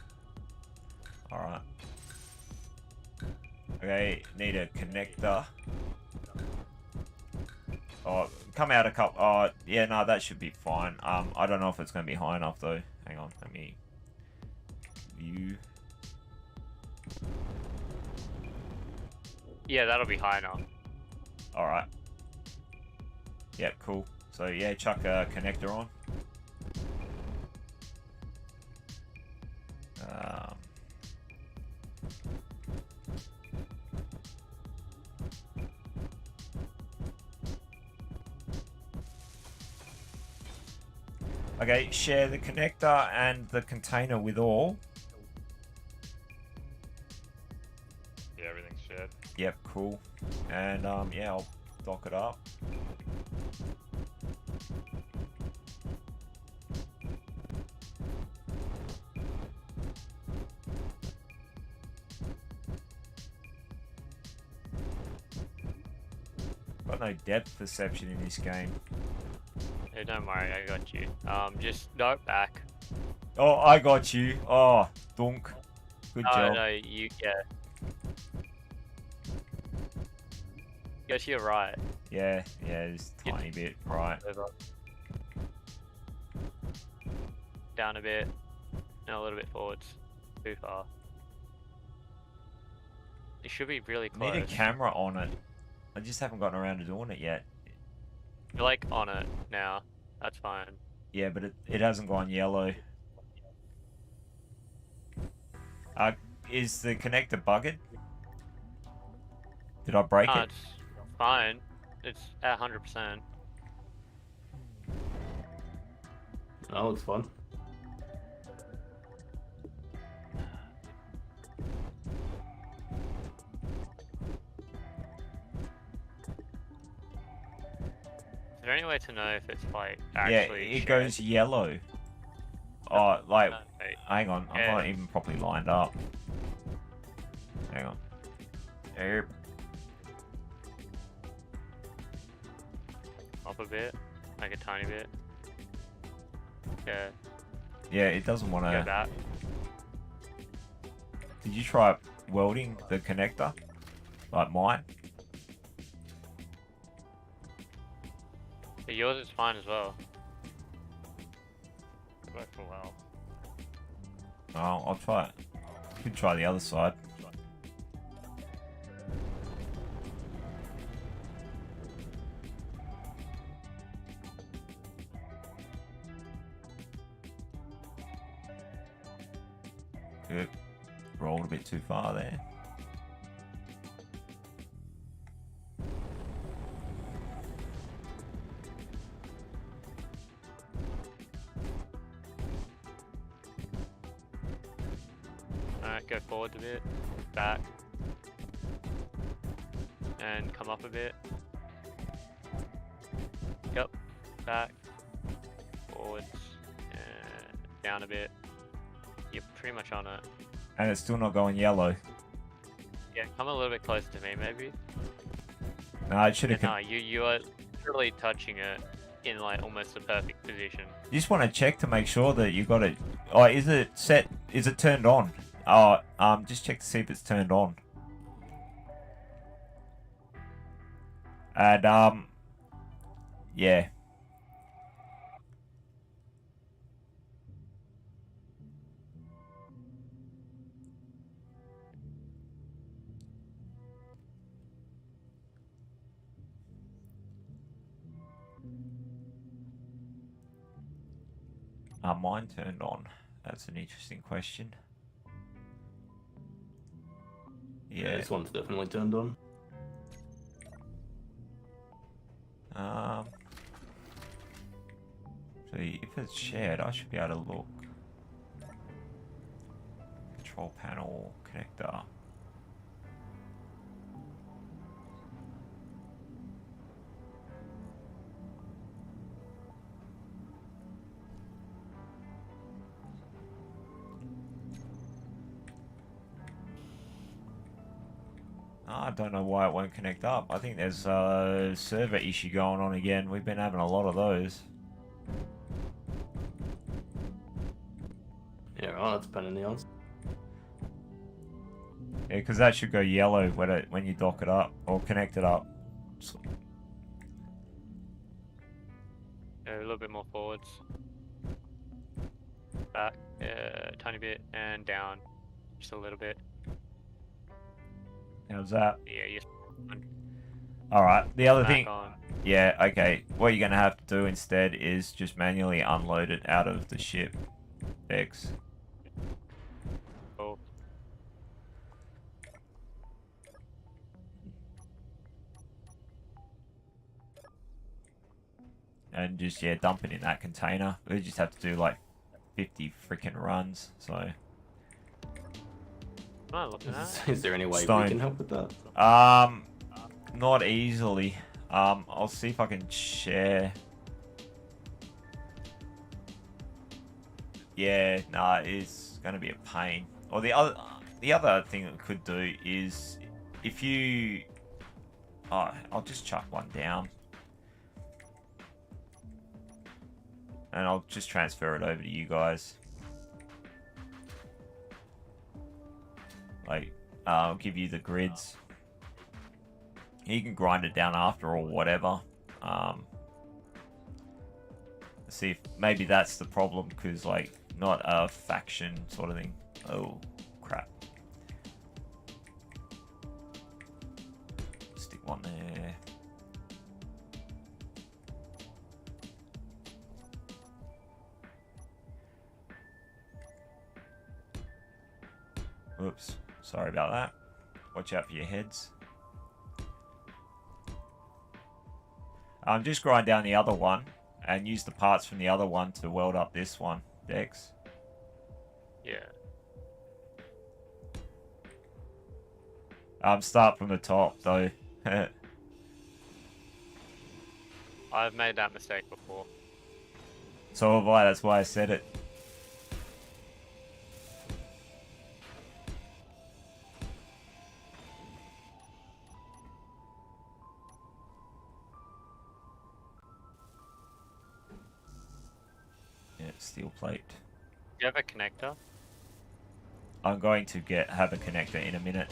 Alright. Okay, need a connector. Oh, come out a couple. Oh, yeah, no, that should be fine. I don't know if it's going to be high enough though. Hang on, let me view. Yeah, that'll be high enough. Alright. Yep, cool. So yeah, chuck a connector on. Okay, share the connector and the container with all. Yeah, everything's shared. Yep, cool. And yeah, I'll dock it up. Got no depth perception in this game. Hey, don't worry, I got you. Just no back. Oh, I got you. Oh, dunk. Good Oh job. no, you Go to your right. Yeah, just a tiny bit. Right. Over. Down a bit. And a little bit forwards. Too far. It should be really close. Need a camera on it. I just haven't gotten around to doing it yet. You're like on it now. That's fine. Yeah, but it hasn't gone yellow. Is the connector bugged? Did I break it? It's fine. It's at 100%. Oh, it's fun. Is there any way to know if it's like Yeah, actually it shared? goes yellow. Oh, like, Wait, hang on. I'm Yeah. not even properly lined up. Hang on. Erp. up a bit, like a tiny bit. Yeah, Yeah, it doesn't want go to. back. Did you try welding the connector? Like mine? But yours is fine as well. Go back full health. Oh, I'll try it. Could try the other side. Good. Rolled a bit too far there. Alright, go forward a bit, back, and come up a bit. Yep, back, forwards, and down a bit. You're pretty much on it. And it's still not going yellow. Yeah, come a little bit closer to me, maybe. No, it should Yeah, have. no, you are literally touching it in like almost the perfect position. You just want to check to make sure that you got it. Oh, is it set? Is it turned on? Oh, just check to see if it's turned on. And yeah. Are mine turned on? That's an interesting question. Yeah. This one's definitely turned on. So if it's shared, I should be able to look. Control panel connector. I don't know why it won't connect up. I think there's a server issue going on again. We've been having a lot of those. Yeah, right, that's better than the odds. Yeah, because that should go yellow when you dock it up or connect it up. So, A little bit more forwards. Back, a tiny bit, and down, just a little bit. how's that? Yeah, you Alright, the other back thing... on. Yeah, okay. What you're going to have to do instead is just manually unload it out of the ship. X. Cool. And just, yeah, dump it in that container. We just have to do like 50 freaking runs, so... Am I looking at? Is there any way Stone. we can help with that? Not easily. I'll see if I can share. Yeah, nah, it's gonna be a pain. Or the other thing that we could do is if you... Oh, I'll just chuck one down. And I'll just transfer it over to you guys. Like, I'll give you the grids. You can grind it down after or whatever. See if maybe that's the problem, because like not a faction sort of thing. Oh crap! Stick one there. Oops, sorry about that. Watch out for your heads. Just grind down the other one and use the parts from the other one to weld up this one, Dex. Yeah. Start from the top though. I've made that mistake before. So have I, that's why I said it. Yeah, steel plate. Do you have a connector? I'm going to have a connector in a minute.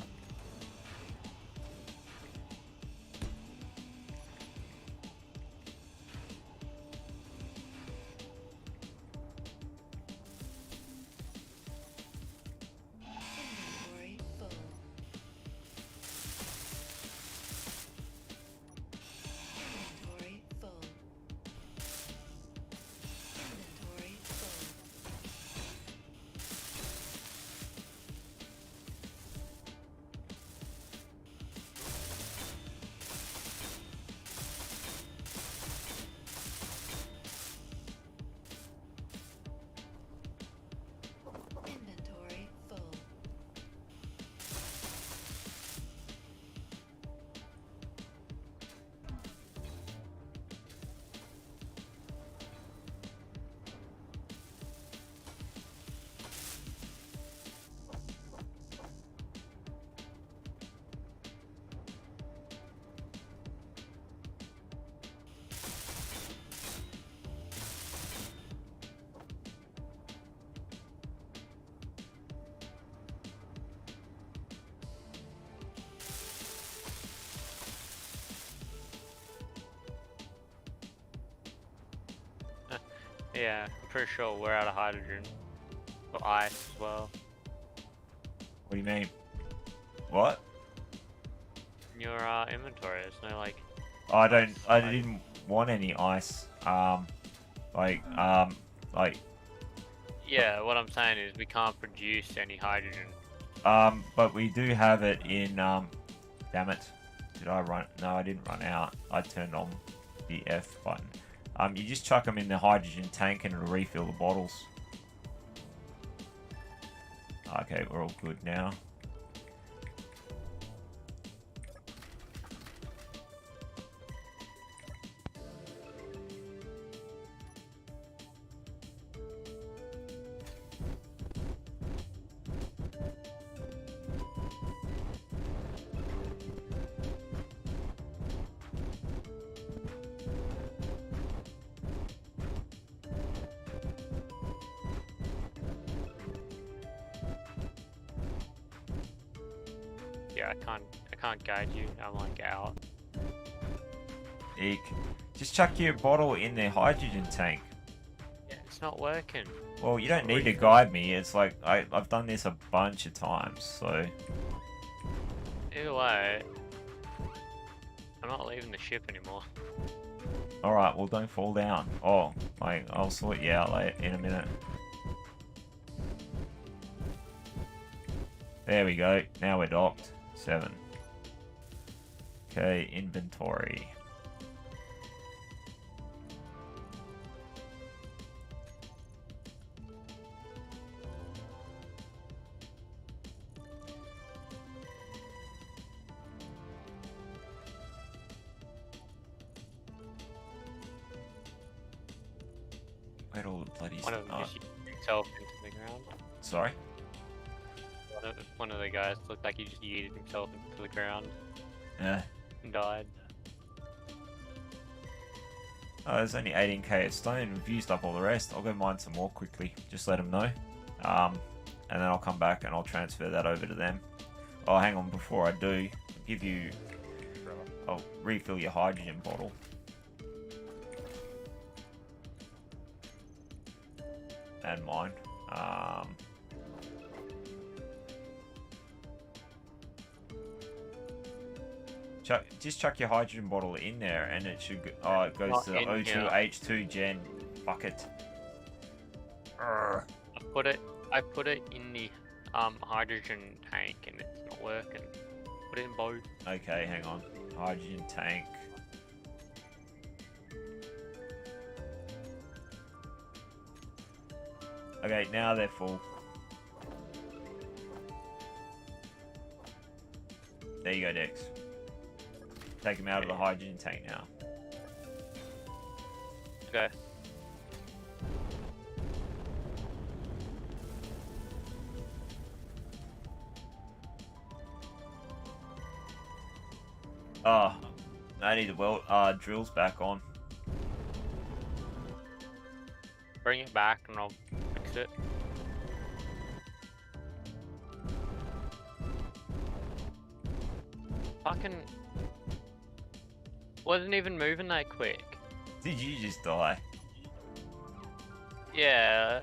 Inventory full. Inventory full. Inventory full. Inventory full. Yeah, I'm pretty sure we're out of hydrogen. Or ice as well. What do you mean? What? In your inventory, there's no like... I didn't want any ice. Like, Yeah, what I'm saying is we can't produce any hydrogen. but we do have it in, damn it. Did I run? No, I didn't run out. I turned on the F button. You just chuck them in the hydrogen tank and it'll refill the bottles. Okay, we're all good now. Yeah, I can't guide you. I'm like out. Eek. Just chuck your bottle in the hydrogen tank. Yeah, it's not working. Well, you don't need to Sorry. guide me. It's like I've done this a bunch of times, so Either way, I'm not leaving the ship anymore. all right. Well, don't fall down. Oh, I'll sort you out later in a minute. There we go. Now we're docked. 7. Okay, inventory. Where'd all the bloody One of stuff? them just yeeted himself into the ground. Sorry? One of the guys looked like he just yeeted himself into the ground Yeah. and died. Oh, there's only 18k of stone. We've used up all the rest. I'll go mine some more quickly. Just let them know. And then I'll come back and I'll transfer that over to them. Oh, hang on. Before I do, I'll refill your hydrogen bottle. And mine. Just chuck your hydrogen bottle in there and it should go, it goes Not to the in O2 here. H2 gen bucket. Urgh. I put it in the hydrogen tank and it's not working. Put it in both. Okay, hang on. Hydrogen tank. Okay, now they're full. There you go, Dex. Take them out of the hydrogen tank now. Okay. Oh, I need the drills back on. Bring it back and I'll fix it. Fucking wasn't even moving that quick. Did you just die? Yeah.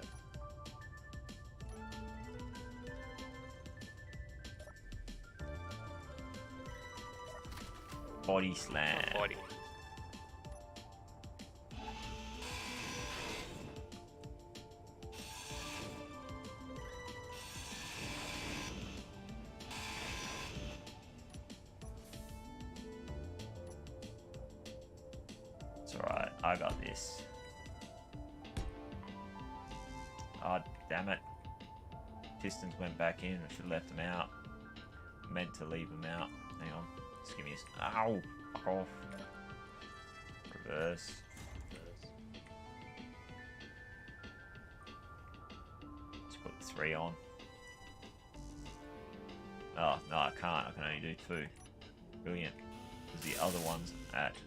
Body slam. Body. It's alright, I got this. Oh, damn it. Pistons went back in, I should have left them out. Meant to leave them out. Hang on. Just give me a... Ow! Fuck off. Reverse. Let's put 3 on. Oh, no, I can't. I can only do 2. Brilliant. Because the other one's at...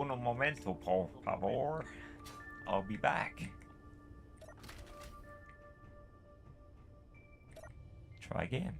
Un momento, por favor. I'll be back. Try again.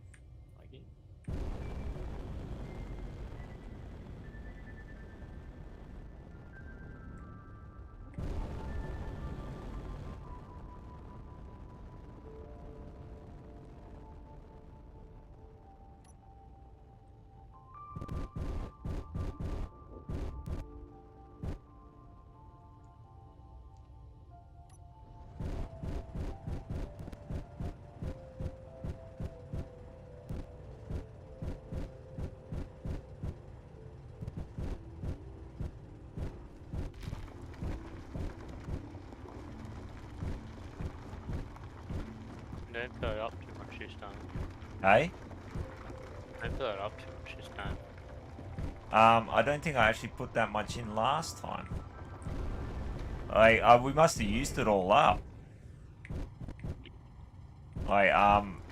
Don't fill it up too much this time. Hey? Don't fill it up too much this time. I don't think I actually put that much in last time. We must have used it all up.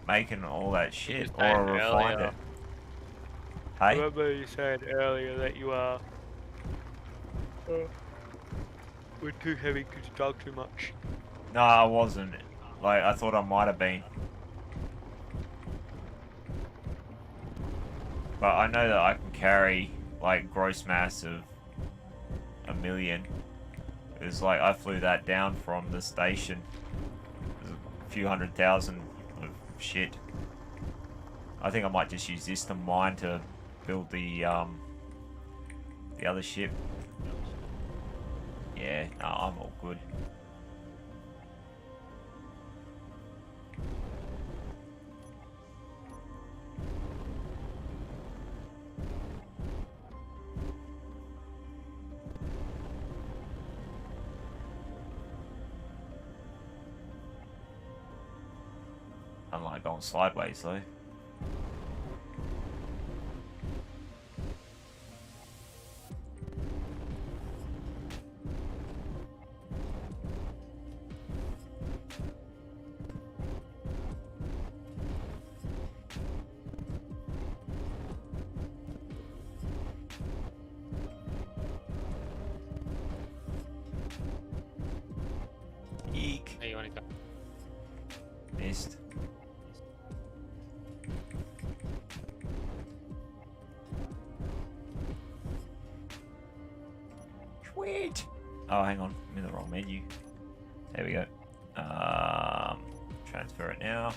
Making all that shit, were saying or refined earlier. it. Hey? Remember you said earlier that you were too heavy because you dug too much. No, I wasn't. Like, I thought I might have been. But I know that I can carry, like, gross mass of 1 million. It's like, I flew that down from the station. There's a few 100,000 of shit. I think I might just use this to mine to build the other ship. Yeah, no, I'm all good. Unlike going sideways though. Eek. Hey, you wanna go? Missed. Sweet. Oh, hang on. I'm in the wrong menu. There we go. Transfer it now.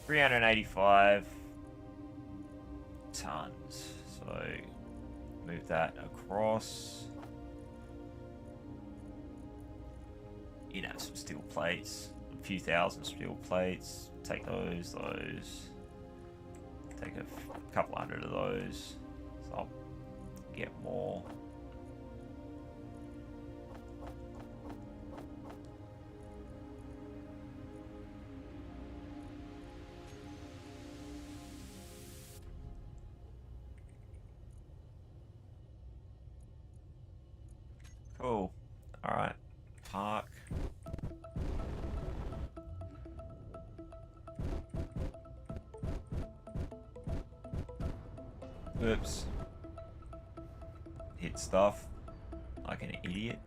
$385 tons. So move that across. You'd have some steel plates, a few thousand steel plates. Take those. Take a couple hundred of those. So I'll get more. Cool. Alright. Park. Oops. Hit stuff. Like an idiot.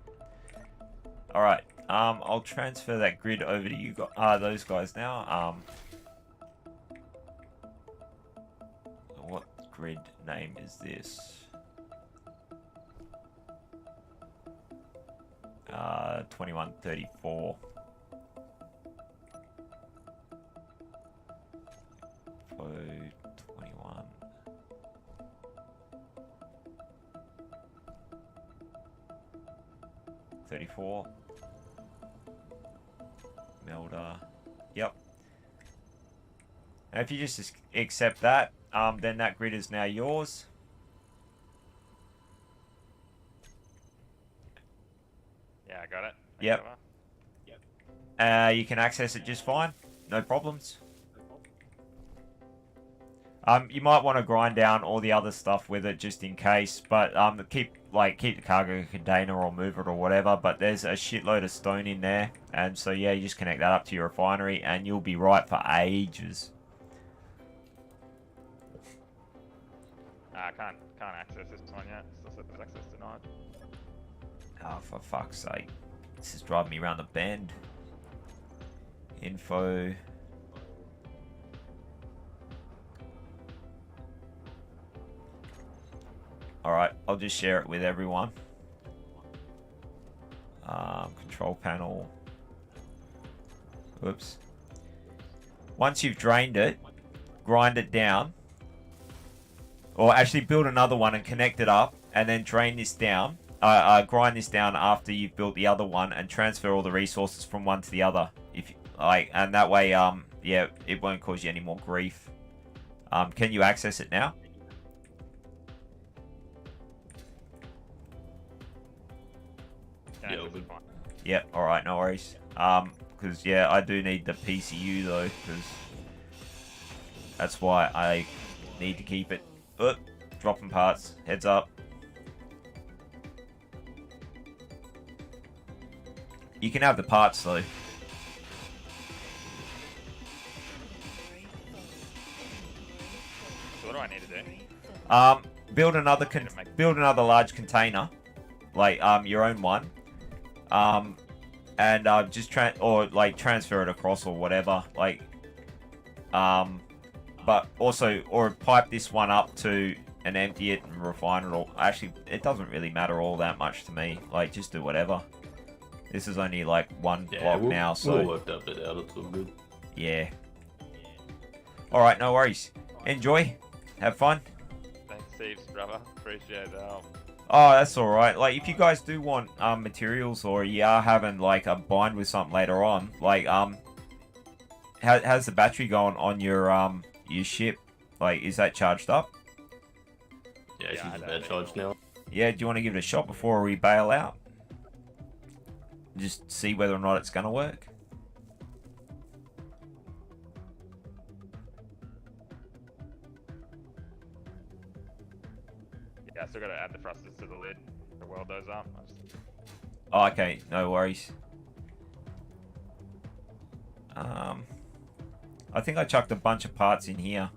Alright. I'll transfer that grid over to you guys, those guys now. What grid name is this? 2134. So 21. $34. Melder. Yep. And if you just accept that, then that grid is now yours. Yeah, I got it. Thanks, Yep. Trevor. You can access it just fine. No problems. You might want to grind down all the other stuff with it just in case, but keep the cargo container or move it or whatever. But there's a shitload of stone in there, and so yeah, you just connect that up to your refinery, and you'll be right for ages. I can't access this one yet. Still says access denied. Oh, for fuck's sake! This is driving me around the bend. Info. Alright, I'll just share it with everyone. Control panel. Whoops. Once you've drained it, grind it down. Or actually build another one and connect it up. And then drain this down. Grind this down after you've built the other one. And transfer all the resources from one to the other. And that way, yeah, it won't cause you any more grief. Can you access it now? Yeah, Yeah, this is good. fine. Yep. All right. No worries. Because yeah, I do need the PCU though, because that's why I need to keep it. Dropping parts. Heads up. You can have the parts though. Inventory full. So what do I need to do? Inventory full. Build another build another large container, like your own one. And just transfer it across or whatever. Like, but also or pipe this one up to and empty it and refine it all. Actually, it doesn't really matter all that much to me. Like, just do whatever. This is only like one Yeah, block we'll, now, so we'll work that bit out. It's all good. yeah. All right, no worries. Enjoy. Have fun. Thanks heaps, brother. Appreciate the help. Oh, that's all right. Like, if you guys do want materials or you are having like a bind with something later on, like how's the battery going on your ship? Like, is that charged up? Yeah, Yeah, she's I a don't bad need charge now. Yeah. Do you want to give it a shot before we bail out? Just see whether or not it's gonna work. Yeah, I still gotta add the thrusters to the lid to weld those up. Oh, okay. No worries. I think I chucked a bunch of parts in here.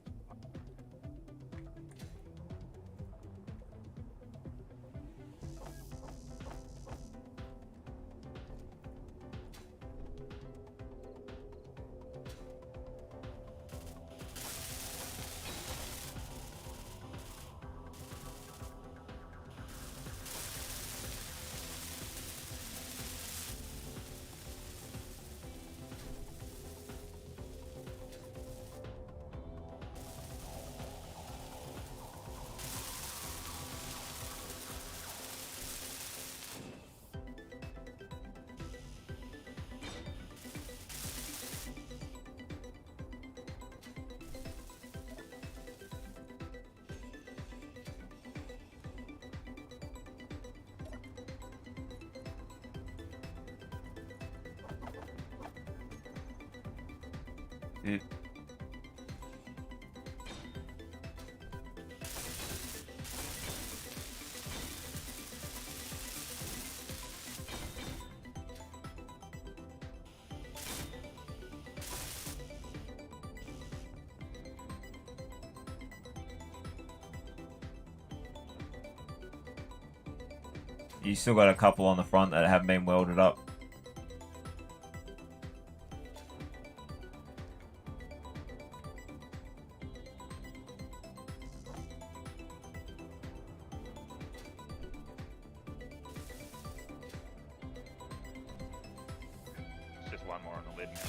It, you still got a couple on the front that haven't been welded up. It's just one more on the lid now.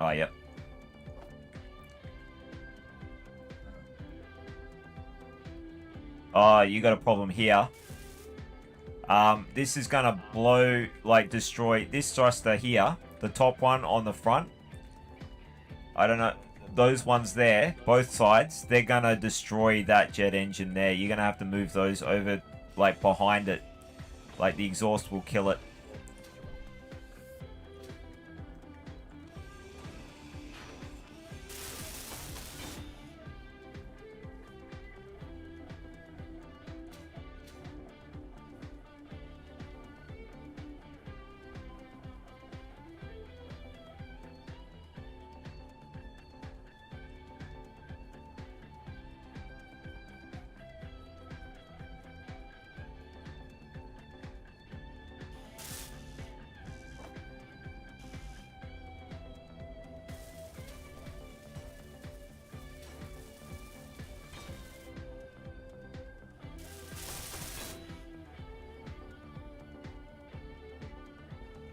Oh, yep. Oh, you got a problem here. This is gonna blow, like, destroy this thruster here, the top one on the front. I don't know, those ones there, both sides, they're gonna destroy that jet engine there. You're gonna have to move those over, like, behind it. Like, the exhaust will kill it.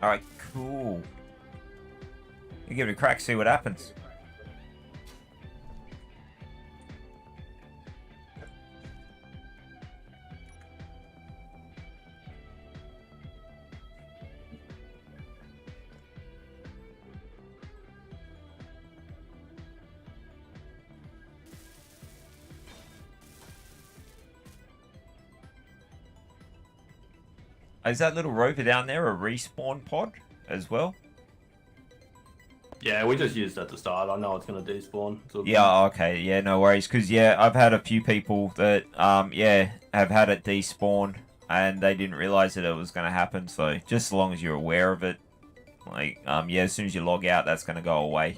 Alright, cool. You give it a crack, see what happens. Is that little rover down there a respawn pod as well? Yeah, we just used that to start. I know it's gonna despawn. So Yeah, okay, yeah, no worries. Because, yeah, I've had a few people that, yeah, have had it despawn, and they didn't realize that it was going to happen. So, just as long as you're aware of it, like, yeah, as soon as you log out, that's going to go away.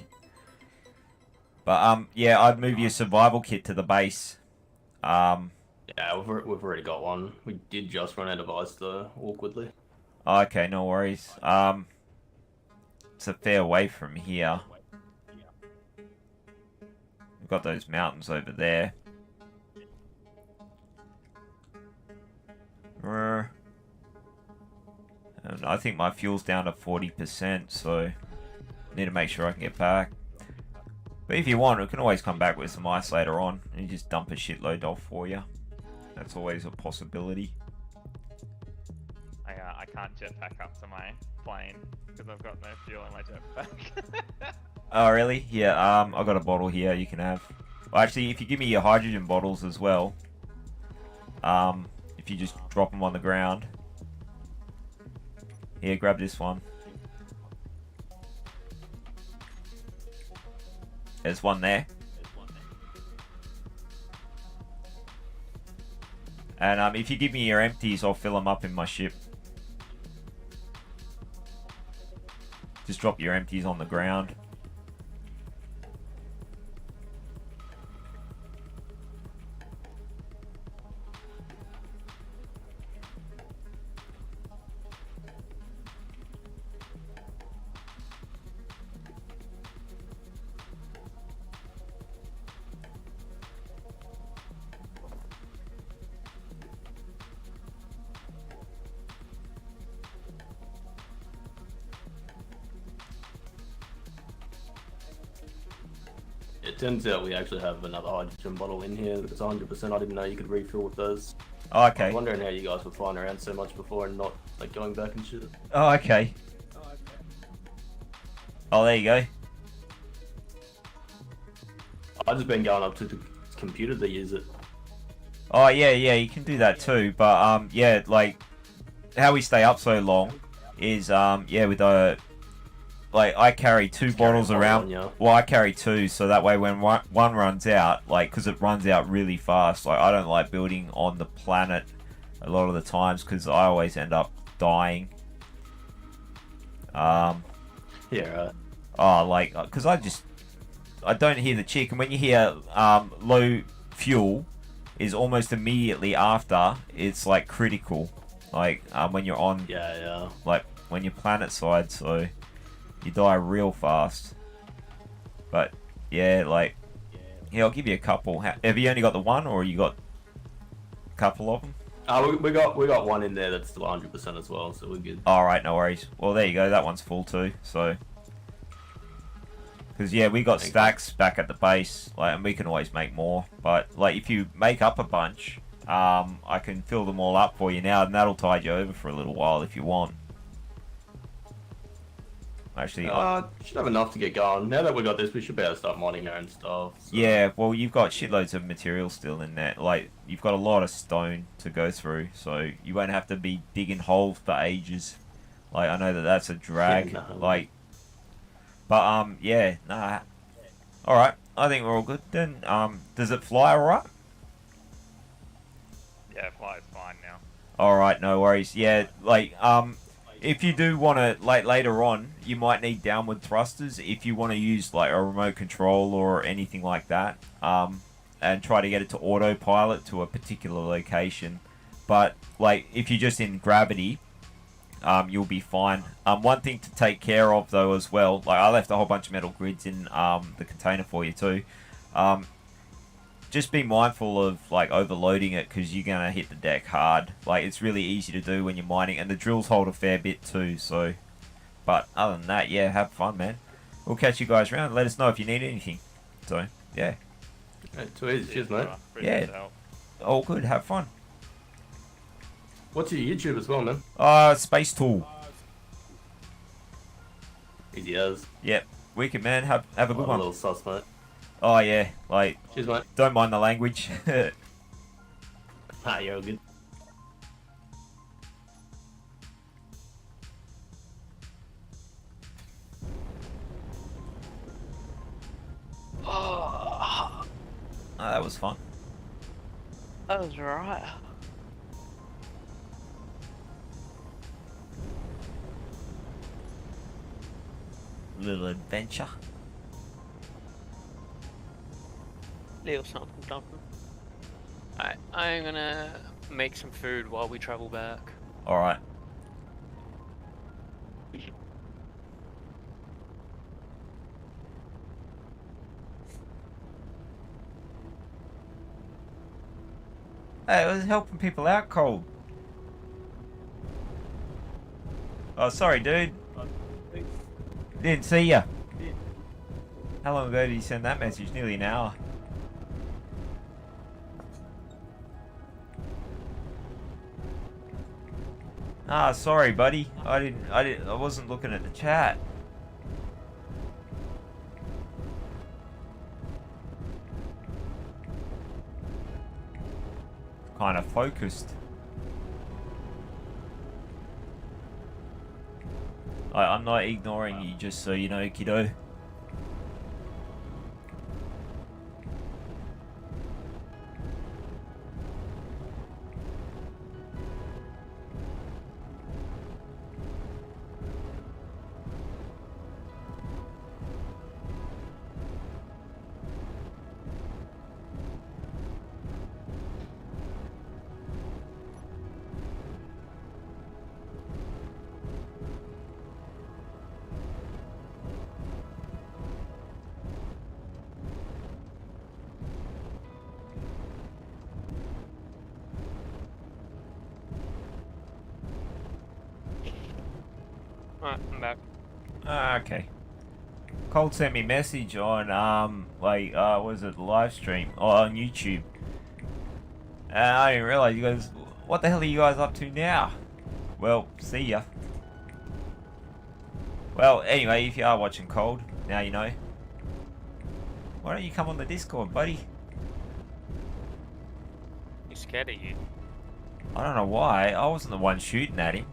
But, yeah, I'd move your survival kit to the base. Yeah, we've already got one. We did just run out of ice though, awkwardly. Okay, no worries. It's a fair way from here. We've got those mountains over there. And I think my fuel's down to 40%, so I need to make sure I can get back. But if you want, we can always come back with some ice later on and just dump a shitload off for you. That's always a possibility. I can't jetpack up to my plane because I've got no fuel in my jetpack. Oh, really? Yeah, I've got a bottle here you can have. Well, actually, if you give me your hydrogen bottles as well, if you just drop them on the ground. Here, grab this one. There's one there. And if you give me your empties, I'll fill them up in my ship. Just drop your empties on the ground. It turns out we actually have another hydrogen bottle in here that's 100%. I didn't know you could refill with those. Oh, okay. I'm wondering how you guys were flying around so much before and not like going back and shit. Oh, okay. Oh, there you go. I've just been going up to the computer to use it. Oh, yeah, you can do that too. But, yeah, like, how we stay up so long is, yeah, with like, I carry two bottles around. Yeah. Well, I carry two, so that way when one runs out, like, because it runs out really fast. Like, I don't like building on the planet a lot of the times because I always end up dying. Yeah, right. Oh, like, because I don't hear the chick, and when you hear low fuel is almost immediately after, it's like critical. Like, when you're on, Yeah. like, when you're planet side, so you die real fast. But, yeah, like, yeah, I'll give you a couple. Have you only got the one, or you got a couple of them? We got one in there that's still 100% as well, so we're good. Alright, no worries. Well, there you go, that one's full too, so. Because, yeah, we got stacks back at the base, like, and we can always make more. But, like, if you make up a bunch, I can fill them all up for you now, and that'll tide you over for a little while if you want. Actually, should have enough to get going. Now that we got this, we should be able to start mining our own stuff. So. yeah, well, you've got shitloads of material still in there. Like, you've got a lot of stone to go through, so you won't have to be digging holes for ages. Like, I know that that's a drag. Yeah, no. Like, but, yeah, nah. Alright, I think we're all good then. Does it fly alright? Yeah, fly's fine now. Alright, no worries. Yeah, like, if you do want to, like, later on, you might need downward thrusters if you want to use, like, a remote control or anything like that, and try to get it to autopilot to a particular location. But, like, if you're just in gravity, you'll be fine. One thing to take care of, though, as well, like, I left a whole bunch of metal grids in the container for you, too. Just be mindful of, like, overloading it, because you're going to hit the deck hard. Like, it's really easy to do when you're mining, and the drills hold a fair bit too, so. But other than that, yeah, have fun, man. We'll catch you guys around. Let us know if you need anything. So, yeah. Too easy. Cheers, mate. Yeah. All good. Have fun. What's your YouTube as well, man? Space Tool. Easy as. Yep. Wicked, man. Have a good A one. little sus, mate. Oh, yeah. Like, Cheers, mate. don't mind the language. You're all good. that was fun. That was right. Little adventure. Little something, something. Alright, I'm gonna make some food while we travel back. Alright. Hey, it was helping people out cold. Oh, sorry, dude. Didn't see ya. How long ago did you send that message? Nearly an hour. Ah, sorry, buddy. I wasn't looking at the chat. Kind of focused. I'm not ignoring you, just so you know, kiddo. Alright, I'm back. Okay. Cold sent me a message on was it live stream on YouTube? And I didn't realize. He goes, "What the hell are you guys up to now?" Well, see ya. Well, anyway, if you are watching Cold, now you know. Why don't you come on the Discord, buddy? He's scared of you. I don't know why. I wasn't the one shooting at him.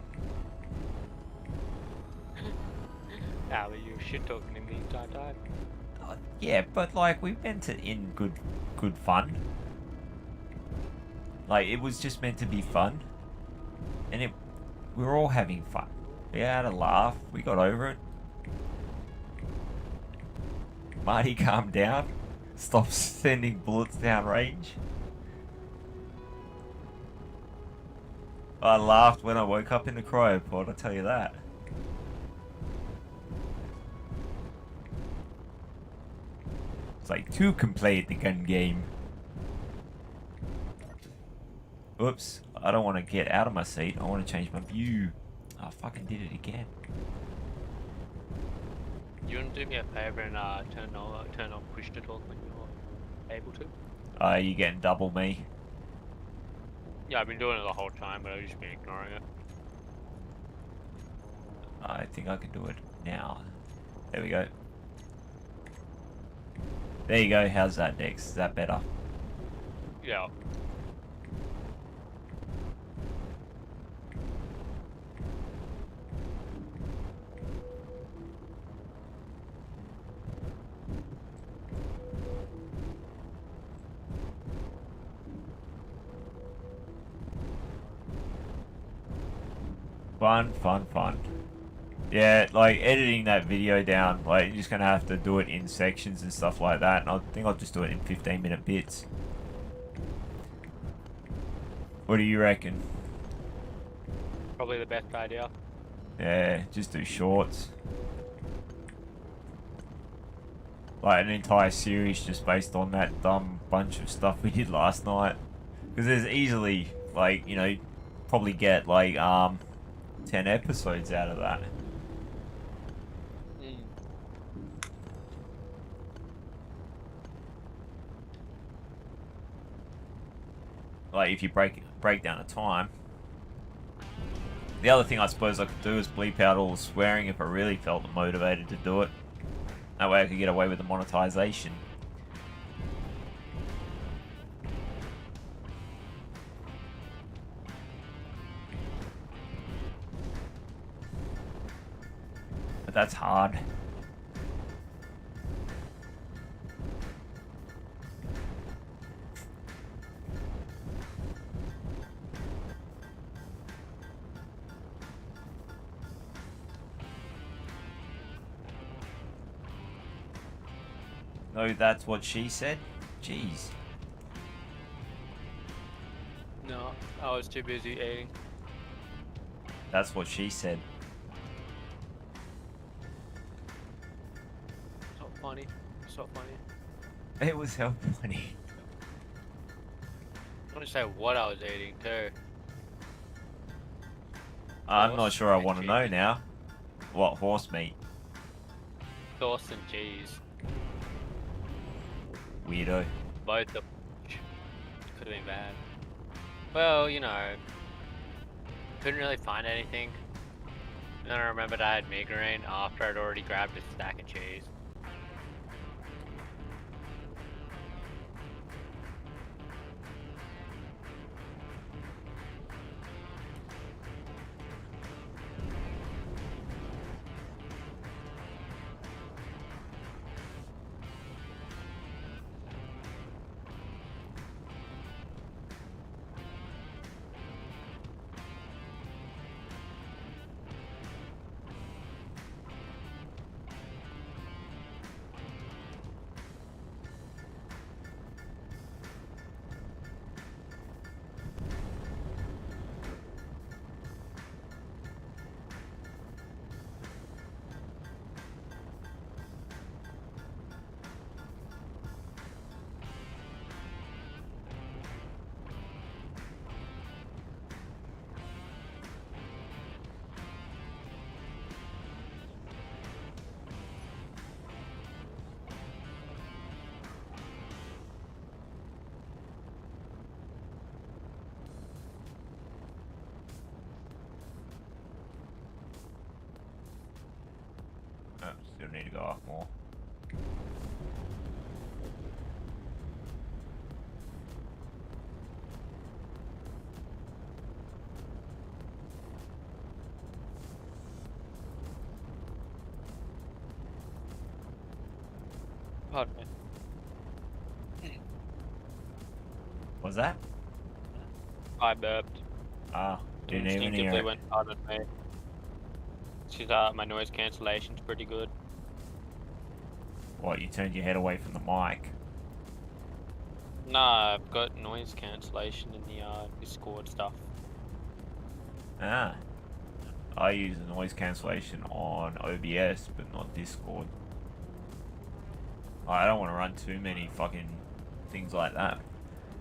How are you shit talking him the entire time? Yeah, but like we meant it in good fun. Like it was just meant to be fun, and we were all having fun. We had a laugh. We got over it. Marty, calm down. Stop sending bullets down range. I laughed when I woke up in the cryopod. I tell you that. It's like two can play the gun game. Oops, I don't want to get out of my seat. I want to change my view. I fucking did it again. You want to do me a favor and turn on push to talk when you're able to? You getting double me? Yeah, I've been doing it the whole time, but I've just been ignoring it. I think I can do it now. There we go. There you go. How's that, Dex? Is that better? Yeah. Fun. Yeah, like editing that video down, like you're just gonna have to do it in sections and stuff like that, and I think I'll just do it in 15-minute bits. What do you reckon? Probably the best idea. Yeah, just do shorts. Like an entire series just based on that dumb bunch of stuff we did last night. Because there's easily, like, you know, probably get like 10 episodes out of that. Like if you break down the time. The other thing I suppose I could do is bleep out all the swearing if I really felt motivated to do it. That way I could get away with the monetization. But that's hard. No, that's what she said? Jeez. No, I was too busy eating. That's what she said. So funny. So funny. It was hell funny. I want to say what I was eating too. I'm not Horse sure I and want to know cheese. now. What, horse meat? Sauce and cheese. Weirdo. Both of which could have been bad. Well, you know, couldn't really find anything. And then I remembered I had migraine after I'd already grabbed a stack of cheese. Oh, still need to go up more. Pardon me. Was that? I burped. Ah, didn't even hear Instinctively it. went pardon me. She's my noise cancellation's pretty good. What, you turned your head away from the mic? Nah, I've got noise cancellation in the Discord stuff. Ah. I use the noise cancellation on OBS, but not Discord. I don't want to run too many fucking things like that.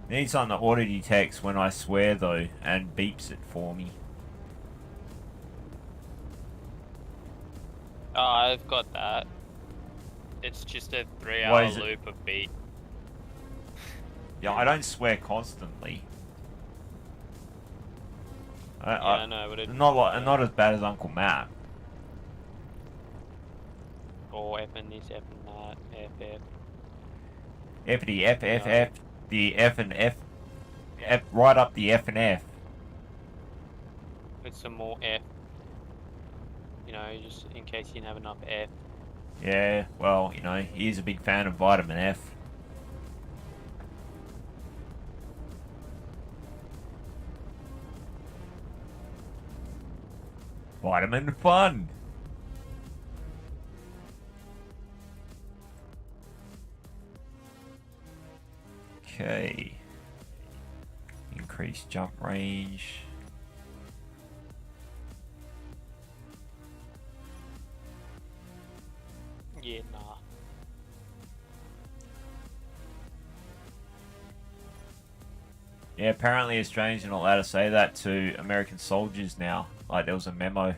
Need something that auto detects when I swear though, and beeps it for me. Oh, I've got that. It's just a What 3-hour is it? loop of beat. Yeah, I don't swear constantly. I know, but it's Not as bad as Uncle Matt. or F and this, F and that, F. F, the F and F, right up the F and F. With some more F. You know, just in case you didn't have enough F. Yeah, well, you know, he's a big fan of vitamin F. Vitamin fun. Okay. Increase jump range. Yeah, nah. Yeah, apparently Australians are not allowed to say that to American soldiers now. Like, there was a memo.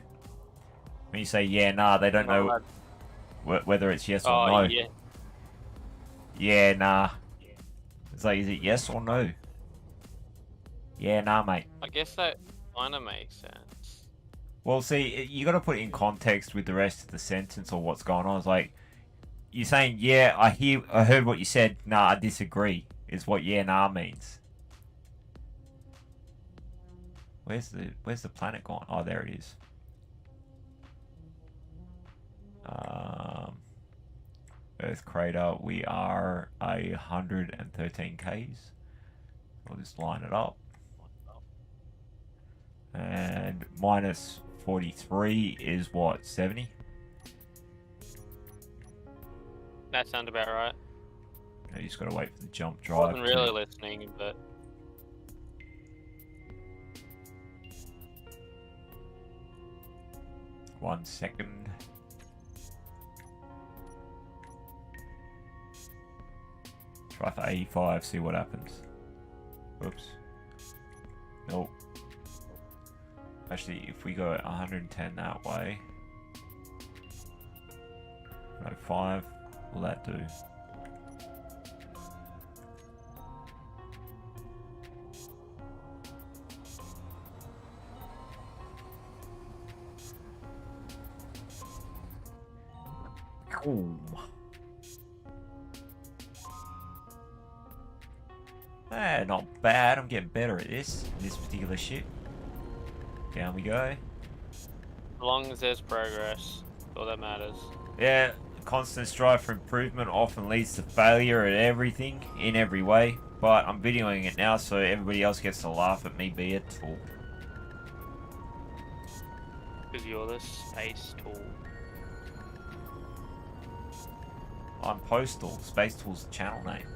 When you say, yeah, nah, they don't know whether it's yes or no. Yeah. Yeah, nah. It's like, is it yes or no? Yeah, nah, mate. I guess that kind of makes sense. Well, see, you got to put it in context with the rest of the sentence or what's going on. It's like, you're saying, yeah, I heard what you said. Nah, I disagree. Is what yeah, nah means. Where's the planet gone? Oh, there it is. Earth crater. We are 113 Ks. We'll just line it up. And minus 43 is what, 70? That sounds about right. You just gotta wait for the jump I drive. wasn't really listening, but 1 second. Try for 85, see what happens. Whoops. Nope. Actually, if we go 110 that way. No, 5. Will that do? Boom. Not bad. I'm getting better at this particular shit. Down we go. as long as there's progress, that's all that matters. Yeah, constant strive for improvement often leads to failure at everything, in every way. But I'm videoing it now so everybody else gets to laugh at me be a tool. Because you're the space tool. I'm Postal. Space Tool's the channel name.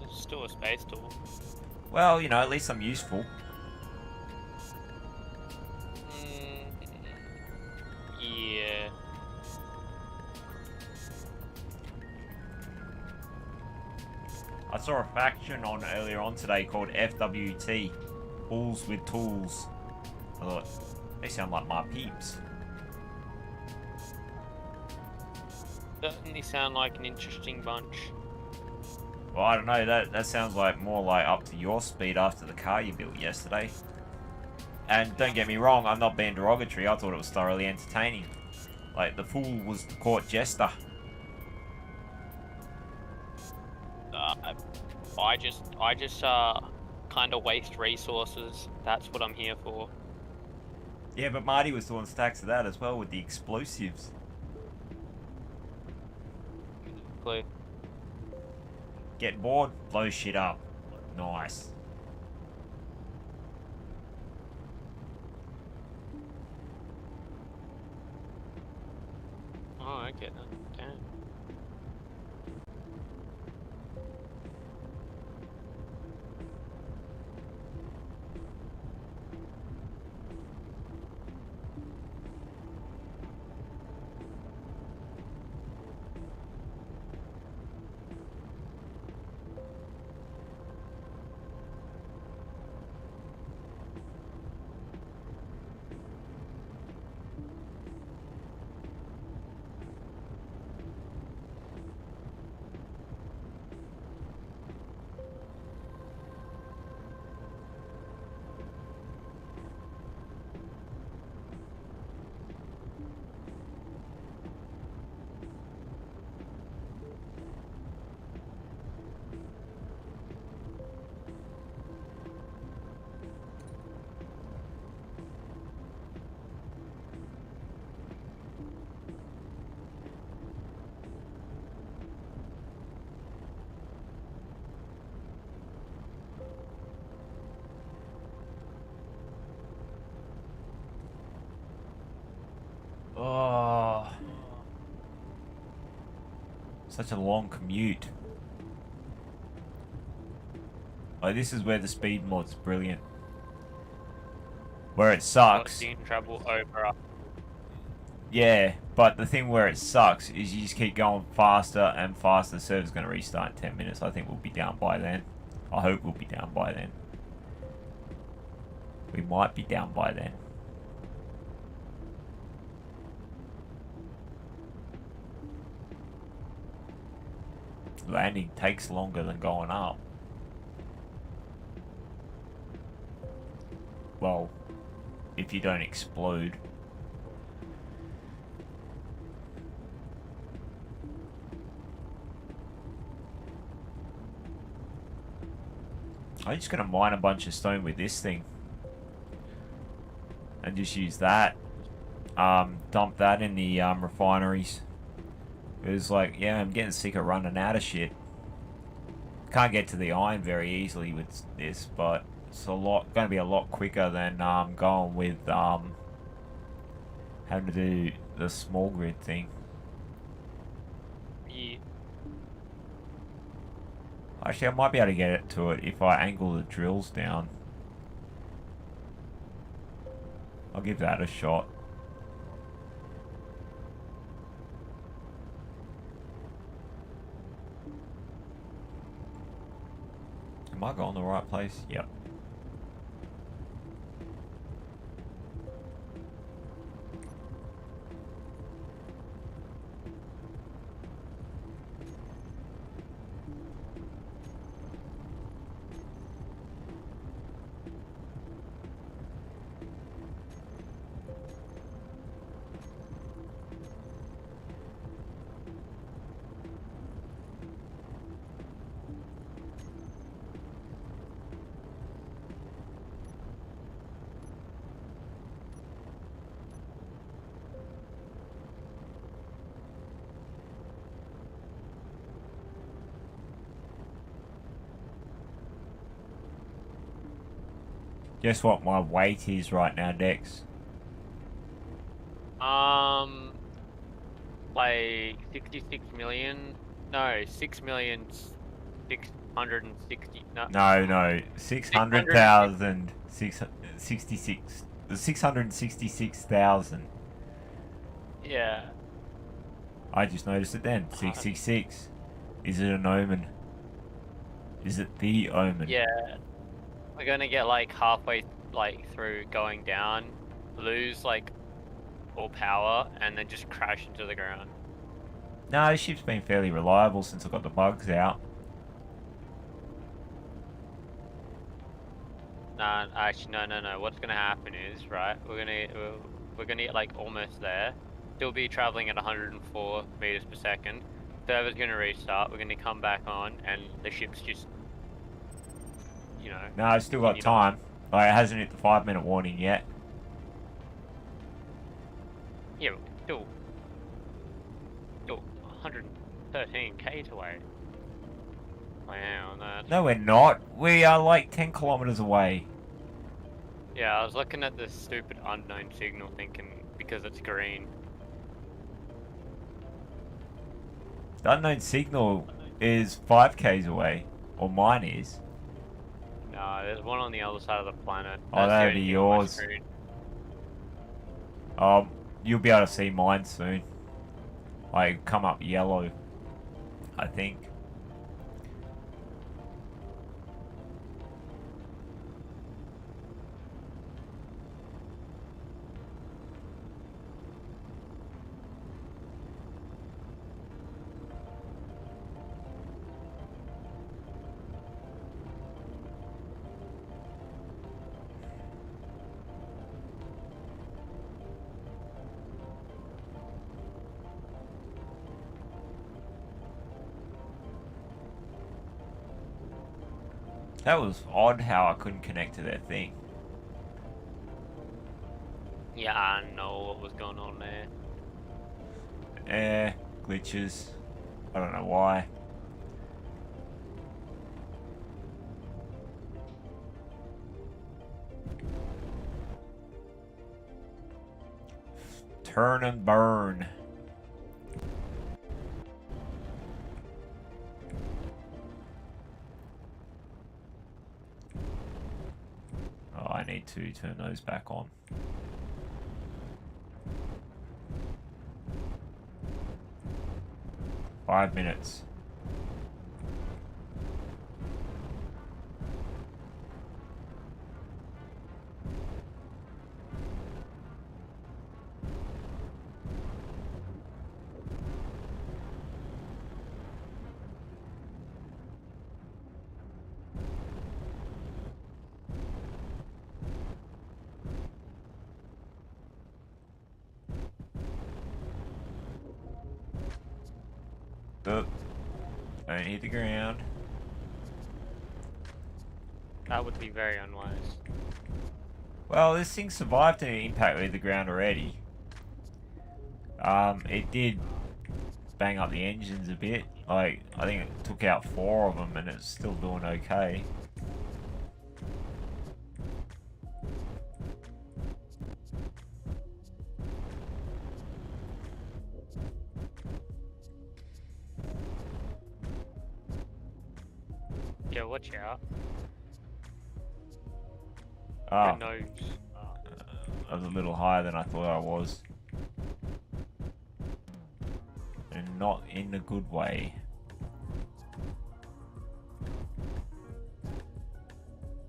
It's still a space tool. Well, you know, at least I'm useful. Yeah. I saw a faction on earlier on today called FWT. Fools with Tools. I thought, they sound like my peeps. Certainly sound like an interesting bunch. Well, I don't know, that sounds like more like up to your speed after the car you built yesterday. And don't get me wrong, I'm not being derogatory, I thought it was thoroughly entertaining. Like, the fool was the court jester. I just kind of waste resources. That's what I'm here for. Yeah, but Marty was doing stacks of that as well with the explosives. Clue. Get bored, blow shit up. Nice. Oh, okay then. Damn. Oh. Such a long commute. Oh, this is where the speed mod's brilliant. Where it sucks. You can travel over. Yeah, but the thing where it sucks is you just keep going faster and faster. The server's going to restart in 10 minutes. I think we'll be down by then. I hope we'll be down by then. We might be down by then. Landing takes longer than going up. Well, if you don't explode. I'm just going to mine a bunch of stone with this thing. And just use that. Dump that in the refineries. It was like, yeah, I'm getting sick of running out of shit. Can't get to the iron very easily with this, but it's going to be a lot quicker than going with having to do the small grid thing. Yeah. Actually, I might be able to get it to it if I angle the drills down. I'll give that a shot. Am I going the right place? Yep. Guess what my weight is right now, Dex? Like 66 million. No, 6,660,000. No, 600,000. 666,000. Yeah. I just noticed it then. 666. Is it an omen? Is it the omen? Yeah. We're gonna get like halfway like through going down, lose like all power, and then just crash into the ground. No, the ship's been fairly reliable since I got the bugs out. Nah, actually, no. What's gonna happen is, right, we're gonna get like almost there. Still be traveling at 104 meters per second. Server's gonna restart. We're gonna come back on, and the ship's just, you know. No, I still got time. Like, it hasn't hit the 5-minute warning yet. Yeah, but still 113 k's away. Wow, that. No, we're not. We are like 10 kilometers away. Yeah, I was looking at this stupid unknown signal, thinking because it's green. The unknown signal is 5k's away. Or mine is. No, there's one on the other side of the planet. Oh, That's the that'd only be thing on my yours. screen. You'll be able to see mine soon. Like, come up yellow, I think. That was odd how I couldn't connect to their thing. Yeah, I know what was going on there. Glitches. I don't know why. Turn and burn. Oh, I need to turn those back on. Five minutes. Oh, don't hit the ground. That would be very unwise. Well, this thing survived an impact with the ground already. It did bang up the engines a bit. Like, I think it took out 4 of them and it's still doing okay. Yeah, watch out. Ah, Your nose. I was a little higher than I thought I was. And not in a good way.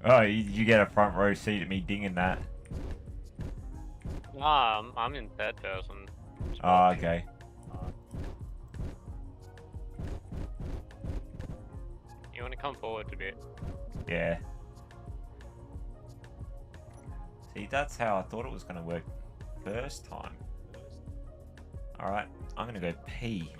Oh, you get a front row seat at me dinging that. Nah, I'm in third person. Oh, okay. You want to come forward a bit? Yeah. See, that's how I thought it was going to work first time. Alright, I'm going to go pee.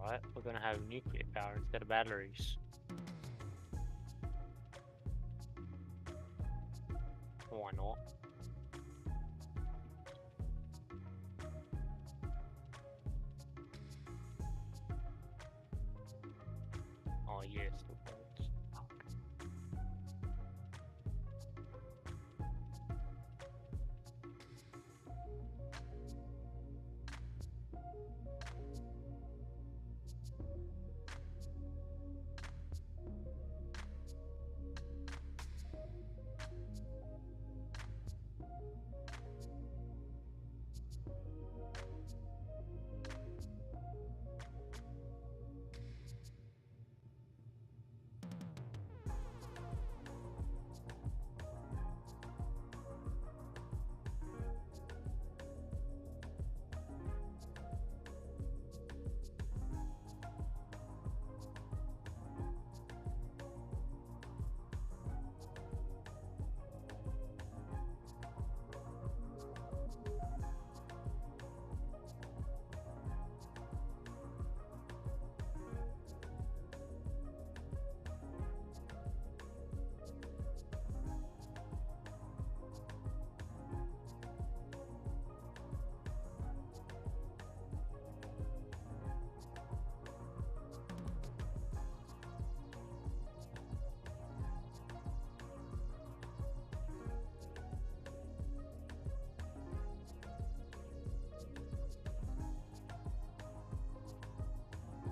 Right, we're gonna have nuclear power instead of batteries. Why not? Oh yes, the birds.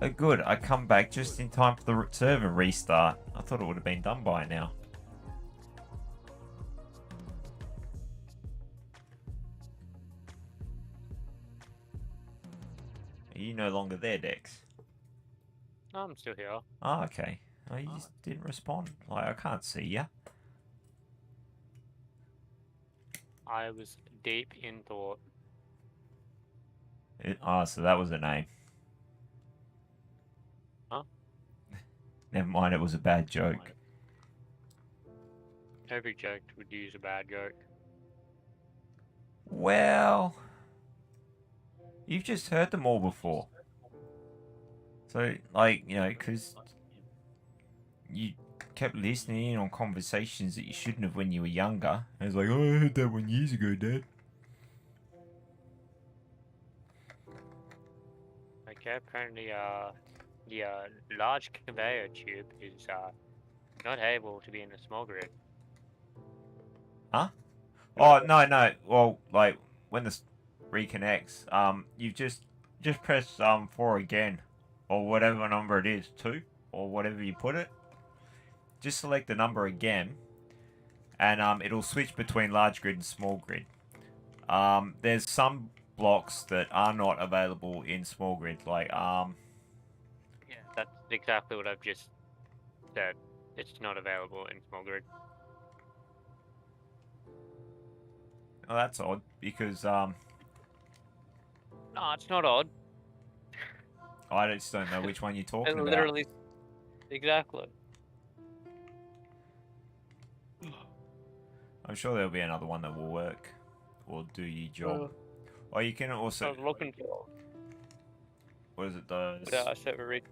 Oh, good. I come back just in time for the server restart. I thought it would have been done by now. Are you no longer there, Dex? No, I'm still here. Oh, okay. Oh, you just didn't respond. Like, I can't see ya. I was deep in thought. Oh, so that was a name. Huh? Never mind, it was a bad joke. Every joke would use a bad joke. Well, you've just heard them all before. So, like, you know, because you kept listening in on conversations that you shouldn't have when you were younger. And it's like, oh, I heard that 1 years ago, Dad. Okay, apparently, the large conveyor tube is not able to be in a small grid. Huh? Oh, no. Well, like, when this reconnects, you've just press 4 again. Or whatever number it is, 2. Or whatever you put it. Just select the number again. And it'll switch between large grid and small grid. There's some blocks that are not available in small grid. Like, Yeah, that's exactly what I've just said. It's not available in small grid. oh, that's odd. Because, No, it's not odd. I just don't know which one you're talking about. Literally, exactly. I'm sure there'll be another one that will work or do your job. Or you can I also, was looking for. What is it? The Would our server read?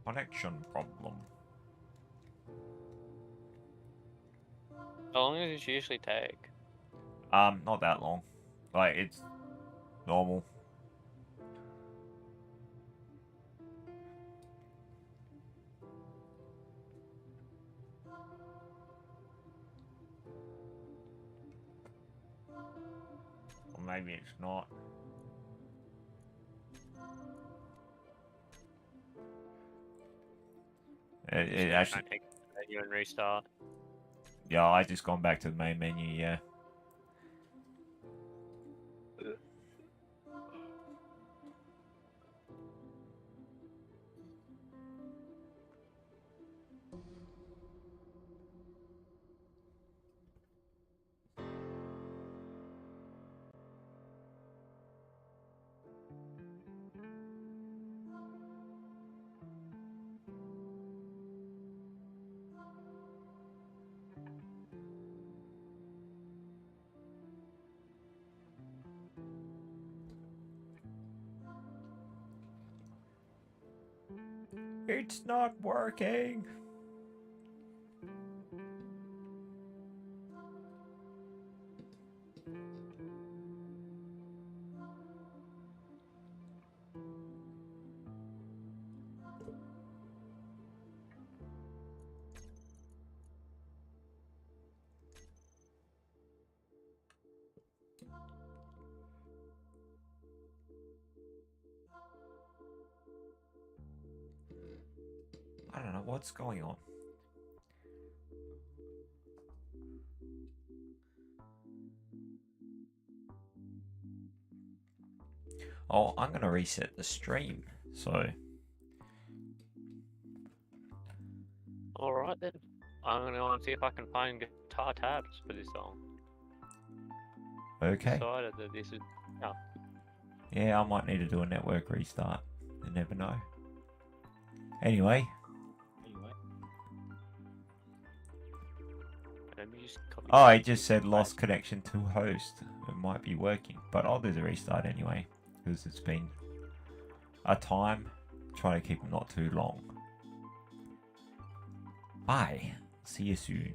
connection problem. How long does it usually take? Not that long. Like, it's normal. Or maybe it's not. It actually... Take you and restart. Yeah, I just gone back to the main menu, yeah. It's not working. I don't know what's going on. Oh, I'm gonna reset the stream. So Alright then. I'm gonna go and see if I can find guitar tabs for this song. okay. Decided that this is. Oh, Yeah, I might need to do a network restart. You never know. Anyway, let me just copy. oh, it just said lost connection to host. It might be working, but I'll do the restart anyway because it's been a time. Trying to keep them not too long. Bye. See you soon.